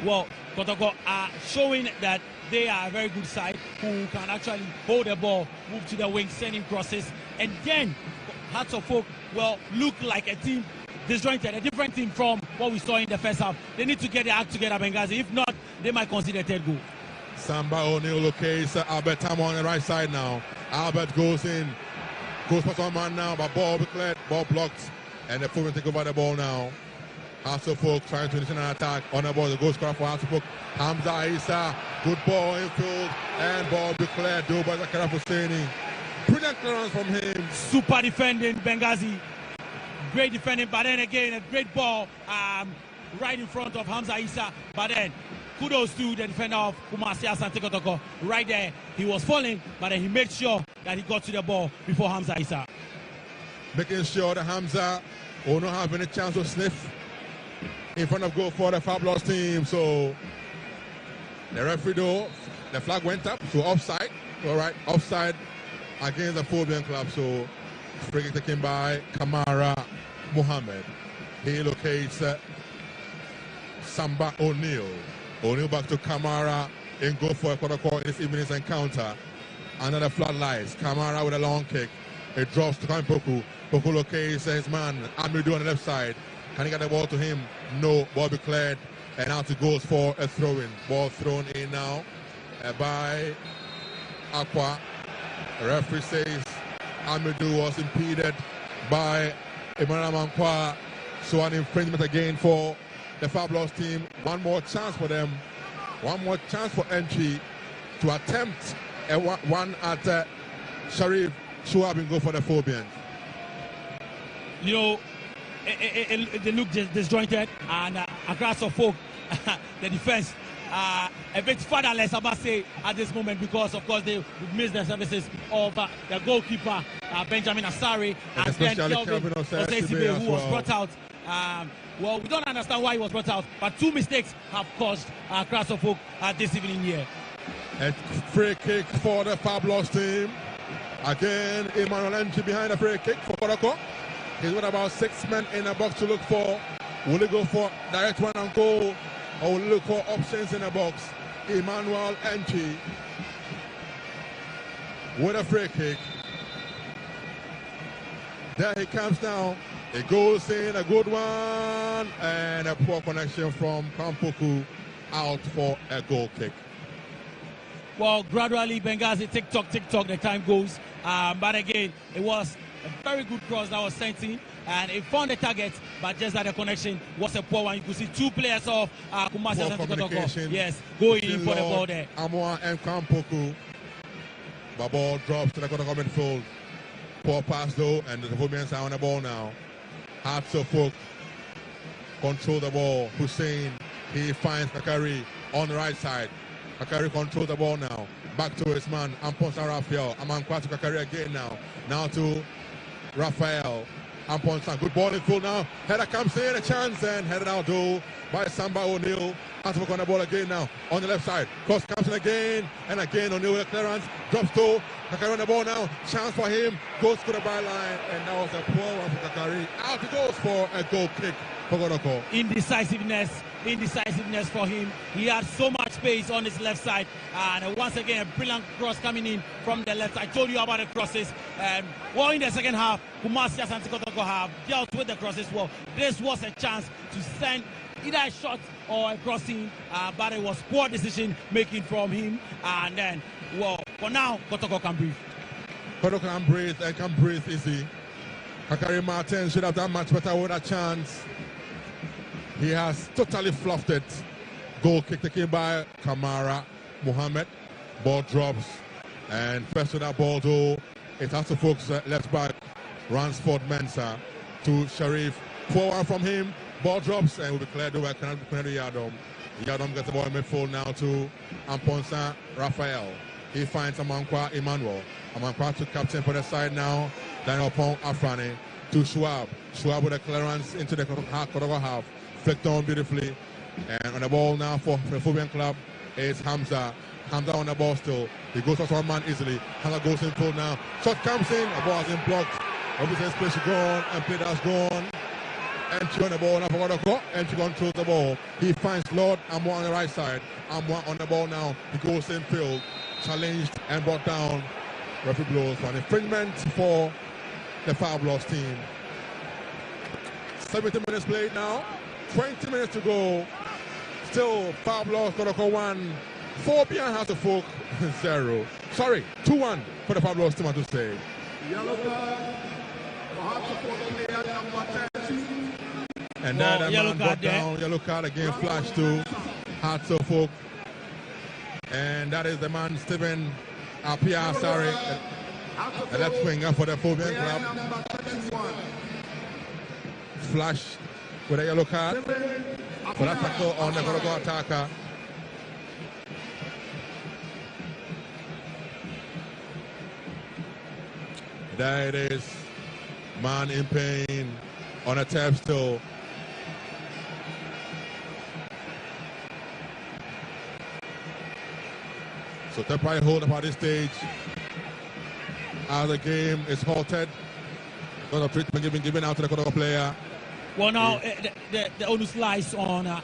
well, Kotoko are showing that they are a very good side who can actually hold the ball, move to the wing, sending crosses, and then Hearts of Folk, well, look like a team disjointed, a different team from what we saw in the first half. They need to get their act together, Benghazi. If not, they might consider a third goal. Samba O'Neill locates Albert Tam on the right side now. Albert goes in, goes past one man now, but ball declared, ball blocked, and the Fulham take over the ball now. Hearts of Folk trying to initiate an attack on the ball. The goal scorer for Hearts of Folk, Hamza Isa. Good ball infield, and ball declared though by Zakara Husseini. Brilliant clearance from him. Super defending, Benghazi. Great defending, but then again, a great ball right in front of Hamza Isa. But then, kudos to the defender of Kumasi Asante Kotoko. Right there, he was falling, but then he made sure that he got to the ball before Hamza Isa. Making sure that Hamza will not have any chance to sniff in front of goal for the Fabulous team. So, the referee though, the flag went up, so offside. All right, offside against the Phobian club. So free kick taken by Kamara Mohammed. He locates Samba O'Neill. O'Neill back to Kamara in goal for Kotoko in this evening's encounter. Another floodlights. Kamara with a long kick. It drops to Kampoku. Poku locates his man Amidu on the left side. Can he get the ball to him? No. Ball declared. And out it goes for a throw-in. Ball thrown in now by Aqua. The referee says Amidu was impeded by Emmanuel Mankwa. So an infringement again for the Fabulous team. One more chance for them. One more chance for entry to attempt a one at Sharif Shuab and go for the Phobians. You know, they look disjointed, and across of folk, the defense a bit fatherless, I must say, at this moment, because of course they missed the services of the goalkeeper Benjamin Asari, and then Kelvin Osesibe, who was brought out. Well, we don't understand why he was brought out, but two mistakes have caused Crash of Folk this evening here. A free kick for the Fabulous team. Again, Emmanuel Enchi behind the free kick for Kotoko. He's got about 6 men in the box to look for. Will he go for direct one and goal, or will he look for options in the box? Emmanuel Enchi with a free kick. There he comes now. It goes in, a good one, and a poor connection from Kampoku, out for a goal kick. Well, gradually, Benghazi, tick-tock, the time goes. But again, it was a very good cross that was sent in, and it found the target, but just that the connection was a poor one. You could see two players of Kumasi and Kotoko, yes, going in for the ball there. Amwa and Kampoku. The ball drops to the Kotoko midfield. Poor pass though, and the Phobians are on the ball now. Hearts of Folk control the ball. Hussein, he finds Kakari on the right side. Kakari controls the ball now. Back to his man, Amponsa Raphael. Amankwa to Kakari again now. Now to Raphael. Amponsa, good ball in full now. Header comes in, a chance, and headed out though by Samba O'Neill. Hearts of Folk on the ball again now. On the left side. Cross comes in again, and again O'Neill with a clearance. Drops to Kakari on the ball now. Chance for him. Goes to the byline, and that was a poor one for Kakari. Out he goes for a goal kick for Kotoko. Indecisiveness for him. He had so much space on his left side, and once again a brilliant cross coming in from the left. I told you about the crosses. Well, in the second half, Kumasi and Kotoko have dealt with the crosses well. This was a chance to send either a shot or a crossing, but it was poor decision making from him. And then, well, for now, Kotoko can breathe. Kotoko can breathe and can breathe easy. Kakari Martin should have done much better with a chance. He has totally fluffed it. Goal kick taken by Kamara Mohammed. Ball drops. And first with that ball, though, it has to focus left back Ransford Mensah to Sharif. 4-1 from him. Ball drops and will be cleared over. Cannot be cleared to Yadom. Yadom gets the ball in midfield now to Amponsa Raphael. He finds Amankwa Emmanuel. Amankwa to captain for the side now. Then upon Afrani to Schwab. Schwab with a clearance into the Kotoko half. Flicked on beautifully. And on the ball now for the Phobian club is Hamza. Hamza on the ball still. He goes off one man easily. Hamza goes in full now. Shot comes in. The ball has been blocked. Obviously, space is gone. And play that's gone. Entry on the ball now for Kotoko. Entry controls the ball. He finds Lord Amwa on the right side. Amwa on the ball now. He goes in field. Challenged and brought down. Referee blows for an infringement for the Fabulous team. 70 minutes played now. 20 minutes to go. Still Fabulous Kotoko 1. 4 behind House of Folk 0. Sorry, 2-1 for the Fabulous team to say. Yellow card for House of Folk player number 32. And then the man brought down. Yellow card again flashed to Hearts of Folk. And that is the man Stephen Apia, sorry, a left winger for the Phobian club. Flash with a yellow card for that tackle on the Kotoko attacker. There it is. Man in pain on a tap still. So temporary hold up at this stage as the game is halted. A lot of treatment given out to the Kotoko player. Well, now the onus lies on our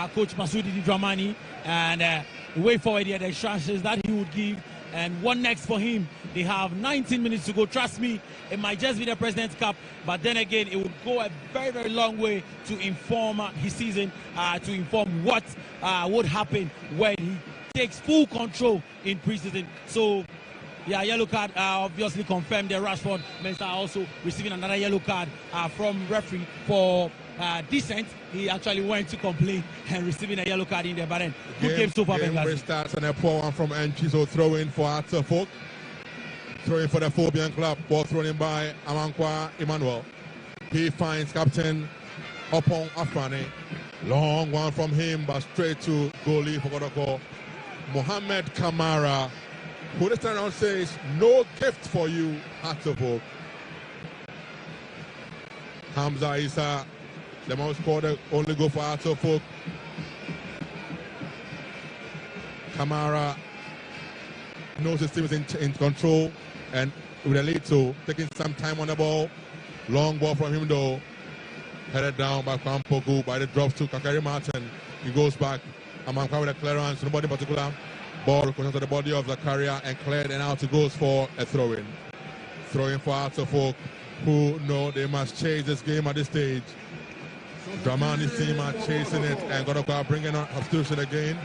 coach Masudi Dramani, and the way forward here, the chances that he would give. And one next for him. They have 19 minutes to go. Trust me, it might just be the President's Cup, but then again, it would go a very, very long way to inform his season, to inform what would happen when he takes full control in preseason. So, yeah, yellow card obviously confirmed that Rashford Mensah also receiving another yellow card from referee for dissent. He actually went to complain and receiving a yellow card in there, but then good game so far. Game restarts and a poor one from Entry, so throw in for Arthur Folk. Throw in for the Phobian club. Ball thrown in by Amankwa Emmanuel. He finds captain Opong Afrani. Long one from him, but straight to goalie for Kotoko. Mohammed Kamara, who this time around says, no gift for you, Arthur Folk. Hamza Isa, the most scored only go for Arthur Folk. Kamara knows his team is in control and with a lead, so taking some time on the ball. Long ball from him though. Headed down by Kwampogu by the drops to Kakari Martin. He goes back. Amankwa with a clearance, nobody in particular. Ball goes to the body of Zakaria and cleared, and out it goes for a throw-in. Throw-in for Arthur Folk, who know they must chase this game at this stage. Dramani's team are chasing it and Kotoko bringing on substitution again.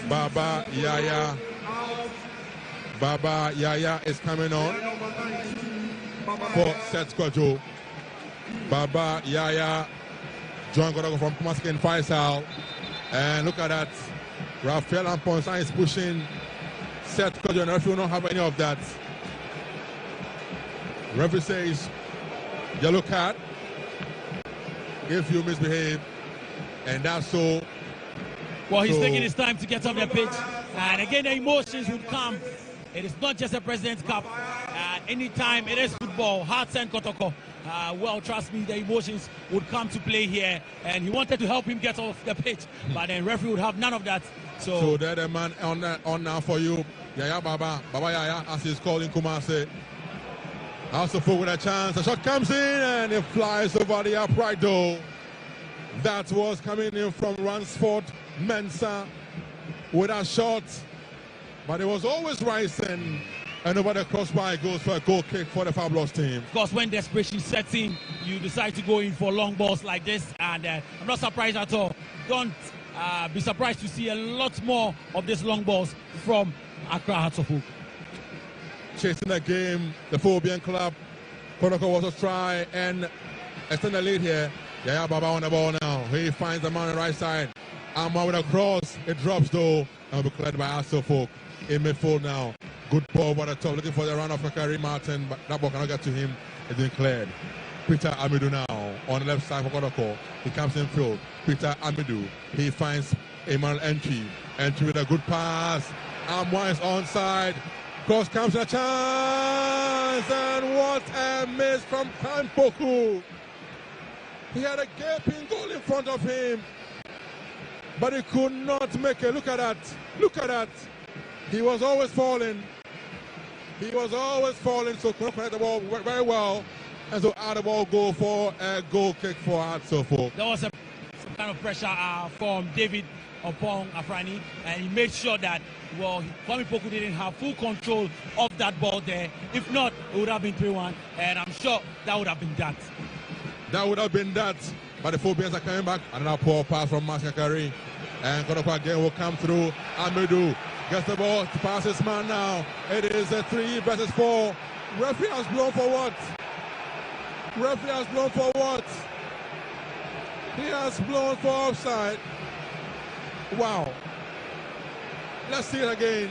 Baba Yaya is coming on for Seth Kojo. Baba Yaya join Kotoko from Kumasi and Faisal. And look at that. Raphael Amponsa is pushing Seth Kojo, and the referee will not have any of that. Referee says yellow card if you misbehave, and that's so. Well, he's taking his time to get off the pitch, and again the emotions would come. It is not just a President's Cup. Anytime it is football, Hearts and Kotoko. Well, trust me, the emotions would come to play here, and he wanted to help him get off the pitch, but then referee would have none of that. So there the man on now for you, Yaya Baba Yaya, as he's called in Kumasi. Also full with a chance. The shot comes in and it flies over the upright though. That was coming in from Ransford Mensah with a shot. But it was always rising. And over the crossbar goes for a goal kick for the Fabulous team. Of course, when desperation sets in, you decide to go in for long balls like this. And I'm not surprised at all. Don't be surprised to see a lot more of these long balls from Accra Hearts of Oak. Chasing the game, the Phobian club. Kotoko was to try and extend the lead here. Yaya Baba on the ball now. He finds the man on the right side. Amma with a cross. It drops though. And will be cleared by Hearts of Oak in midfield now. Good ball over the top. Looking for the run of Kakari Martin. But that ball cannot get to him. It's been cleared. Peter Amidou now on the left side for Kotoko. He comes in field. Peter Amidou. He finds Emmanuel Entry. Entry with a good pass. Amwa is onside. Cross comes a chance. And what a miss from Kampoku. He had a gaping goal in front of him. But he could not make it. Look at that. Look at that. He was always falling. He was always falling. So could not connect the ball very well. And so out the ball go for a goal kick for Hearts of Oak. There was some kind of pressure from David upon Afrani, and he made sure that, well, Kwame Poku didn't have full control of that ball there. If not, it would have been 3-1, and I'm sure that would have been that. That would have been that. But the Phobians are coming back. Another poor pass from Maskakari. And Kotoko again will come through. Amidou gets the ball to pass his man now. It is a 3 versus 4. Referee has blown for what? Referee has blown for what? He has blown for offside. Wow. Let's see it again.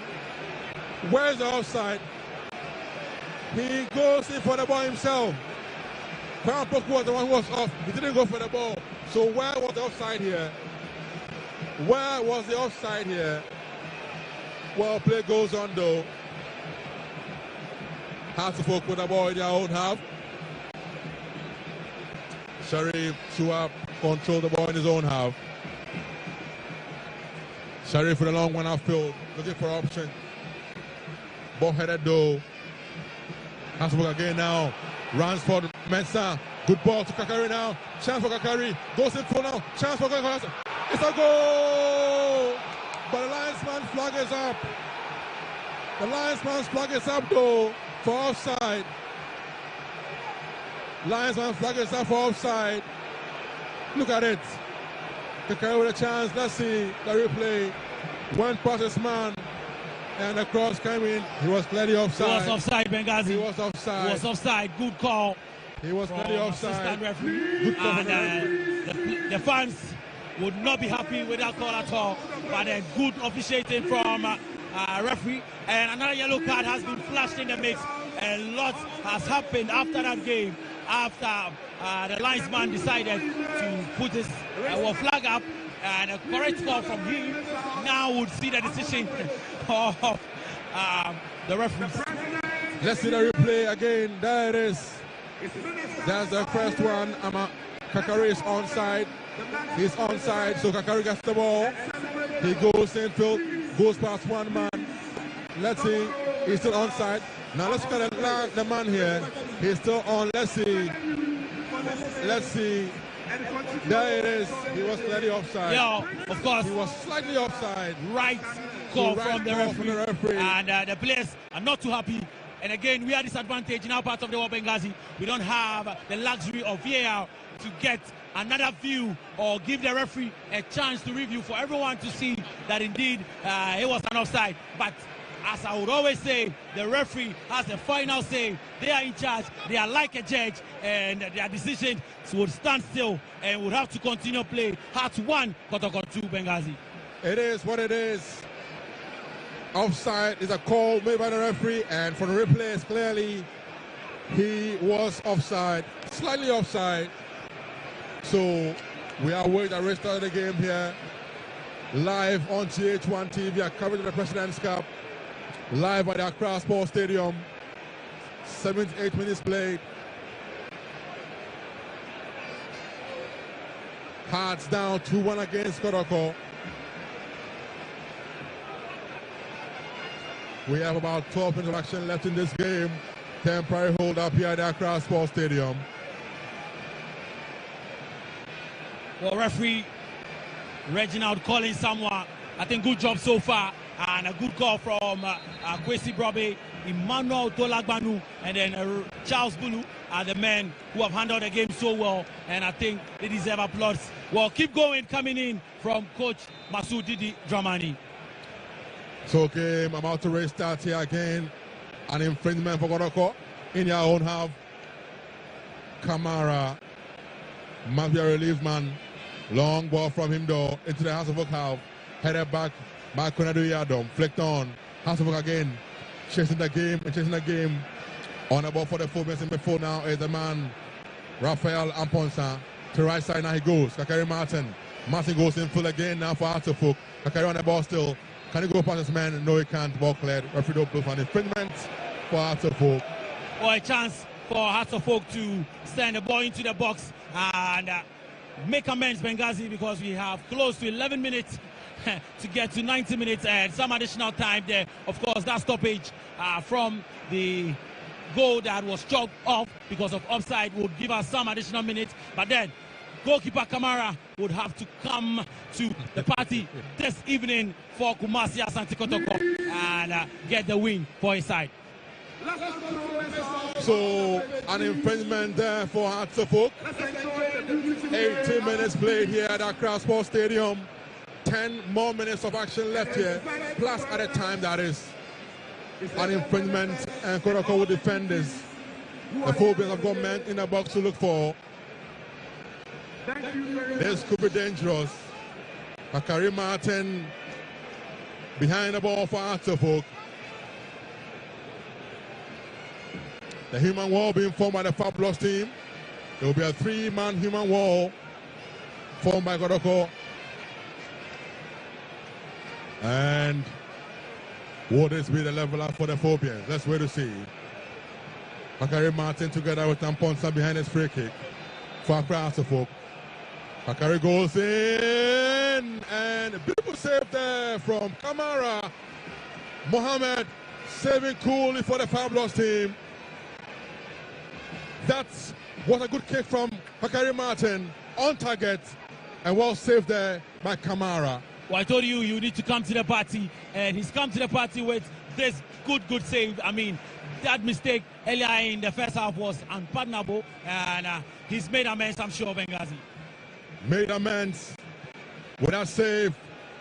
Where's the offside? He goes in for the ball himself. Kwame was the one who was off. He didn't go for the ball. So where was the offside here? Where was the offside here? Well, play goes on though. Hearts of Oak with the ball in their own half. Sharif to control the ball in his own half. Sharif for the long one outfield, looking for option. Ball headed though. Hearts of Oak again now. Runs for Mensah. Good ball to Kakari now. Chance for Kakari. Goes in full now. Chance for Kakari. It's a goal! But the linesman's flag is up. The linesman's flag is up though for offside. Linesman's flag is up for offside. Look at it. Kakari with a chance. Let's see the replay. Went past his man. And the cross came in. He was clearly offside. He was offside, Benghazi. He was offside. He was offside. Good call. He was clearly offside. Good call. And the fans would not be happy with that call at all. But a good officiating from referee. And another yellow card has been flashed in the mix. A lot has happened after that game. After the linesman decided to put his flag up. And a correct call from him now would see the decision of the referees. Let's see the replay again. There it is. That's the first one. Kakari is onside. He's onside, so Kakari gets the ball. He goes infield, goes past one man. Let's see. He's still onside. Now let's look at the man here. He's still on. Let's see. Let's see. There it is. He was clearly offside. Yeah, of course. He was slightly offside. Right call So from the referee. referee. And the players are not too happy. And again, we are disadvantaged in our part of the world, Benghazi. We don't have the luxury of VAR to get another view or give the referee a chance to review for everyone to see that indeed it was an offside. But as I would always say, the referee has the final say. They are in charge. They are like a judge, and their decision would stand still and would have to continue play. Hearts 1, Kotoko 2, Benghazi. It is what it is. Offside is a call made by the referee, and for the replays, clearly he was offside, slightly offside. So we are waiting to restart the game here. Live on GH1 TV, our coverage of the President's Cup. Live at the Accra Sports Stadium. 78 minutes played. Hearts down 2-1 against Kotoko. We have about 12 minutes of action left in this game. Temporary hold up here at the Accra Sports Stadium. Well, referee Reginald calling someone. I think good job so far. And a good call from Kwesi Brobe, Emmanuel Dolagbanu, and then Charles Bulu are the men who have handled the game so well. And I think they deserve applause. Well, keep going, coming in from Coach Masoud Didi Dramani. So game about to restart here again. An infringement for Kotoko in your own half. Kamara, Mafia relief man. Long ball from him though into the Hasselhoff half. Headed back by Konadu Yadom. Flicked on. Hasselhoff again. Chasing the game. On the ball for the fullbacks in midfield now is the man Raphael Amponsa. To the right side now he goes. Kakari Martin. Martin goes in full again now for Hasselhoff. Kakari on the ball still. Can he go past this man? No, he can't. Ball cleared. Referee don't blow for an infringement for Hasselhoff. Or a chance for Hasselhoff to send the ball into the box and make amends, Benghazi, because we have close to 11 minutes to get to 90 minutes and some additional time there. Of course, that stoppage from the goal that was chalked off because of offside would give us some additional minutes. But then goalkeeper Kamara would have to come to the party this evening for Kumasi Asante Kotoko and get the win for his side. So an infringement there for Hasselhoff. 18 minutes played here at Accra Sports Stadium. 10 more minutes of action left here, plus at a time that is an infringement, and Kotoko will defend this. The fullbacks have got men in the box to look for. This could be dangerous. Bakari Martin behind the ball for Hasselhoff. The human wall being formed by the Fabulous team. There will be a 3-man human wall formed by Kotoko. And will this be the level up for the Phobians? Let's wait to see. Bakari Martin together with Amponsa behind his free kick for Hasselhoff. Bakari goes in and a beautiful save there from Kamara. Mohamed saving coolly for the Fabulous team. That was a good kick from Bakari Martin on target and well saved there by Kamara. Well, I told you need to come to the party, and he's come to the party with this good save. I mean, that mistake earlier in the first half was unpardonable, and he's made amends, I'm sure, Benghazi. Made amends with that save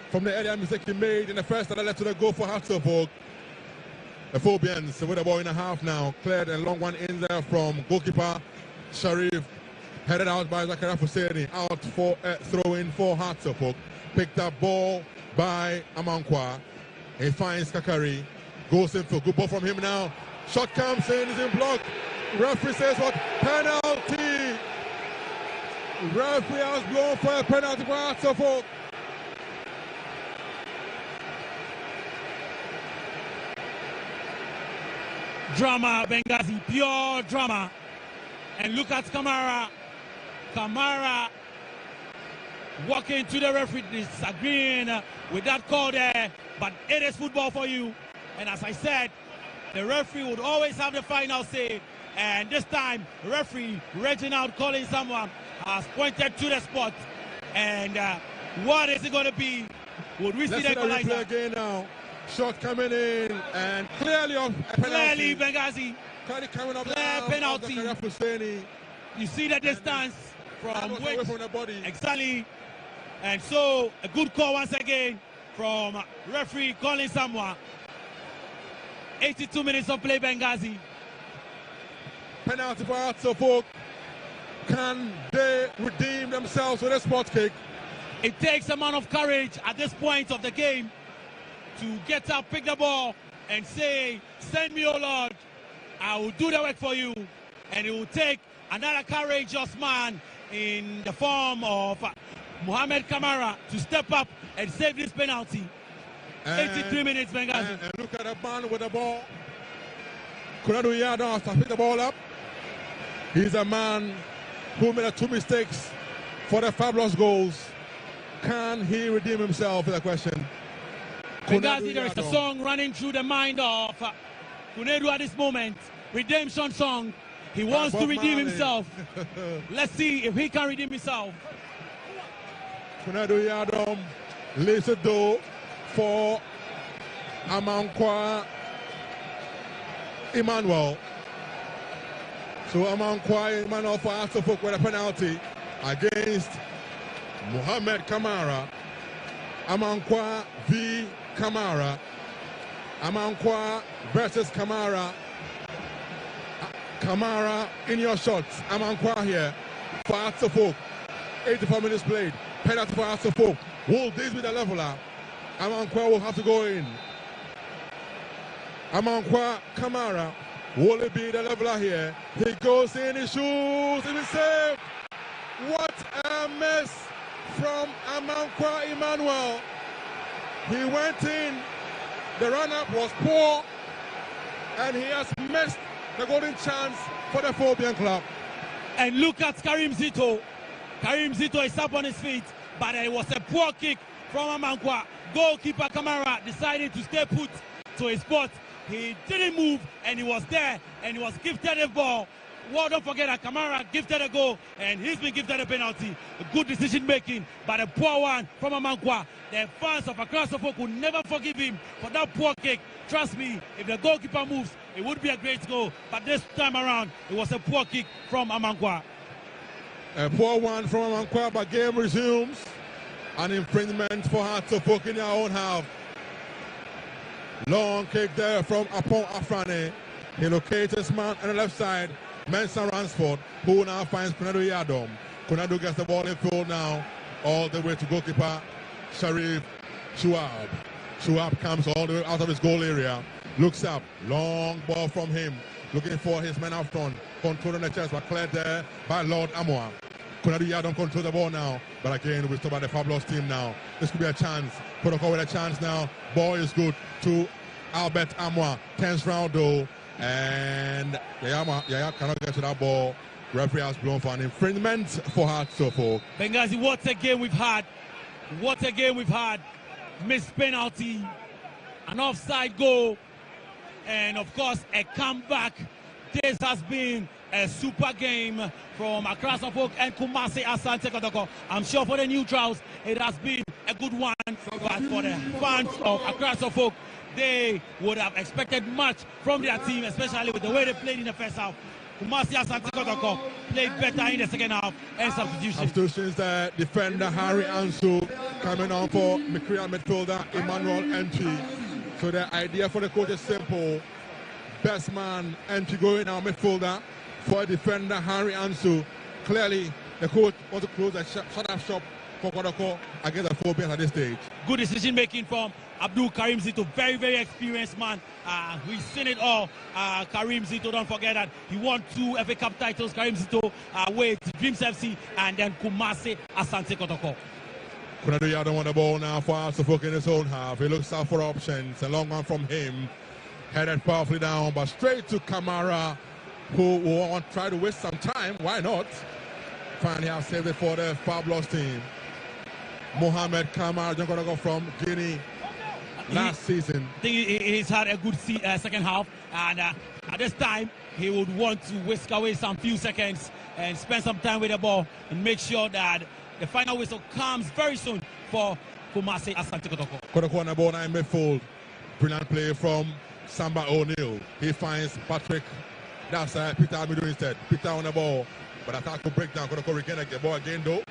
from the earlier mistake he made in the first that led to the goal for Hasselhoff. The Phobians with a ball in a half now, cleared and long one in there from goalkeeper Sharif, headed out by Zakaria Fuseni, out for a throw-in for Hasselhoff. Picked up ball by Amankwa. He finds Kakari, goes in for good ball from him now. Shot comes in, is in block. Referee says what? Penalty! Referee has blown for a penalty for Hasselhoff. Drama, Benghazi, pure drama. And look at Kamara. Kamara walking to the referee, disagreeing with that call there. But it is football for you. And as I said, the referee would always have the final say. And this time, referee Reginald calling someone has pointed to the spot. And what is it going to be? Would we see the equalizer? Again now. Shot coming in and clearly on penalty. Clearly, Benghazi. Coming up clear penalty. You see the distance from which, from the body. Exactly. And so a good call once again from referee calling someone. 82 minutes of play, Benghazi. Penalty for Hasselhoff. Can they redeem themselves with a spot kick? It takes a man of courage at this point of the game to get up, pick the ball, and say, send me, oh Lord, I will do the work for you. And it will take another courageous man in the form of Mohamed Kamara to step up and save this penalty. 83 minutes, Benghazi. And look at the man with the ball. Konadu Yada has to pick the ball up. He's a man who made 2 mistakes for the Fabulous goals. Can he redeem himself is the question. Benghazi, there is a song running through the mind of Kunedu at this moment. redemption song. He wants to redeem himself. Let's see if he can redeem himself. Kunadu Yadom lays the door for Amankwa Emmanuel. So Amankwa Emmanuel for Asofok with a penalty against Mohamed Kamara. Amankwa v. Kamara. Amankwa versus Kamara. Kamara in your shots. Amankwa here for Asofok. 84 minutes played. Penalty for Asofok. Will this be the leveler? Amankwa will have to go in. Amankwa Kamara. Will it be the leveler here? He goes in, he shoots, it is saved. What a miss from Amankwa Emmanuel. He went in, the run-up was poor, and he has missed the golden chance for the Phobian club. And look at Karim Zito. Karim Zito is up on his feet, but it was a poor kick from Amankwa. Goalkeeper Kamara decided to stay put to his spot. He didn't move, and he was there, and he was gifted a ball. Well, don't forget that Kamara gifted a goal, and he's been gifted a penalty. A good decision-making, but a poor one from Amankwa. The fans of Accra Suffolk will never forgive him for that poor kick. Trust me, if the goalkeeper moves, it would be a great goal. But this time around, it was a poor kick from Amankwa. A poor one from Amankwa, but game resumes. An infringement for Hearts Suffolk in their own half. Long kick there from Apon Afrane. He locates his man on the left side, Mensah Ransford, who now finds Kunadu Yadom. Kunadu gets the ball in field now, all the way to goalkeeper Sharif Shuab. Shuab comes all the way out of his goal area, looks up, long ball from him, looking for his man out front, controlling the chest, but cleared there by Lord Amoa. Kunadu Yadom controls the ball now, but again, we're still by the Fabulous team now. This could be a chance. Kotoko with a chance now. Ball is good to Albert Amoa. 10th round though, and Yaya cannot get to that ball. Referee has blown for an infringement for Hearts Suffolk. Benghazi, what a game we've had. What a game we've had. Missed penalty, an offside goal, and of course a comeback. This has been a super game from Accra Suffolk and Kumasi Asante Kotoko. I'm sure for the neutrals, it has been a good one, but for the fans of Accra Suffolk, they would have expected much from their team, especially with the way they played in the first half. Kumasi Asante Kotoko played better in the second half and substitutions. Substitutions there, defender Harry Ansu coming on for Mikrian midfielder Emmanuel Entry. So the idea for the coach is simple. Best man Entry going out midfielder for defender Harry Ansu. Clearly, the coach wants to close a shut-up shop for Kotoko against the Phobians at this stage. Good decision making from Abdul Karim Zito, very, very experienced man. We've seen it all. Karim Zito, don't forget that he won 2 FA Cup titles. Karim Zito with Dreams FC and then Kumasi Asante Kotoko. Kunadu Yadom on the ball now for Suffolk in his own half. He looks out for options. A long one from him. Headed powerfully down, but straight to Kamara, who will try to waste some time. Why not? Finally have saved it for the Fabulous team. Mohamed Kamara, going to go from Guinea last season. I think he's had a good second half, and at this time he would want to whisk away some few seconds and spend some time with the ball and make sure that the final whistle comes very soon for Kumasi Asante Kotoko. Kotoko on the ball now in midfield. Brilliant play from Samba O'Neill. He finds Patrick. That's Peter Amidu instead. Peter on the ball, but attack will break down. Kotoko regain the ball again though.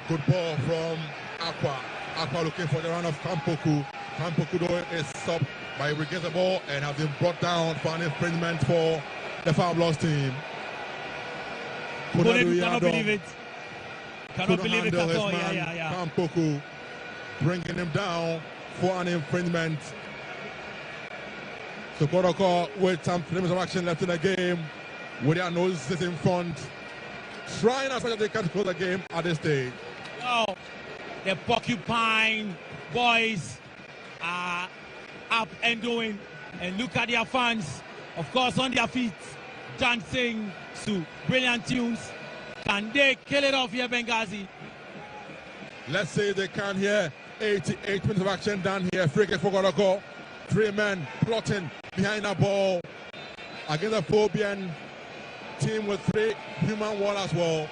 Good ball from Aqua. Aqua looking for the run of Kampoku. Kampoku though is sub, but he regains the ball and has been brought down for an infringement for the Fabulous team. Cannot believe it. Cannot believe it at all. Yeah. Kampoku bringing him down for an infringement. So Kotoko with some minutes of action left in the game, with their noses in front, trying as much as they can to close the game at this stage. Oh, the Porcupine boys are up and doing, and look at their fans, of course, on their feet, dancing to brilliant tunes. Can they kill it off here, Benghazi? Let's say they can here. 88 minutes of action done here. Free kick for Kotoko. 3 men plotting behind the ball. against a Phobian team with 3 human wall as well.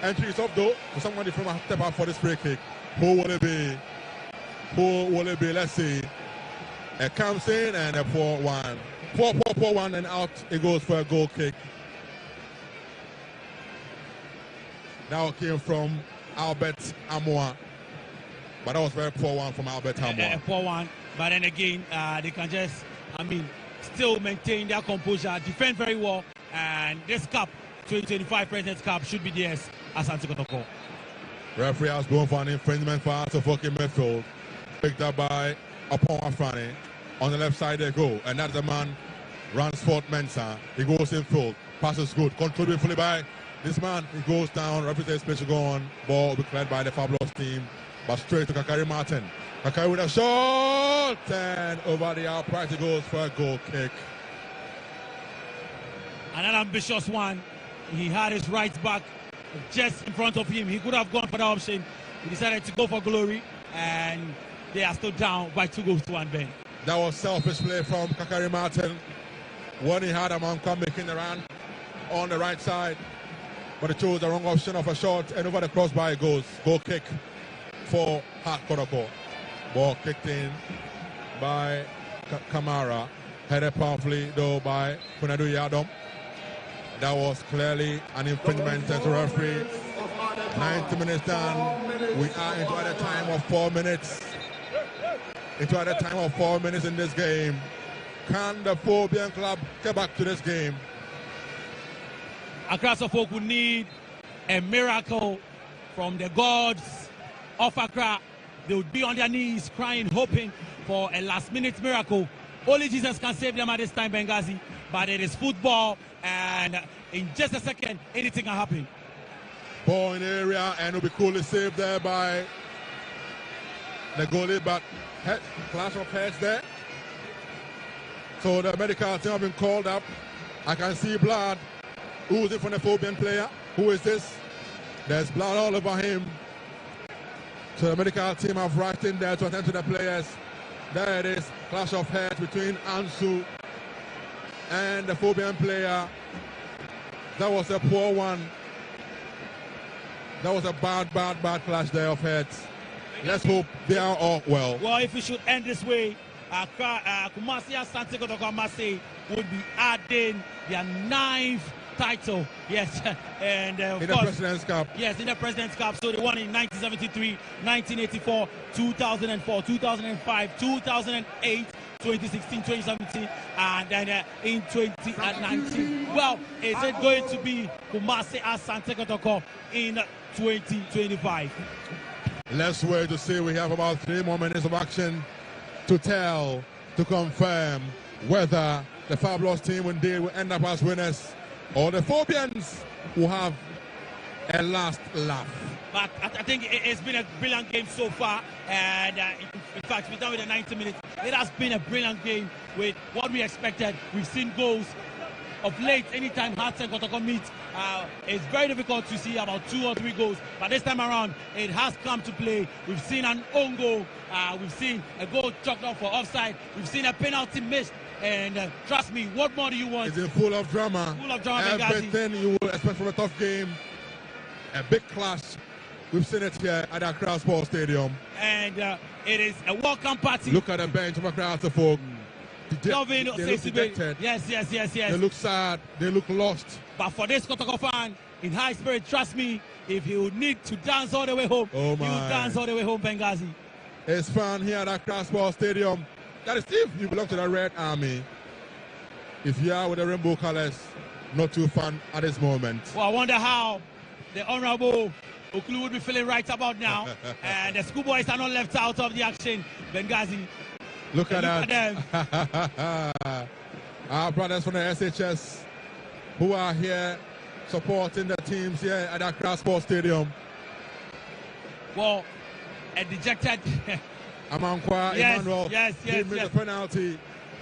Entry is up though for somebody from a step out for this free kick. Who will it be? Who will it be? Let's see. It comes in and a 4-1. 4-1 and out it goes for a goal kick. That came from Albert Amoa. But that was very poor one from Albert Amoa. Poor one. But then again, they can just, still maintain their composure, defend very well. And this cup, 2025 President's Cup, should be theirs as Kotoko. Referee has blown for an infringement for Arthur midfield. Picked up by Apon Afrani. On the left side they go. And that's the man, Ransford Mensah. He goes in field. Passes good. Controlled beautifully by this man. He goes down. Referee says play to go on. Ball will be cleared by the Fabulous team. But straight to Kakari Martin. Kakari with a shot. And over the upright he goes for a goal kick. And an ambitious one. He had his right back just in front of him. He could have gone for the option. He decided to go for glory. And they are still down by 2-1, Ben. That was selfish play from Kakari Martin. When he had a man come making the run on the right side. But he chose the wrong option of a shot. And over the crossbar it goes. Goal kick for Kotoko. Ball kicked in by Kamara. Headed powerfully though by Kunadu Yadom. That was clearly an infringement to the referee. 90 minutes done. We are into the time of 4 minutes. Into the time of 4 minutes in this game. Can the Phobian club get back to this game? Accra folk would need a miracle from the gods of Accra. They would be on their knees crying, hoping for a last-minute miracle. Only Jesus can save them at this time, Benghazi. But it is football, and in just a second, anything can happen. Ball in the area, and will be coolly saved there by the goalie, but clash of heads there. So the medical team have been called up. I can see blood oozing from the Phobian player. Who is this? There's blood all over him. So the medical team have rushed in there to attend to the players. There it is, clash of heads between Ansu and the Phobian player. That was a poor one. That was a bad clash there of heads. Let's hope they are all well. Well, if we should end this way, Kumasi Asante Kotoko Amase would be adding their 9th title. Yes, and in the President's Cup. Yes, in the President's Cup. So they won in 1973, 1984, 2004, 2005, 2008, 2016, 2017, and then in 2019. Well, is it going to be Kumasi Asante Kotoko in 2025? Let's wait to see. We have about 3 more minutes of action to tell, to confirm whether the Fabulous team indeed will end up as winners or the Phobians will have a last laugh. But I think it's been a brilliant game so far, and in fact, we're done with the 90 minutes. It has been a brilliant game with what we expected. We've seen goals of late. Anytime Hearts and Kotoko meet, it's very difficult to see about 2 or 3 goals. But this time around, it has come to play. We've seen an own goal. We've seen a goal chalked up for offside. We've seen a penalty missed. And trust me, what more do you want? It's full of drama. Full of drama, everything you would expect from a tough game. A big clash. We've seen it here at Accra Sports Stadium. And it is a welcome party. Look at the bench of Accra folk. They look dejected. Yes. They look sad. They look lost. But for this Kotoko fan, in high spirit, trust me, if he would need to dance all the way home, he would dance all the way home, Benghazi. It's fun here at Accra Sports Stadium. That is if you belong to the Red Army. If you are with the rainbow colors, not too fun at this moment. Well, I wonder how the Honorable Okulu would be feeling right about now. And the schoolboys are not left out of the action, Benghazi. Look at that. Our brothers from the SHS who are here supporting the teams here at Accra Sports Stadium. Well, a dejected Amankwa Emmanuel, he made the penalty.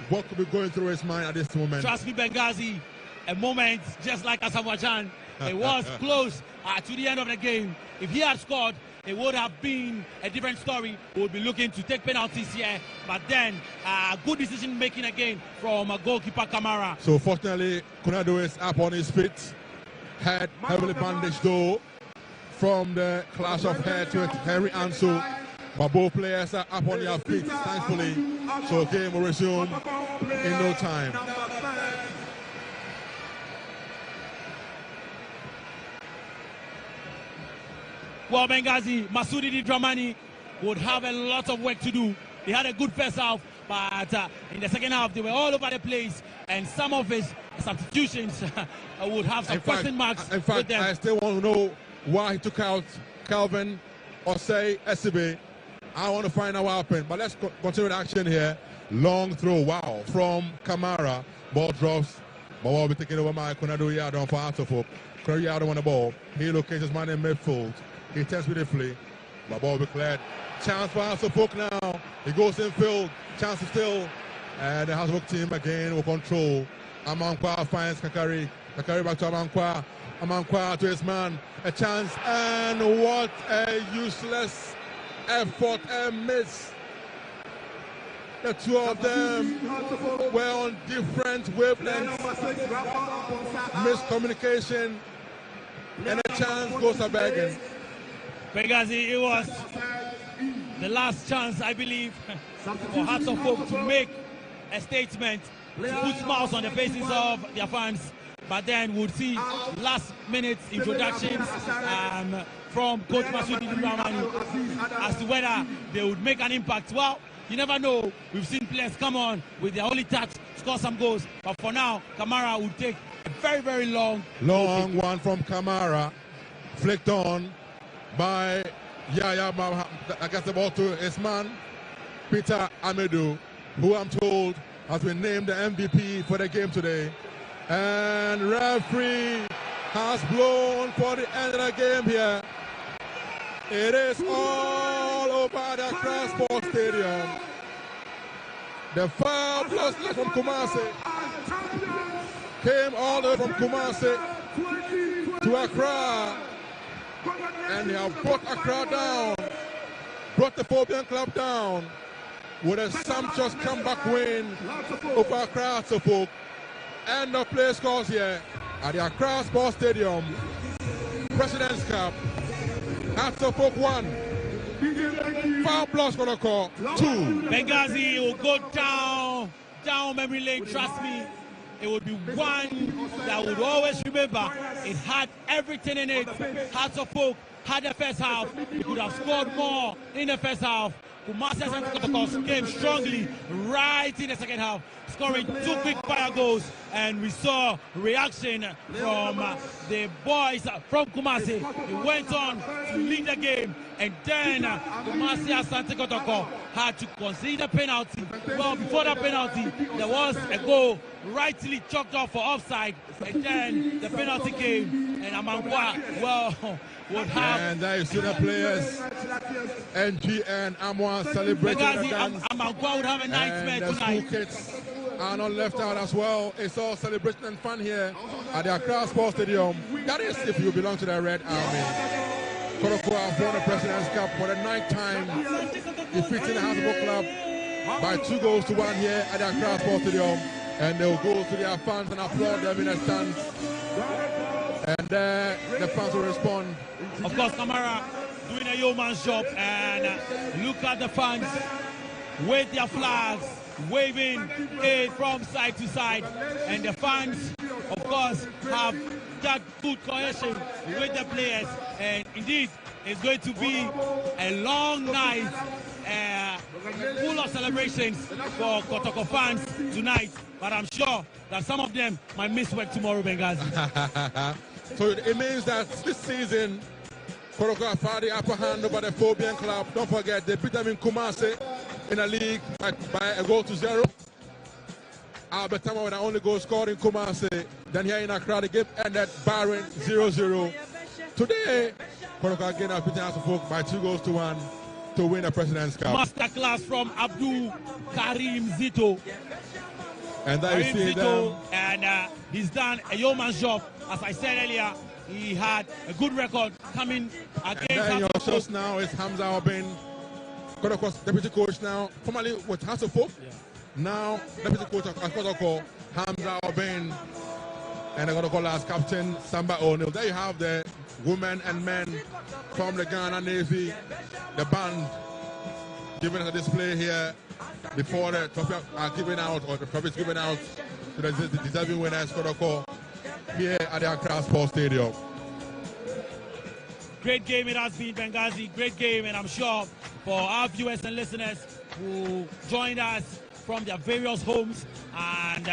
What could be going through his mind at this moment? Trust me, Benghazi, a moment just like Asamoah Gyan. It was close to the end of the game. If he had scored, it would have been a different story. We would be looking to take penalties here, but then good decision making again from goalkeeper Kamara. So fortunately, Konado is up on his feet, head heavily bandaged though, from the clash of heads with Henry Anso. But both players are up on their feet, thankfully. So game will resume in no time. Well, Benghazi, Masudi Dramani would have a lot of work to do. They had a good first half, but in the second half, they were all over the place, and some of his substitutions would have some question marks. In fact, I still want to know why he took out Calvin Osei Esibe. I want to find out what happened, but let's continue the action here. Long throw, wow, from Kamara. Ball drops, but will be taken over by Konado Yadon for Atofok. Konado Yadon on the ball. He locates his man in midfield. He tests beautifully. The ball will be cleared. Chance for Atofok now. He goes in field. Chance is still. And the Atofok team again will control. Amankwa finds Kakari. Kakari back to Amankwa. Amankwa to his man. A chance, and what a useless effort and miss. The two of them were on different wavelengths. Miscommunication, and a chance goes a begging. Benghazi, it was the last chance, I believe, for Hearts of Oak to make a statement, to put smiles on the faces of their fans. But then we'll see last minute introductions from Coach Masudi Dramani as to whether they would make an impact. Well, you never know. We've seen players come on with their only touch, score some goals. But for now, Kamara would take a very, very long one from Kamara, flicked on by Yaya Mahama. I guess the ball to his man, Peter Amedu, who I'm told has been named the MVP for the game today. And referee has blown for the end of the game here. It is all over the Accra Sports Stadium. The foul plus from Kumasi came all the way from Kumasi to Accra. And they have brought Accra down, brought the Phobian Club down with a sumptuous comeback win over Accra Folk. End of play scores here at the Accra Sports Stadium. President's Cup. Hearts of Oak 1. Foul plus Kotoko 2. Benghazi will go down memory lane, trust me. It would be one that would always remember. It had everything in it. Hearts of Oak had the first half. It could have scored more in the first half. Kumasi and Kotoko came strongly right in the second half, scoring 2 quick fire goals, and we saw reaction from the boys from Kumasi. They went on to lead the game, and then Kumasi Asante Kotoko had to concede a penalty. Well, before that penalty, there was a goal rightly chalked off for offside, and then the penalty came, and Amankwa, well, would have. And there you see the players, NG and Amwa celebrating the dance. Amankwa would have a nightmare tonight. The school kids are not left out as well. It's all celebration and fun here at the Accra Sports Stadium. That is if you belong to the Red Army. Kotoko have won the President's Cup for the 9th time, defeating the House of Oak Club by 2-1 here at the Accra Sports Stadium. And they'll go to their fans and applaud them in the stands. And the fans will respond. Of course, Kamara doing a yeoman's job, and look at the fans with their flags, waving it from side to side. And the fans, of course, have that good cohesion with the players. And indeed, it's going to be a long night, full of celebrations for Kotoko fans tonight. But I'm sure that some of them might miss work tomorrow, Benghazi. So it means that this season, Kotoko have had the upper hand over the Phobian Club. Don't forget, they beat them in Kumasi in a league by a 1-0. Albert Tama with the only goal scored in Kumasi. Then here in Accra, the game ended barren 0-0. Today, Kotoko again have beaten House of Oak by 2-1 to win the President's Cup. Masterclass from Abdul Karim Zito. And there you see them. And he's done a yeoman's job, as I said earlier. he had a good record coming against. And then your source now is Hamza Obin, Kotoko's deputy coach now, formerly with Hasselhoff. Yeah. Now deputy coach at Kotoko, Hamza Obin, and they're going to call as captain Samba O'Neill. There you have the women and men from the Ghana Navy, the band giving us a display here before the trophy are given out, or the trophy is given out to the deserving winners Kotoko here at the Accra Sports Stadium. Great game it has been, Benghazi. Great game, and I'm sure for our viewers and listeners who joined us from their various homes and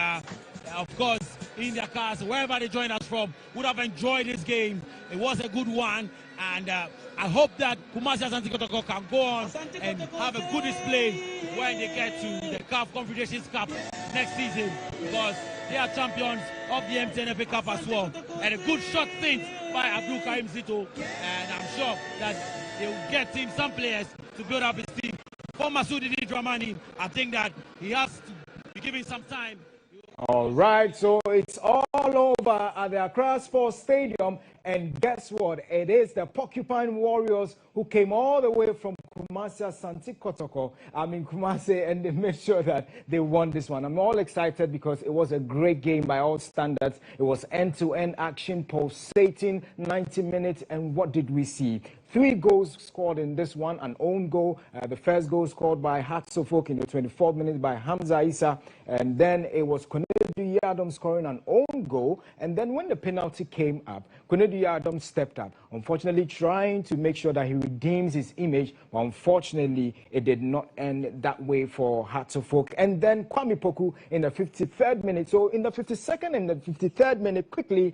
of course in their cars, wherever they joined us from, would have enjoyed this game. It was a good one, and I hope that Kumasi Asante Kotoko can go on and have a good display when they get to the CAF Confederations Cup next season, because they are champions of the MTNFA Cup as well. And a good shot stint by Abdul Karim Zito, and I'm sure that they will get him some players to build up his team. For Masudi Dramani, I think that he has to be given some time. All right, so it's all over at the Accra Sports Stadium, and guess what? It is the Porcupine Warriors who came all the way from Kumasi Asante Kotoko. Kumasi, and they made sure that they won this one. I'm all excited because it was a great game by all standards. It was end-to-end action, pulsating, 90 minutes, and what did we see? 3 goals scored in this one, an own goal. The first goal scored by Hatsofok in the 24th minute by Hamza Issa, and then it was Konedu Yadom scoring an own goal. And then when the penalty came up, Konedu Yadom stepped up, unfortunately trying to make sure that he redeems his image, but unfortunately it did not end that way for Hatsofok. And then Kwame Poku in the 53rd minute. So in the 52nd and the 53rd minute, quickly,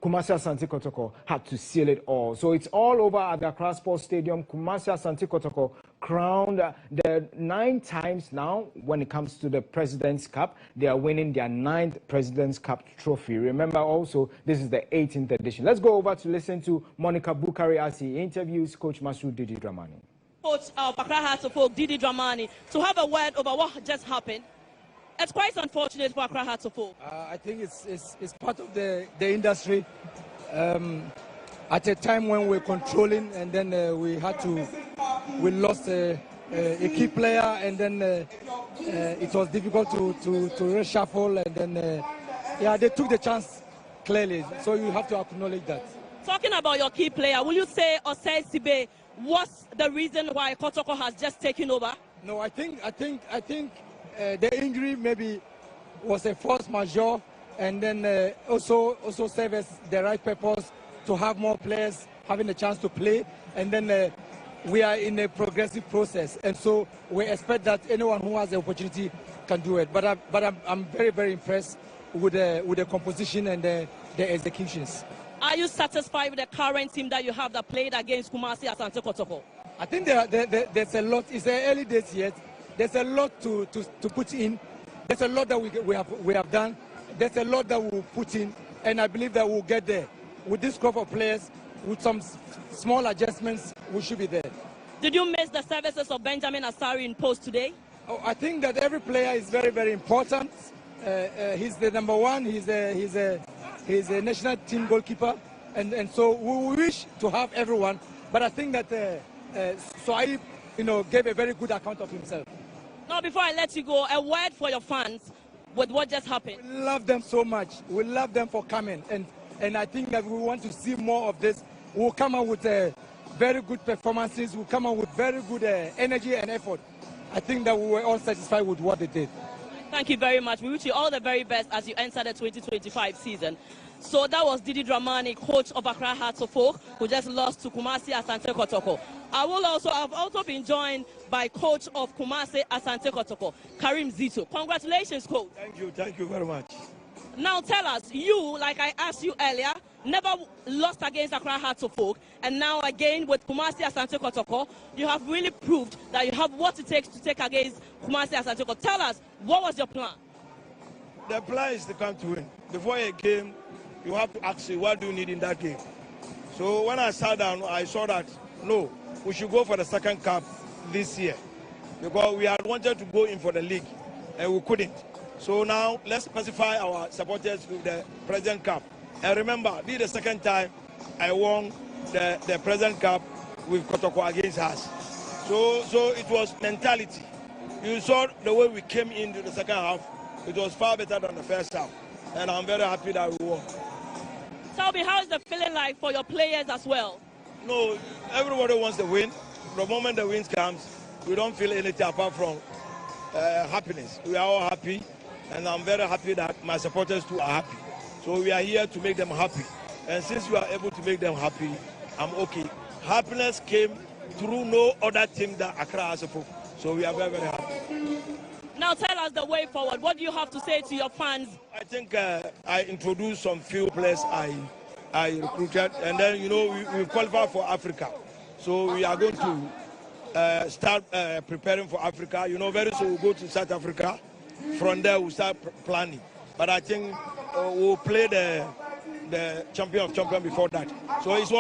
Kumasi Asante Kotoko had to seal it all. So it's all over at the Accra Sports Stadium. Kumasi Asante Kotoko crowned the 9 times now when it comes to the President's Cup. They are winning their 9th President's Cup trophy. Remember also, this is the 18th edition. Let's go over to listen to Monica Bukari as he interviews Coach Masud Didi Dramani. Coach of Accra Hearts of Oak, Didi Dramani, to have a word over what just happened. It's quite unfortunate for Accra Hearts of Oak. I think it's part of the industry. At a time when we're controlling, and then we lost a key player, and then it was difficult to reshuffle, and then they took the chance clearly. So you have to acknowledge that. Talking about your key player, will you say Osei Sibe was the reason why Kotoko has just taken over? No, I think the injury maybe was a force majeure, and then also serve as the right purpose to have more players having a chance to play, and then we are in a progressive process, and so we expect that anyone who has the opportunity can do it. But I'm very, very impressed with the composition and the executions. Are you satisfied with the current team that you have that played against Kumasi Asante Kotoko? I think there's a lot. It's the early days yet. There's a lot to put in. There's a lot that we have done. There's a lot that we'll put in, and I believe that we'll get there. With this crop of players, with some small adjustments, we should be there. Did you miss the services of Benjamin Asari in post today? Oh, I think that every player is very, very important. He's the number one. He's a national team goalkeeper, and so we wish to have everyone. But I think that Soaib, gave a very good account of himself. Now, before I let you go, a word for your fans with what just happened. We love them so much. We love them for coming, and I think that we want to see more of this. We'll come out with very good performances. We'll come out with very good energy and effort. I think that we were all satisfied with what they did. Thank you very much. We wish you all the very best as you enter the 2025 season. So that was Didi Dramani, coach of Accra Hearts of Oak, who just lost to Kumasi Asante Kotoko. I've also been joined by coach of Kumasi Asante Kotoko, Karim Zito. Congratulations, coach. Thank you very much. Now tell us, you, like I asked you earlier, never lost against Accra Hearts of Oak, and now again with Kumasi Asante Kotoko, you have really proved that you have what it takes to take against Kumasi Asante Kotoko. Tell us, what was your plan? The plan is to come to win. Before a game, you have to ask you, what do you need in that game? So when I sat down, I saw that, no, we should go for the second cup this year, because we had wanted to go in for the league, and we couldn't. So now, let's specify our supporters with the President Cup. And remember, this is the second time I won the present cup with Kotoko against us. So it was mentality. You saw the way we came into the second half. It was far better than the first half. And I'm very happy that we won. Tell me, how is the feeling like for your players as well? No, everybody wants to win. The moment the win comes, we don't feel anything apart from happiness. We are all happy, and I'm very happy that my supporters too are happy. So we are here to make them happy. And since we are able to make them happy, I'm okay. Happiness came through no other team than Accra as a folk. So we are very, very happy. Now tell us the way forward. What do you have to say to your fans? I think I introduced some few players I recruited, and then, you know, we qualified for Africa. So we are going to start preparing for Africa. You know, very soon we'll go to South Africa. From there we'll start planning. But I think we'll play the champion of champions before that. So it's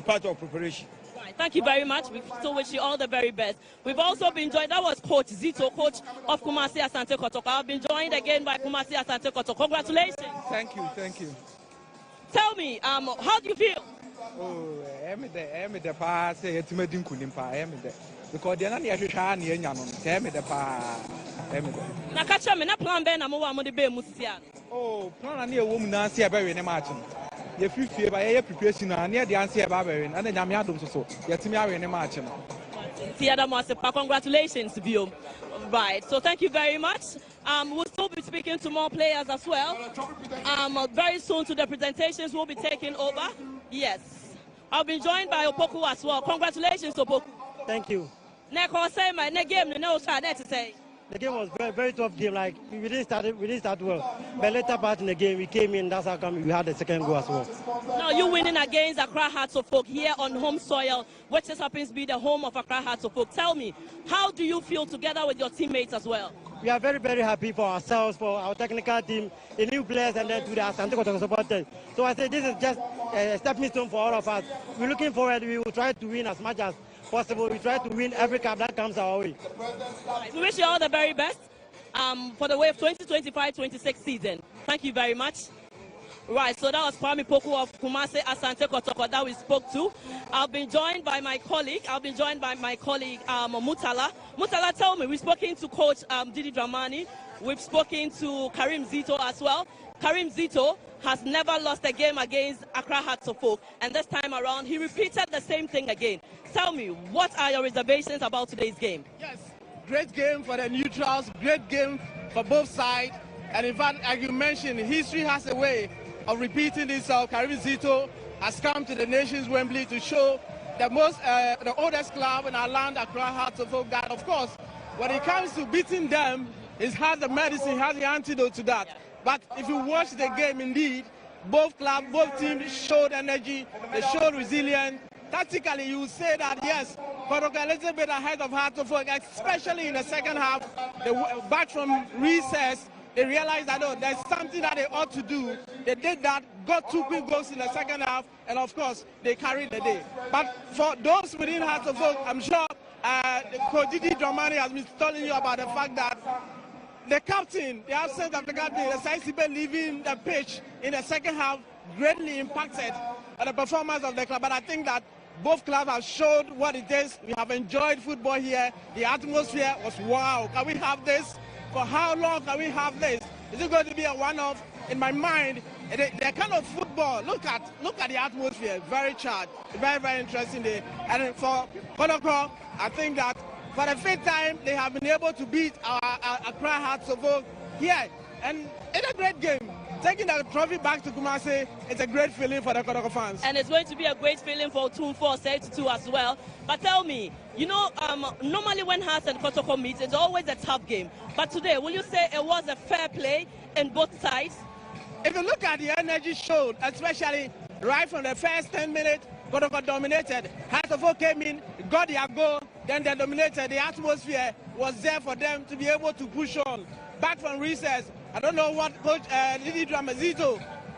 part of preparation. Right, thank you very much. We still wish you all the very best. We've also been joined, that was Coach Zito, coach of Kumasi Asante Kotoko. I've been joined again by Kumasi Asante Kotoko. Congratulations. Thank you, thank you. Tell me, how do you feel? Oh, I'm the pass, it's Medin Kunimpa, I'm there. Because they're not here to shine, I'm the pass. Now, catch me, not plan Ben, I'm over the Bay Musian. Oh, plan near woman, Nancy, a very imagine. If you feel by a preparation, near the answer barbarian, and then I'm Yadum so, yet me are in a match. Congratulations, View. Right, so thank you very much. We'll still be speaking to more players as well. Very soon to the presentations will be taking over. Yes. I've been joined by Opoku as well. Congratulations, Opoku. Thank you. The game was very, very tough game. Like we didn't start well. But later part in the game we came in, that's how come we had the second goal as well. Now you winning against Accra Hearts of Oak here on home soil, which just happens to be the home of Accra Hearts of Oak. Tell me, how do you feel together with your teammates as well? We are very, very happy for ourselves, for our technical team, the new players, and then to the Asante Kotoko supporters. So I say this is just a stepping stone for all of us. We're looking forward. We will try to win as much as possible. We try to win every cup that comes our way. We wish you all the very best for the Wave 2025-26 season. Thank you very much. Right, so that was Kwame Poku of Kumasi Asante Kotoko that we spoke to. I've been joined by my colleague. Mutala. Mutala, tell me, we've spoken to Coach Didi Dramani. We've spoken to Karim Zito as well. Karim Zito has never lost a game against Accra Hearts of Oak, and this time around he repeated the same thing again. Tell me, what are your reservations about today's game? Yes, great game for the neutrals, great game for both sides, and in fact, as you mentioned, history has a way of repeating itself. Karim Zito has come to the nation's Wembley to show the oldest club in our land, Accra Hearts of Oak, that of course, when it comes to beating them, he has the medicine, has the antidote to that. But if you watch the game, indeed, both teams showed energy, they showed resilience. Tactically, you say that, yes, Kotoko a little bit ahead of Hearts of Oak, especially in the second half. Back from recess, they realized that, oh, there's something that they ought to do. They did that, got 2 quick goals in the second half, and of course, they carried the day. But for those within Hearts of Oak, I'm sure Coach Didi Dramani has been telling you about the fact that the captain, the absence of the captain, the Saisibe leaving the pitch in the second half greatly impacted the performance of the club. But I think that both clubs have showed what it is. We have enjoyed football here. The atmosphere was wow. Can we have this? For how long can we have this? Is it going to be a one-off? In my mind, the kind of football, look at the atmosphere, very charged, very, very interesting day. And for Kotoko, I think that for the 5th time, they have been able to beat our Accra Hearts of Oak here. And it's a great game. Taking the trophy back to Kumasi, it's a great feeling for the Kotoko fans. And it's going to be a great feeling for Tumfo 32 as well. But tell me, you know, normally when Hearts and Kotoko meet, it's always a tough game. But today, will you say it was a fair play in both sides? If you look at the energy showed, especially right from the first 10 minutes, Kotoko dominated. Hearts of Oak came in, got their goal, then they dominated. The atmosphere was there for them to be able to push on. Back from recess, I don't know what Coach Didi Dramani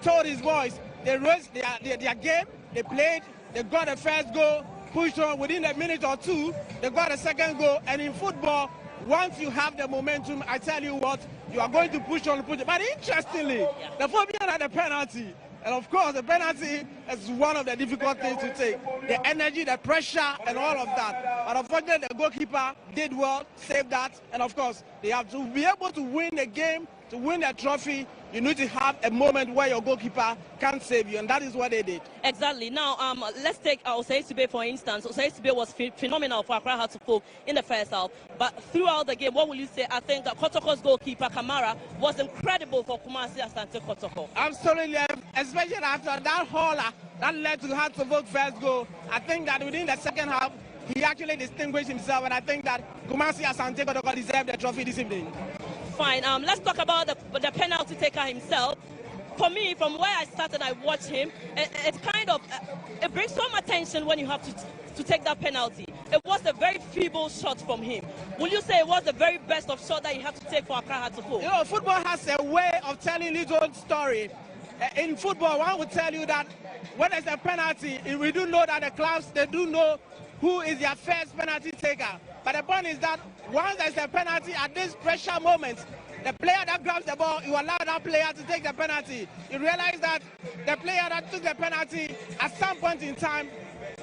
told his boys. They raised their game, they played, they got the first goal, pushed on within a minute or two, they got a second goal. And in football, once you have the momentum, I tell you what, you are going to push on. But interestingly, the Phobian had a penalty. And of course, the penalty is one of the difficult things to take. The energy, the pressure, and all of that. But unfortunately, the goalkeeper did well, saved that. And of course, they have to be able to win the game, to win the trophy. You need to have a moment where your goalkeeper can save you, and that is what they did. Exactly. Now, let's take Osei Sibe, for instance. Osei Sibe was phenomenal for Accra Hearts of Oak in the first half. But throughout the game, what will you say? I think that Kotoko's goalkeeper, Kamara, was incredible for Kumasi Asante Kotoko. Absolutely, especially after that hauler that led to Hearts of Oak first goal. I think that within the second half, he actually distinguished himself, and I think that Kumasi Asante Kotoko deserved the trophy this evening. Fine. Let's talk about the penalty taker himself. For me, from where I started, I watched him. It's kind of it brings some attention when you have to take that penalty. It was a very feeble shot from him. Will you say it was the very best of shot that you have to take for Accra Hearts of Oak? You know, football has a way of telling its own story. In football, one would tell you that when there's a penalty, we do know that the clubs, they do know who is their first penalty taker. But the point is that once there's a penalty at this pressure moment, the player that grabs the ball, you allow that player to take the penalty. You realize that the player that took the penalty, at some point in time,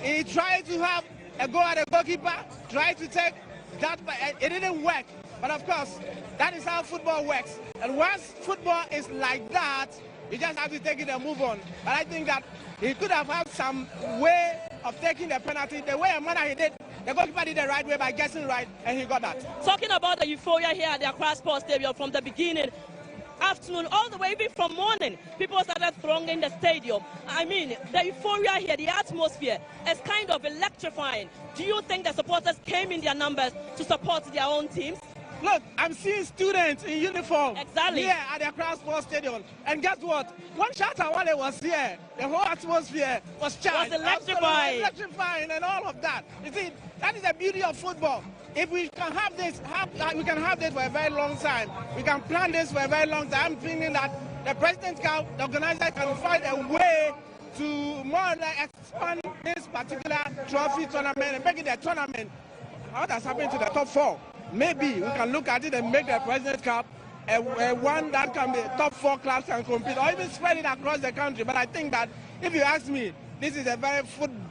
he tried to have a go at the goalkeeper, tried to take that, but it didn't work. But of course, that is how football works. And once football is like that, you just have to take it and move on. But I think that he could have had some way of taking the penalty, the way and manner he did. The goalkeeper did the right way by guessing right, and he got that. Talking about the euphoria here at the Accra Sports Stadium from the beginning, afternoon, all the way, even from morning, people started thronging the stadium. I mean, the euphoria here, the atmosphere is kind of electrifying. Do you think the supporters came in their numbers to support their own teams? Look, I'm seeing students in uniform here at the Accra Sports Stadium. And guess what? When Shatta Wale was here, the whole atmosphere was charged. Was electrifying. Electrifying and all of that. You see, that is the beauty of football. If we can have this, we can have this for a very long time. We can plan this for a very long time. I'm thinking that the President's Cup, the organizer, can find a way to more or less expand this particular trophy tournament and make it a tournament. What has happened to the top four? Maybe we can look at it and make the President's Cup a one that can be top four clubs can compete, or even spread it across the country. But I think that if you ask me, this is a very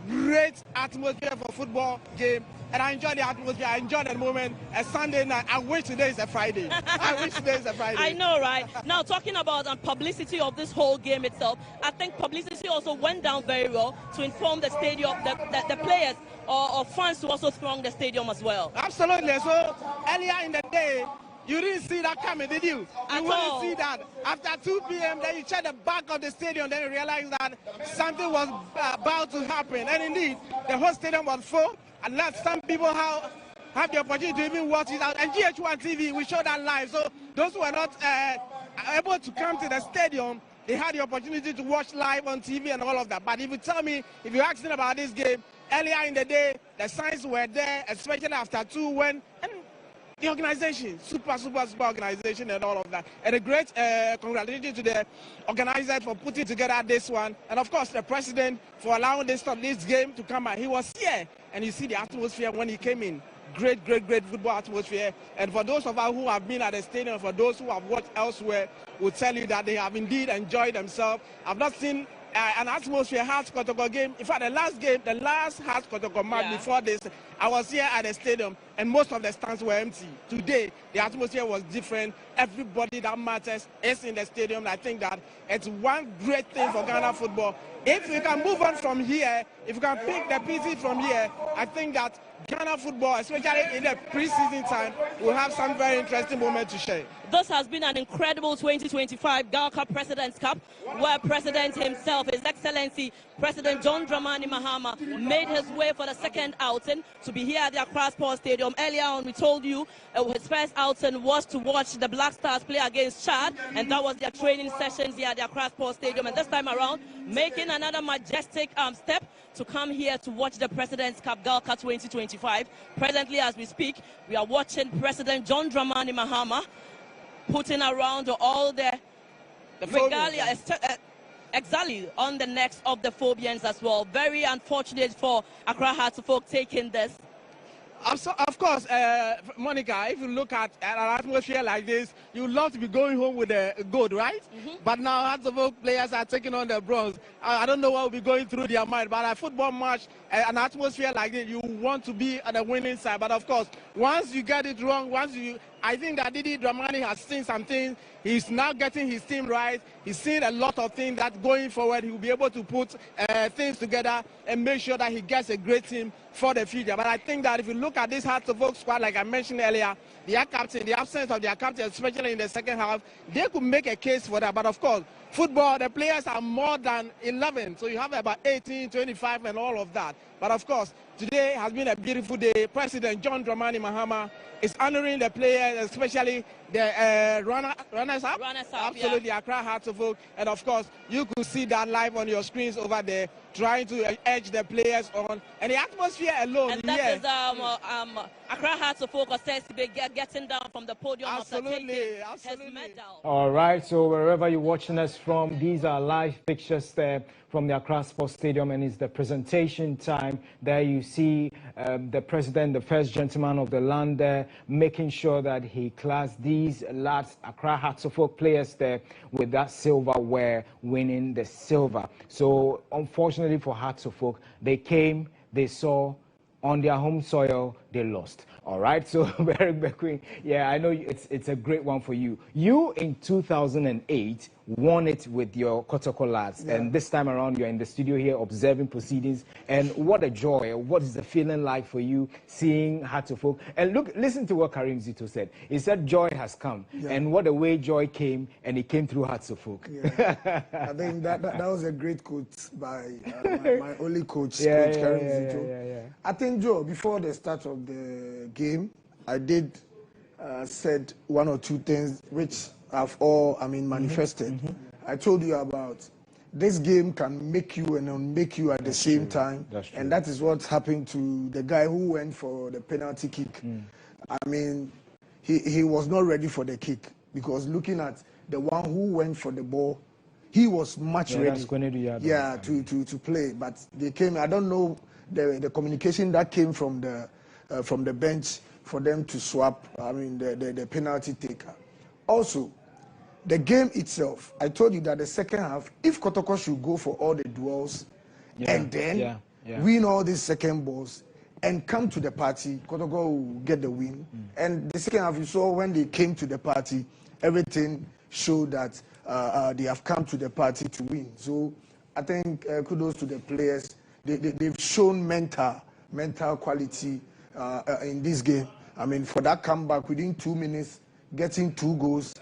great atmosphere for football game. And I enjoy the atmosphere. I enjoy the moment. A Sunday night. I wish today is a Friday. I wish today is a Friday. I know, right? Now, talking about publicity of this whole game itself, I think publicity also went down very well to inform the stadium, the players or fans to also throng the stadium as well. Absolutely. So earlier in the day, you didn't see that coming, did you? You wouldn't see that. After 2 p.m., then you check the back of the stadium, then you realize that something was about to happen. And indeed, the whole stadium was full. And let some people have the opportunity to even watch it out. And GH1 TV, we show that live. So those who are not able to come to the stadium, they had the opportunity to watch live on TV and all of that. But if you tell me, if you're asking about this game, earlier in the day, the signs were there, especially after 2 when... The organization, super organization and all of that. And a great congratulations to the organizers for putting together this one. And of course, the president for allowing this game to come out. He was here, and you see the atmosphere when he came in. Great football atmosphere. And for those of us who have been at the stadium, for those who have watched elsewhere, will tell you that they have indeed enjoyed themselves. I've not seen an atmosphere Hearts Kotoko game. In fact, the last Hearts Kotoko match before this, I was here at the stadium and most of the stands were empty. Today, the atmosphere was different. Everybody that matters is in the stadium. I think that it's one great thing for Ghana football. If we can move on from here, if we can pick the pieces from here, I think that Ghana football, especially in the pre-season time, will have some very interesting moments to share. This has been an incredible 2025 Gal Cup President's Cup, where President himself, His Excellency President John Dramani Mahama, made his way for the second outing to be here at the Accra Sports Stadium. Earlier on, we told you his first outing was to watch the Black Stars play against Chad, and that was their training sessions here at the Accra Sports Stadium. And this time around, making another majestic step to come here to watch the President's Cup Gal Cup 2025. Presently, as we speak, we are watching President John Dramani Mahama putting around all the regalia exactly on the necks of the Phobians as well. Very unfortunate for Accra Hearts of Oak taking this. Of course, Monica, if you look at an atmosphere like this, you would love to be going home with a gold, right? But now, Hearts of Oak players are taking on the bronze. I don't know what will be going through their mind, but a football match, an atmosphere like this, you want to be on the winning side. But of course, once you get it wrong, I think that Didi Dramani has seen something. He's now getting his team right. He's seen a lot of things that going forward, he will be able to put things together and make sure that he gets a great team for the future. But I think that if you look at this Hearts of Oak squad, like I mentioned earlier, their captain, the absence of their captain, especially in the second half, they could make a case for that. But of course, football, the players are more than 11. So you have about 18, 25 and all of that. But of course, today has been a beautiful day. President John Dramani Mahama is honoring the players, especially the runners-up. Absolutely, yeah. Accra Hearts of Oak. And of course, you could see that live on your screens over there, trying to edge the players on. And the atmosphere alone. And that is Accra Hearts of Oak says to be getting down from the podium after taking his medal. All right, so wherever you're watching us from, these are live pictures there from the Accra Sports Stadium, and it's the presentation time. There you see the president, the first gentleman of the land there, making sure that he classed these lads, Accra Hearts of Oak players there, with that silverware, winning the silver. So unfortunately for Hearts of Oak, they came, they saw, on their home soil, they lost. All right, so Barry Beckwin, yeah, I know it's a great one for you. You, in 2008, won it with your Kotoko lads, yeah. And this time around, you're in the studio here observing proceedings. And what a joy, what is the feeling like for you seeing Hearts of Oak? And look, listen to what Karim Zito said. He said joy has come, yeah. And what a way joy came, and it came through Hearts of Oak. Yeah. I think that was a great quote by my only coach, Coach Karim Zito. Yeah. I think, Joe, before the start of the game, I did said one or two things which have all, manifested. I told you about this game can make you and unmake you at the same time. And that is what's happened to the guy who went for the penalty kick. I mean, he was not ready for the kick, because looking at the one who went for the ball, he was much ready. To play. But they came, I don't know the communication that came from the bench for them to swap, the penalty taker. Also, the game itself, I told you that the second half, if Kotoko should go for all the duels and then win all these second balls and come to the party, Kotoko will get the win. And the second half, you saw when they came to the party, everything showed that they have come to the party to win. So I think kudos to the players. They've shown mental quality in this game. I mean, for that comeback within 2 minutes, getting 2 goals,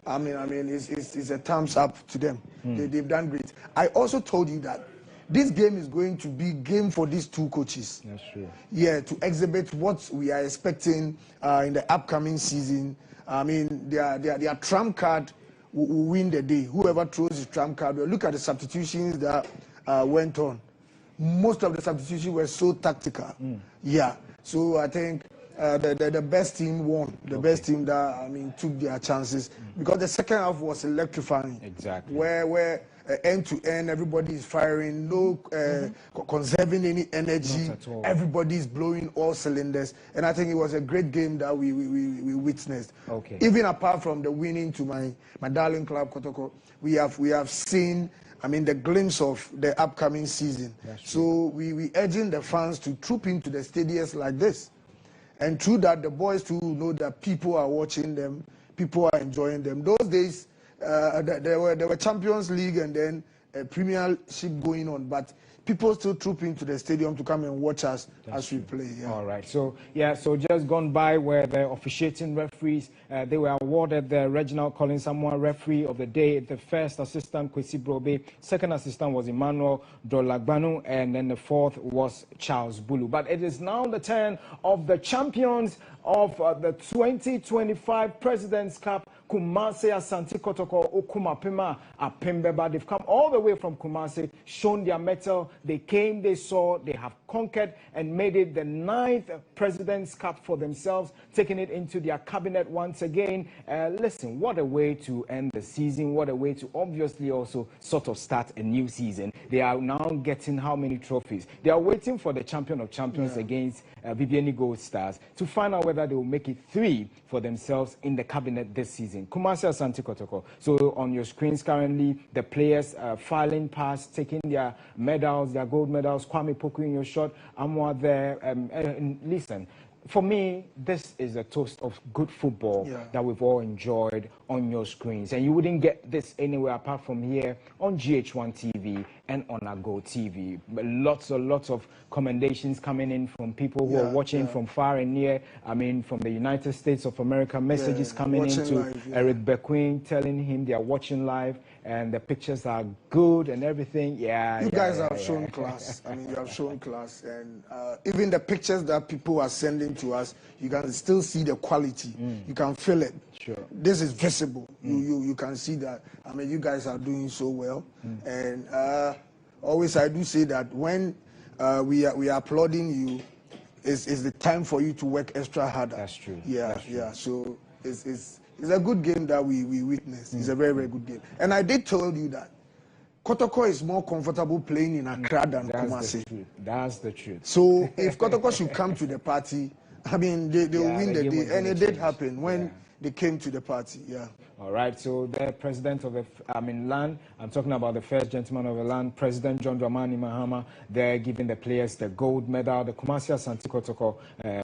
it's a thumbs up to them. They've done great. I also told you that this game is going to be game for these two coaches. That's true. Yeah, to exhibit what we are expecting in the upcoming season. I mean, their trump card will win the day. Whoever throws his trump card, look at the substitutions that went on. Most of the substitutions were so tactical. Yeah, so I think the best team won. The best team that took their chances, because the second half was electrifying. Exactly. Where end to end, everybody is firing, no conserving any energy. Everybody is blowing all cylinders, and I think it was a great game that we witnessed. Okay. Even apart from the winning to my darling club Kotoko, we have seen, the glimpse of the upcoming season. So we urging the fans to troop into the stadiums like this. And through that, the boys too know that people are watching them, people are enjoying them. Those days, there were Champions League and then a Premiership going on, but people still troop into the stadium to come and watch us as we play. Yeah. All right. So just gone by were the officiating referees. They were awarded the Reginald Collins Samoa Referee of the Day. The first assistant, Kwesi Brobe. Second assistant was Emmanuel Dolagbanu. And then the fourth was Charles Bulu. But it is now the turn of the champions of the 2025 President's Cup, Kumasi Asante Kotoko Okumapema Apembeba. They've come all the way from Kumasi, shown their mettle. They came, they saw, they have conquered and made it the 9th President's Cup for themselves, taking it into their cabinet once again. Listen, what a way to end the season. What a way to obviously also sort of start a new season. They are now getting how many trophies? They are waiting for the champion of champions against BBNE Gold Stars to find out whether they will make it 3 for themselves in the cabinet this season. Kumasi Asante Kotoko. So on your screens currently, the players filing past, taking their medals, their gold medals. Kwame Poku in your shot. Amwa there. And listen, for me, this is a toast of good football that we've all enjoyed on your screens. And you wouldn't get this anywhere apart from here on GH1 TV and on Ago TV. Lots of commendations coming in from people who are watching from far and near. I mean, from the United States of America, messages coming in to Eric Bequin telling him they are watching live and the pictures are good and everything. You guys have shown class. I mean, you have shown class. And even the pictures that people are sending to us, you can still see the quality. You can feel it. Sure. This is visible. You can see that. I mean, you guys are doing so well. And always I do say that when we are applauding you, it's the time for you to work extra harder. That's true. That's true. So it's a good game that we witnessed. It's a very, very good game. And I did tell you that Kotoko is more comfortable playing in Accra than Kumasi. That's the truth. So if Kotoko should come to the party, I mean, they will win the day. And it did happen when they came to the party. All right, so the president of the land, I'm talking about the first gentleman of the land, President John Dramani Mahama, they're giving the players the gold medal. The Kumasi Asante Kotoko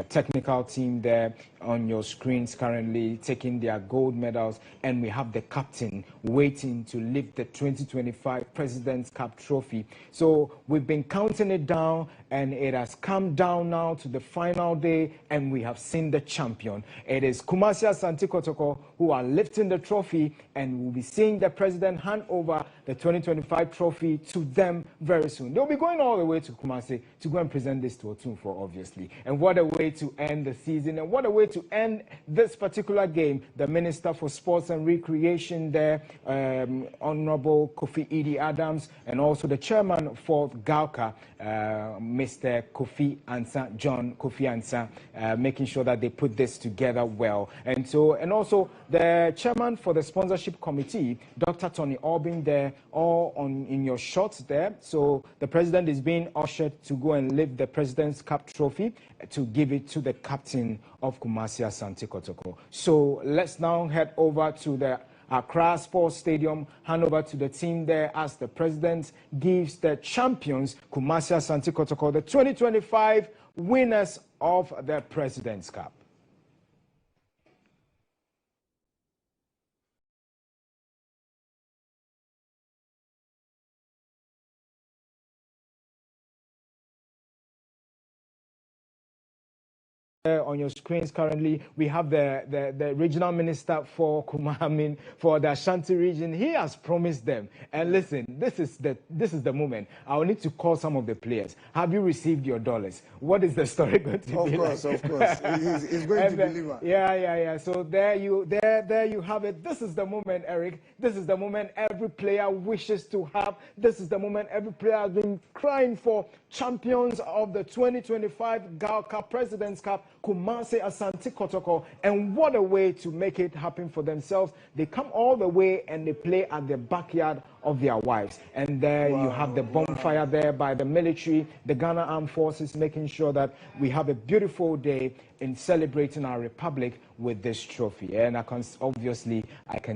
technical team there on your screens currently taking their gold medals, and we have the captain waiting to lift the 2025 President's Cup trophy. So we've been counting it down, and it has come down now to the final day, and we have seen the champion. It is Kumasi Asante Kotoko who are lifting the trophy, and we'll be seeing the president hand over the 2025 trophy to them very soon. They'll be going all the way to Kumasi to go and present this to Otunfo, obviously. And what a way to end the season, and what a way to end this particular game. The Minister for Sports and Recreation there, Honorable Kofi Idi Adams, and also the chairman for Gauka, Mr. Kofi Ansa, John Kofi Ansa, making sure that they put this together well. And also the chairman for the sponsorship committee, Dr. Tony Albin there, all in your shots there. So the president is being ushered to go and lift the President's Cup trophy to give it to the captain of Kumasi Asante Kotoko. So let's now head over to the Accra Sports Stadium, hand over to the team there as the president gives the champions, Kumasi Asante Kotoko, the 2025 winners of the President's Cup. On your screens currently, we have the regional minister for Kumamin, for the Ashanti region. He has promised them. And listen, this is the moment. I will need to call some of the players. Have you received your dollars? What is the story going to be like? Of course. He's going to deliver. Yeah. So there you have it. This is the moment, Eric. This is the moment every player wishes to have. This is the moment every player has been crying for. Champions of the 2025 Gauka President's Cup, Kumasi Asante Kotoko, and what a way to make it happen for themselves. They come all the way and they play at the backyard of their wives. And there you have the bonfire there by the military, the Ghana Armed Forces, making sure that we have a beautiful day in celebrating our republic with this trophy. And I can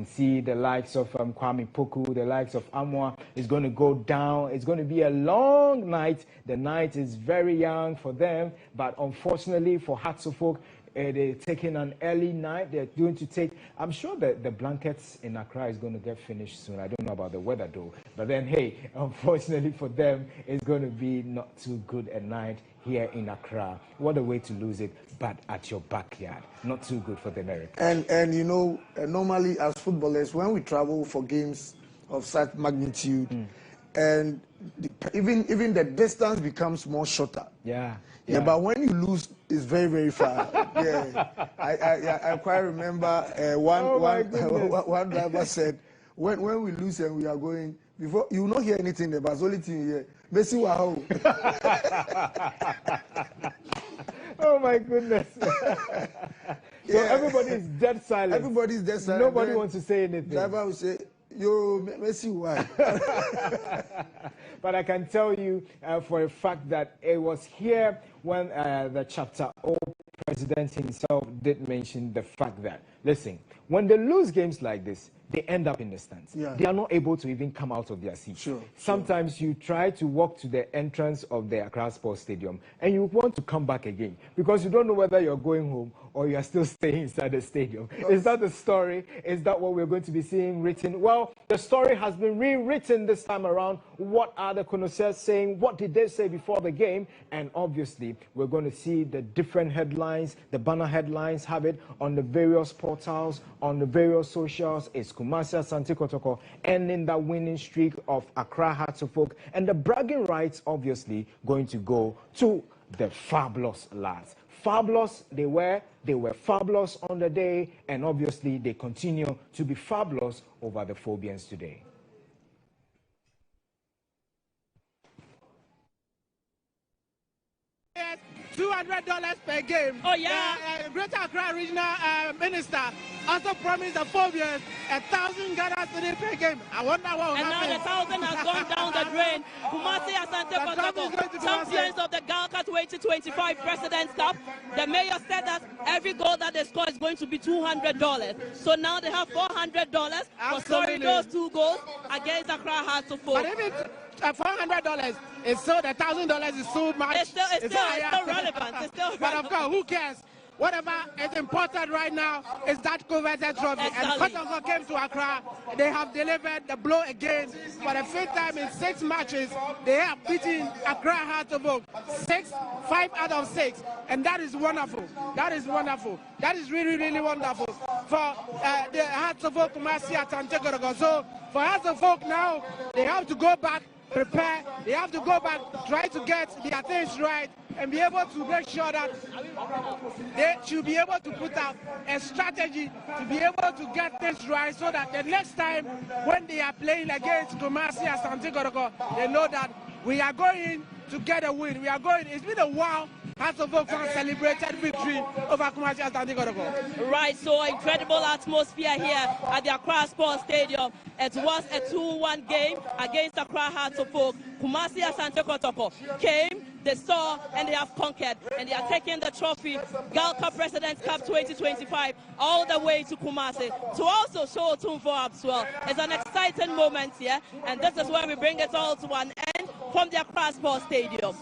see the likes of Kwame Poku, the likes of Amwa is going to go down. It's going to be a long night. The night is very young for them, but unfortunately for Hearts of Oak, they're taking an early night. They're going to take, I'm sure that the blankets in Accra is going to get finished soon. I don't know about the weather though. But then, hey, unfortunately for them, it's going to be not too good a night here in Accra. What a way to lose it, but at your backyard. Not too good for the Americans. And you know, normally as footballers, when we travel for games of such magnitude, and even the distance becomes more shorter. Yeah, but when you lose, it's very, very far. I quite remember one driver said, when we lose and we are going, before you will not hear anything there, but it's only thing you hear. Messi wow. Oh my goodness. So everybody is dead silent. Everybody is dead silent. Nobody wants to say anything. Driver will say, yo, Messi why? but I can tell you for a fact that it was here when the Chapter O president himself did mention the fact that, listen, when they lose games like this, they end up in the stands. Yeah. They are not able to even come out of their seats. Sure, Sometimes you try to walk to the entrance of the Accra Sports Stadium and you want to come back again because you don't know whether you're going home or you are still staying inside the stadium. Is that the story? Is that what we're going to be seeing written? Well, the story has been rewritten this time around. What are the connoisseurs saying? What did they say before the game? And obviously, we're going to see the different headlines, the banner headlines, have it on the various portals, on the various socials. It's Kumasi Asante Kotoko ending that winning streak of Accra Hearts of Oak. And the bragging rights, obviously, going to go to the fabulous lads. Fabulous they were fabulous on the day, and obviously they continue to be fabulous over the Phobians today. $200 per game. Oh, yeah. The Greater Accra Regional Minister also promised the Phobians 1,000 Ghana cedis per game. I wonder what will happen. And now the 1,000 has gone down the drain. Kumasi Asante Kotoko, champions of the Galka 2025 President's Cup. The mayor said that every goal that they score is going to be $200. So now they have $400 for scoring those 2 goals against Accra Hearts of Oak. But even $400 is so, the $1,000 is so much. It's still relevant. It's still relevant. But of course, who cares? Whatever is important right now is that coveted trophy. Exactly. And Kotoko came to Accra. They have delivered the blow again. For the 5th time in 6 matches, they have beaten Accra Hearts of Oak 5 out of 6. And that is wonderful. That is wonderful. That is really, really wonderful for the Hearts of Oak Kumasi Asante Kotoko. So for Hearts of Oak now, they have to go back, prepare. They have to go back, try to get their things right, and be able to make sure that they should be able to put out a strategy to be able to get things right, so that the next time when they are playing against Kumasi Asante Kotoko, they know that we are going to get a win. We are going. It's been a while. Hearts of Oak fans celebrated victory over Kumasi Asante Kotoko. Right, so incredible atmosphere here at the Accra Sports Stadium. It was a 2-1 game against Accra Hearts of Oak. Kumasi Asante Kotoko came, they saw, and they have conquered, and they are taking the trophy, Galka President's Cup 2025, all the way to Kumasi to also show Tumfo as well. It's an exciting moment here, and this is where we bring it all to an end from the Accra Sports Stadium.